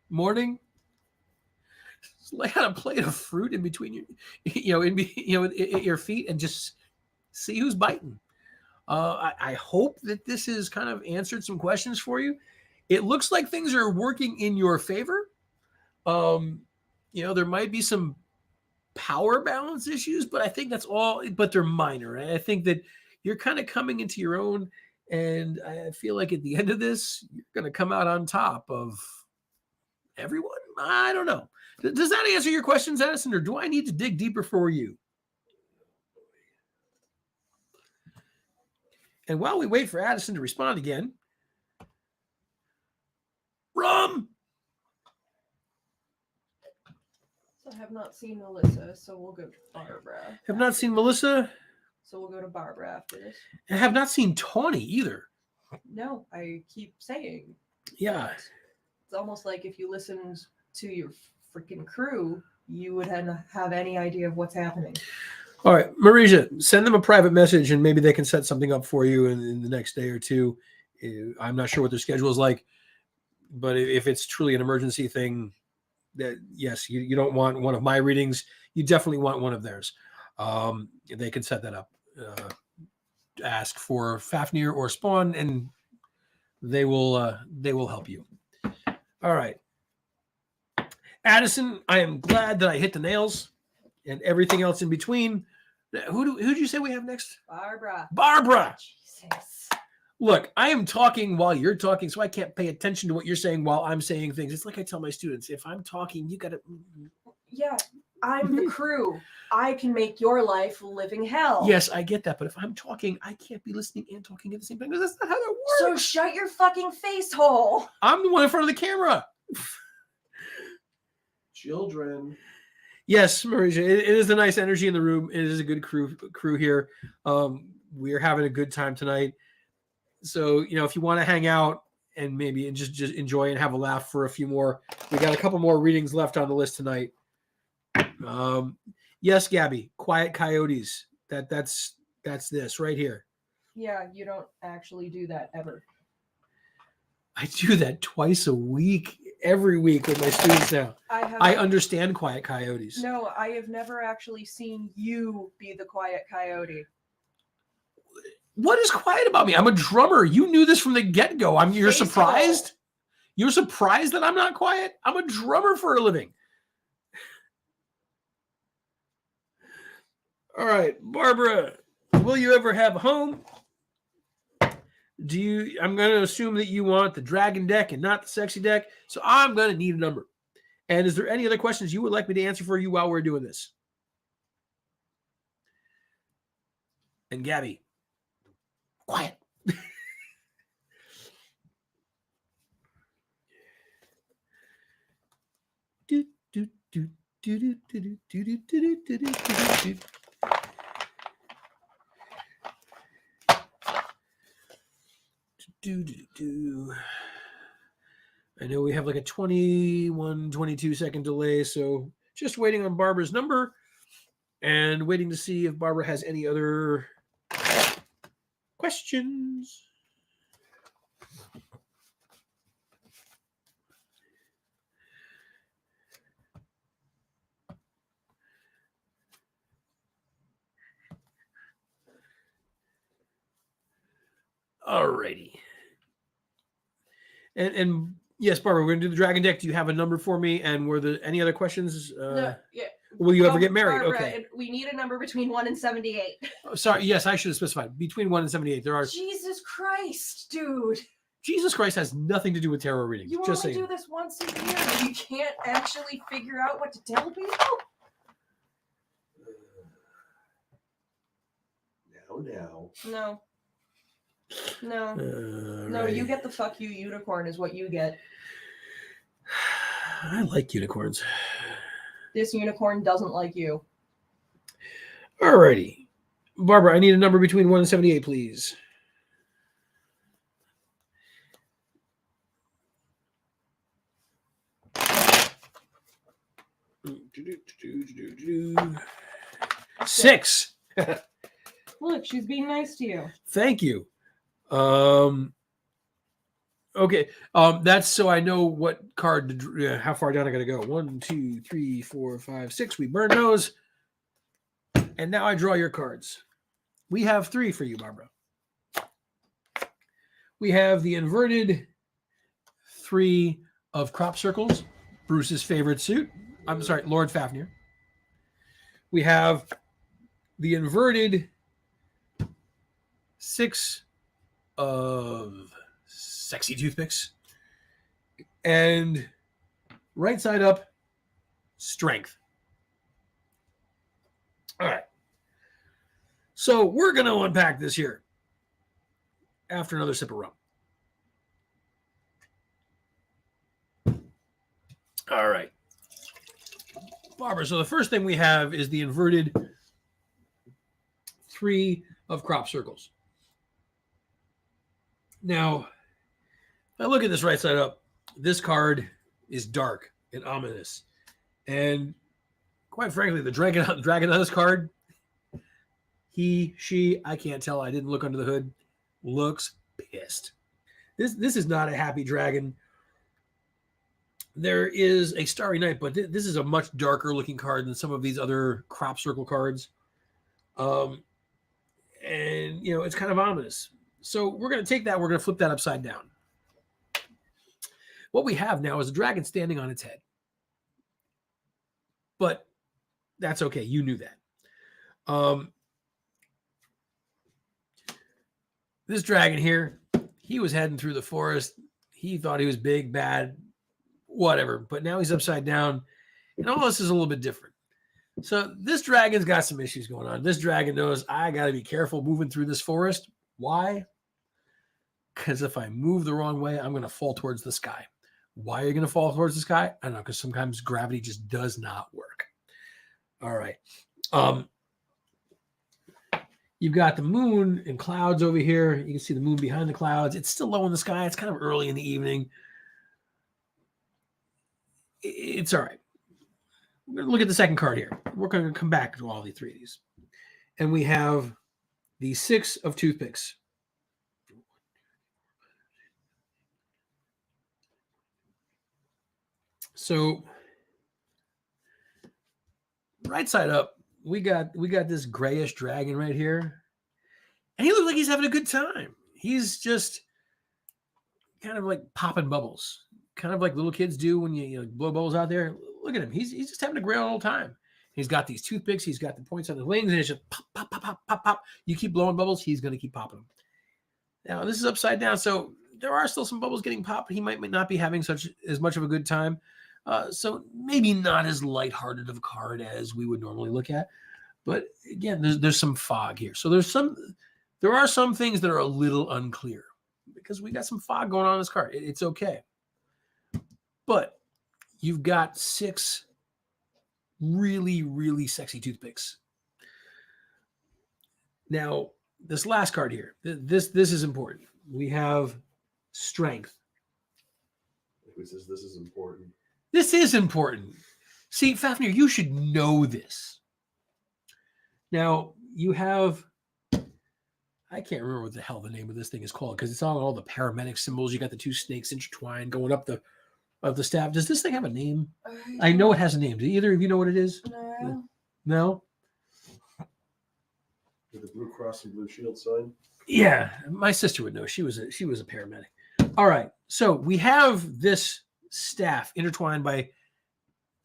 morning, lay out a plate of fruit in between your feet and just see who's biting. I hope that this has kind of answered some questions for you. It looks like things are working in your favor. There might be some power balance issues, but I think that's all, but they're minor. And I think that you're kind of coming into your own. And I feel like at the end of this, you're going to come out on top of everyone. I don't know. Does that answer your questions, Addison, or do I need to dig deeper for you? And while we wait for Addison to respond again, rum. So I have not seen Melissa, so we'll go to Barbara. Have not seen Melissa. So we'll go to Barbara after this. I have not seen Tawny either. No, I keep saying. Yeah. It's almost like if you listened to your freaking crew, you would have any idea of what's happening. All right, Marija, send them a private message and maybe they can set something up for you in the next day or 2. I'm not sure what their schedule is like, but if it's truly an emergency thing, that yes, you don't want one of my readings. You definitely want one of theirs. They can set that up. Ask for Fafnir or Spawn, and they will help you. All right, Addison, I am glad that I hit the nails and everything else in between. Who did you say we have next? Barbara. Jesus. Look, I am talking while you're talking, so I can't pay attention to what you're saying while I'm saying things. It's like I tell my students, if I'm talking, you got to. Yeah, I'm the crew. I can make your life a living hell. Yes, I get that, but if I'm talking, I can't be listening and talking at the same time. That's not how that works. So shut your fucking face hole. I'm the one in front of the camera. Children. Yes, Marisha, it is a nice energy in the room. It is a good crew here. We are having a good time tonight. So, if you want to hang out and maybe just enjoy and have a laugh for a few more, we got a couple more readings left on the list tonight. Yes, Gabby, Quiet Coyotes. That's this right here. Yeah, you don't actually do that ever. I do that twice a week, every week with my students now. I understand Quiet Coyotes. No, I have never actually seen you be the quiet coyote. What is quiet about me? I'm a drummer. You knew this from the get-go. You're Baseball. surprised? You're surprised that I'm not quiet? I'm a drummer for a living. All right, Barbara, will you ever have a home? I'm going to assume that you want the dragon deck and not the sexy deck, so I'm going to need a number. And is there any other questions you would like me to answer for you while we're doing this? And Gabby, quiet. I know we have like a 22 second delay, so just waiting on Barbara's number and waiting to see if Barbara has any other questions. Alrighty. And yes, Barbara, we're gonna do the dragon deck. Do you have a number for me? And were there any other questions? No, yeah. Will you ever get married? Barbara, okay. We need a number between 1 and 78. Oh, sorry. Yes, I should have specified between 1 and 78. There are. Jesus Christ, dude. Jesus Christ has nothing to do with tarot readings. You just only saying. do this once a year. You can't actually figure out what to tell people. Now. No. No. No, Right. you get the fuck you unicorn is what you get. I like unicorns. This unicorn doesn't like you. Alrighty. Barbara, I need a number between 1 and 78, please. Six. Look, she's being nice to you. Thank you. Okay. That's so I know what card to, how far down I gotta go. 1, 2, 3, 4, 5, 6. We burn those. And now I draw your cards. We have 3 for you, Barbara. We have the inverted 3 of crop circles, Bruce's favorite suit. I'm sorry, Lord Fafnir. We have the inverted 6 of sexy toothpicks. And right side up, strength. All right. So we're going to unpack this here after another sip of rum. All right. Barbara, so the first thing we have is the inverted 3 of crop circles. Now, if I look at this right side up, this card is dark and ominous. And quite frankly, the dragon on this card, she, I can't tell, I didn't look under the hood, looks pissed. This is not a happy dragon. There is a Starry Night, but this is a much darker looking card than some of these other crop circle cards. And, it's kind of ominous. So we're going to take that. We're going to flip that upside down. What we have now is a dragon standing on its head. But that's okay. You knew that. This dragon here, he was heading through the forest. He thought he was big, bad, whatever. But now he's upside down. And all this is a little bit different. So this dragon's got some issues going on. This dragon knows I got to be careful moving through this forest. Why? Because if I move the wrong way, I'm going to fall towards the sky. Why are you going to fall towards the sky? I don't know, because sometimes gravity just does not work. All right. You've got the moon and clouds over here. You can see the moon behind the clouds. It's still low in the sky. It's kind of early in the evening. It's all right. We're going to look at the second card here. We're going to come back to all the three of these. And we have the 6 of toothpicks. So right side up, we got this grayish dragon right here. And he looks like he's having a good time. He's just kind of like popping bubbles, kind of like little kids do when you blow bubbles out there. Look at him. He's just having a great old time. He's got these toothpicks. He's got the points on the wings, and it's just pop, pop, pop, pop, pop, pop. You keep blowing bubbles, he's going to keep popping them. Now, this is upside down, so there are still some bubbles getting popped. He might not be having as much of a good time. So maybe not as lighthearted of a card as we would normally look at. But again, there's some fog here. So there are some things that are a little unclear because we got some fog going on in this card. It's okay. But you've got 6 really, really sexy toothpicks. Now, this last card here, this is important. We have strength. Who says this is important? This is important. See, Fafnir, you should know this. Now, you have, I can't remember what the hell the name of this thing is called because it's on all the paramedic symbols. You got the 2 snakes intertwined going up the staff. Does this thing have a name? I know it has a name. Do either of you know what it is? No. No? With the Blue Cross and Blue Shield sign? Yeah, my sister would know. She was a paramedic. All right. So we have this staff intertwined by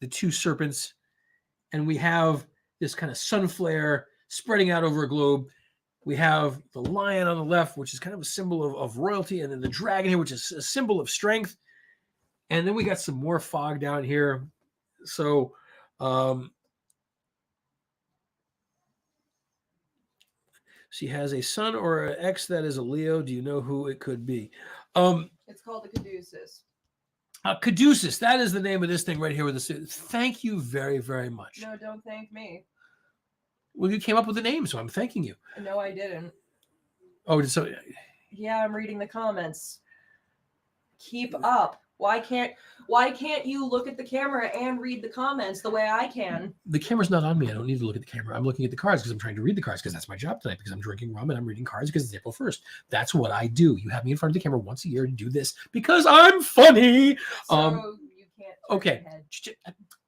the 2 serpents, and we have this kind of sun flare spreading out over a globe. We have the lion on the left, which is kind of a symbol of royalty, and then the dragon here, which is a symbol of strength. And then we got some more fog down here. So she has a son or an ex that is a Leo. Do you know who it could be? It's called the caduceus. Caduceus. That is the name of this thing right here with the. Thank you very, very much. No, don't thank me. Well, you came up with the name, so I'm thanking you. No, I didn't. Oh, so Yeah, I'm reading the comments. Keep up. Why can't you look at the camera and read the comments the way I can? the camera's not on me. I don't need to look at the camera. I'm looking at the cards because I'm trying to read the cards because that's my job tonight because I'm drinking rum and I'm reading cards because it's April 1st. That's what I do. You have me in front of the camera once a year to do this because I'm funny. So you can't. Okay.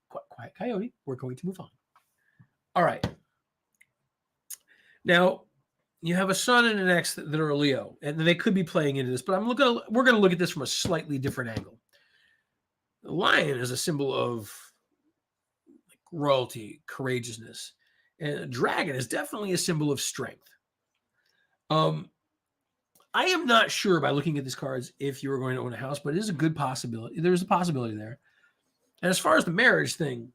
Quiet coyote. We're going to move on. All right. Now, you have a son and an ex that are a Leo, and they could be playing into this, but we're going to look at this from a slightly different angle. The lion is a symbol of royalty, courageousness, and a dragon is definitely a symbol of strength. I am not sure by looking at these cards if you were going to own a house, but it is a good possibility. There's a possibility there. And as far as the marriage thing,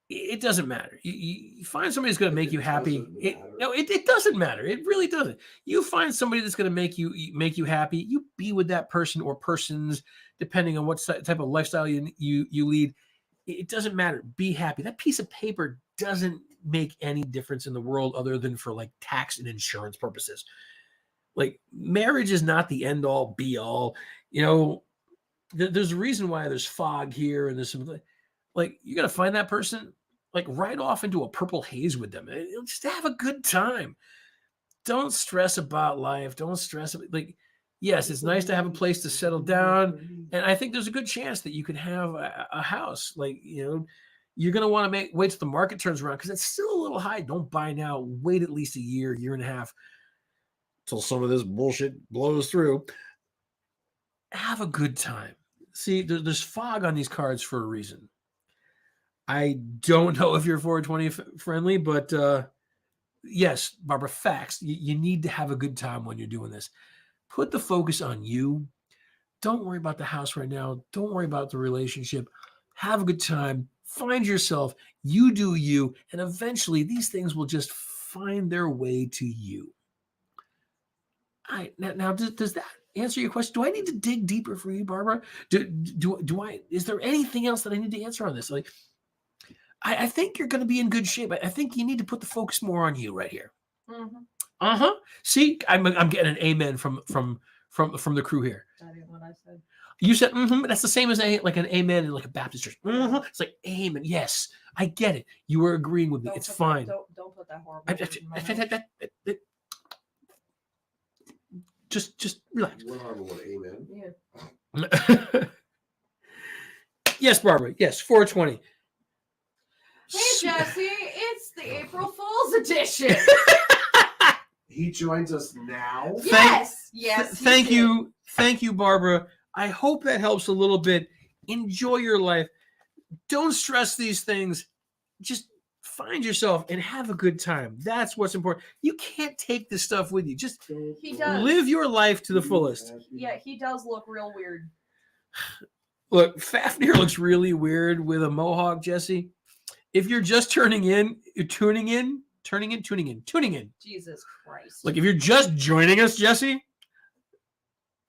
it doesn't matter. You find somebody who's going to make you happy. It doesn't matter. It really doesn't. You find somebody that's going to make you happy. You be with that person or persons, depending on what type of lifestyle you lead. It doesn't matter. Be happy. That piece of paper doesn't make any difference in the world other than for like tax and insurance purposes. Like marriage is not the end all be all. There's a reason why there's fog here and there's some. Like, you got to find that person, like, right off into a purple haze with them. Just have a good time. Don't stress about life. Don't stress. Yes, it's nice to have a place to settle down. And I think there's a good chance that you can have a house. You're going to want to wait till the market turns around because it's still a little high. Don't buy now. Wait at least a year and a half till some of this bullshit blows through. Have a good time. See, there's fog on these cards for a reason. I don't know if you're 420 friendly, but yes, Barbara, facts. You need to have a good time when you're doing this. Put the focus on you. Don't worry about the house right now. Don't worry about the relationship. Have a good time. Find yourself. You do you. And eventually these things will just find their way to you. Now, does that answer your question? Do I need to dig deeper for you, Barbara? Do I? Is there anything else that I need to answer on this? Like, I think you're going to be in good shape. I think you need to put the focus more on you right here. Mm-hmm. See, I'm getting an amen from the crew here. That ain't what I said. You said that's the same as like an amen in like a Baptist church. It's like amen. Yes, I get it. You were agreeing with me. It's fine. Don't put that horrible word in my mouth. Just relax. One horrible word, amen. Yeah. Yes, Barbara. Yes, 420. Hey, Jesse, it's the April Fool's edition. He joins us now. Yes. Thank you. Thank you, Barbara. I hope that helps a little bit. Enjoy your life. Don't stress these things. Just find yourself and have a good time. That's what's important. You can't take this stuff with you. Just He does. live your life to the fullest. Yeah, he does look real weird. Look, Fafnir looks really weird with a mohawk, Jesse. If you're just tuning in. Jesus Christ. Like if you're just joining us, Jesse.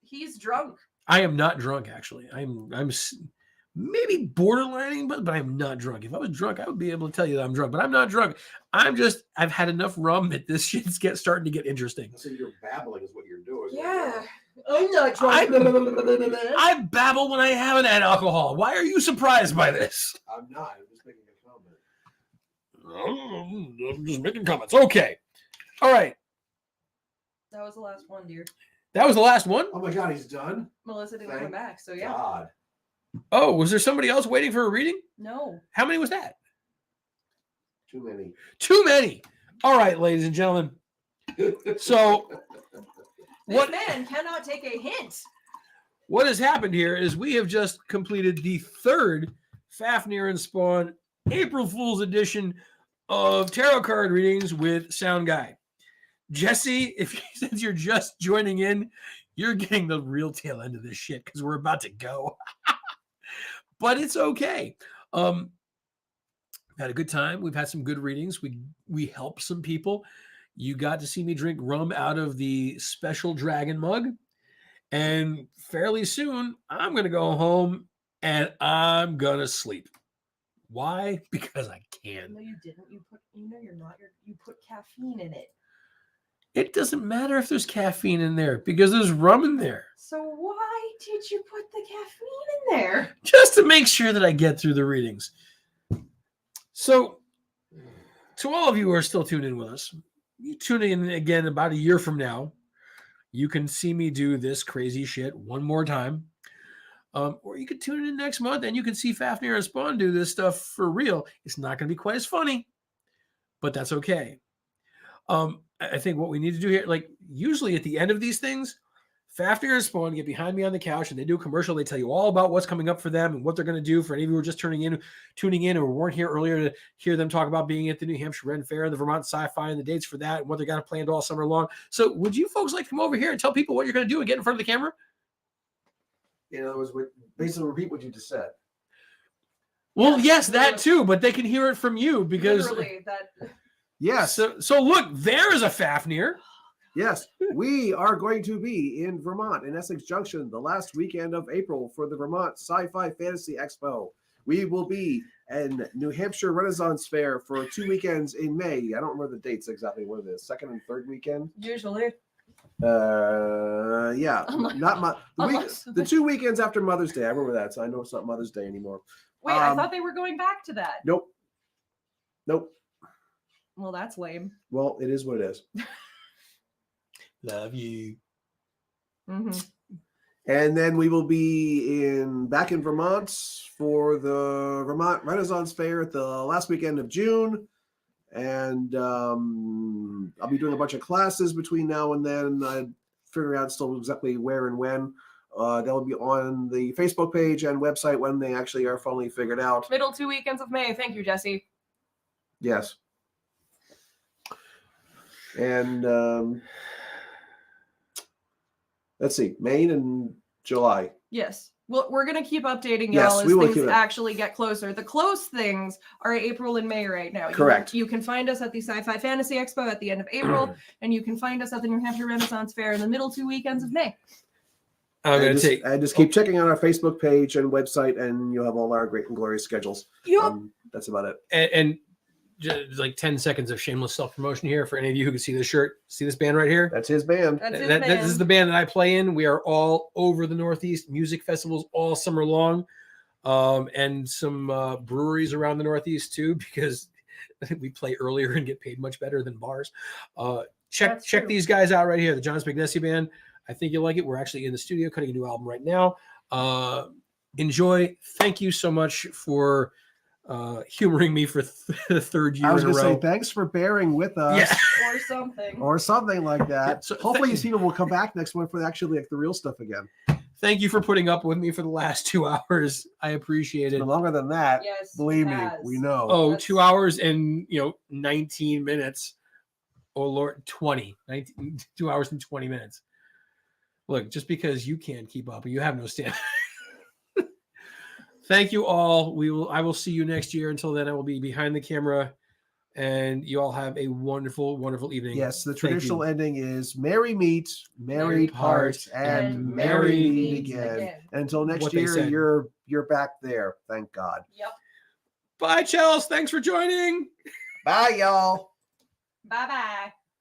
He's drunk. I am not drunk, actually. I'm maybe borderlining, but I'm not drunk. If I was drunk, I would be able to tell you that I'm drunk, but I'm not drunk. I've had enough rum that this shit's starting to get interesting. So you're babbling is what you're doing. Yeah. I'm not drunk. I babble when I haven't had alcohol. Why are you surprised by this? I'm not. I'm just making a comment. I'm just making comments. Okay. All right. That was the last one, dear. That was the last one? Oh my God, he's done? Melissa didn't Thank come back, so yeah. God. Oh, was there somebody else waiting for a reading? No. How many was that? Too many. Too many. All right, ladies and gentlemen. So This man cannot take a hint. what has happened here is we have just completed the third Fafnir and Spawn April Fool's edition of tarot card readings with Sound Guy. Jesse, since you're just joining in, you're getting the real tail end of this shit because we're about to go. But it's okay. Had a good time. We've had some good readings. We helped some people. You got to see me drink rum out of the special dragon mug. And fairly soon, I'm going to go home and I'm going to sleep. Why? Because I can. No, you didn't. You put caffeine in it. It doesn't matter if there's caffeine in there because there's rum in there. So why did you put the caffeine in there? Just to make sure that I get through the readings. So, to all of you who are still tuned in with us, you tune in again about a year from now. You can see me do this crazy shit one more time. Or you could tune in next month and you can see Fafnir and Spawn do this stuff for real. It's not going to be quite as funny, but that's okay. I think what we need to do here, like usually at the end of these things, Fafnir and Spawn get behind me on the couch and they do a commercial. They tell you all about what's coming up for them and what they're going to do. For any of you who are just tuning in or weren't here earlier to hear them talk about being at the New Hampshire Ren Fair, the Vermont Sci-Fi, and the dates for that and what they got planned all summer long. So would you folks like to come over here and tell people what you're going to do and get in front of the camera? In other words, basically repeat what you just said. Well, yes, that too, but they can hear it from you because Literally, that. Yes. So look, there is a Fafnir. Yes, we are going to be in Vermont, in Essex Junction, the last weekend of April for the Vermont Sci-Fi Fantasy Expo. We will be in New Hampshire Renaissance Fair for 2 weekends in May. I don't remember the dates exactly. What it is, second and third weekend? Usually. Yeah, the 2 weekends after Mother's Day. I remember that, so I know it's not Mother's Day anymore. Wait, I thought they were going back to that. Nope. Well, that's lame. Well, it is what it is. Love you. Mm-hmm. And then we will be back in Vermont for the Vermont Renaissance Fair at the last weekend of June. And I'll be doing a bunch of classes between now and then. I'm figuring out still exactly where and when. They'll be on the Facebook page and website when they actually are finally figured out. Middle 2 weekends of May. Thank you, Jesse. Yes. And let's see, Maine and July. Yes. Well, we're going to keep updating Yes, y'all as we will things keep it. actually get closer. The close things are April and May right now. Correct. You can find us at the Sci-Fi Fantasy Expo at the end of April, and you can find us at the New Hampshire Renaissance Fair in the middle 2 weekends of May. And just keep checking out our Facebook page and website, and you'll have all our great and glorious schedules. Yup. That's about it. And just like 10 seconds of shameless self-promotion here for any of you who can see this shirt, see this band right here. That's his band. That's his This is band. the band that I play in. We are all over the Northeast, music festivals all summer long, and some breweries around the Northeast too, because we play earlier and get paid much better than bars. Check That's true. these guys out right here, the John Spignesi Band. I think you'll like it. We're actually in the studio cutting a new album right now. Enjoy. Thank you so much for humoring me for the third year I was in a going to row. say thanks for bearing with us. Yeah. Or something. Like that. Yeah, so Hopefully these people will come back next one for actually like the real stuff again. Thank you for putting up with me for the last 2 hours. I appreciate it. But longer than that, Yes. believe it me, has. we know. Oh, That's- 2 hours and 19 minutes. Oh Lord, 19, 2 hours and 20 minutes. Look, just because you can't keep up, you have no stand. Thank you all. I will see you next year. Until then, I will be behind the camera, and you all have a wonderful, wonderful evening. Yes, the Thank traditional you. ending is merry meet, merry Merry part, part, and and merry merry meet meet again. again. And until next What they year, said. you're back there. Thank God. Yep. Bye, Chels. Thanks for joining. Bye, y'all. Bye bye.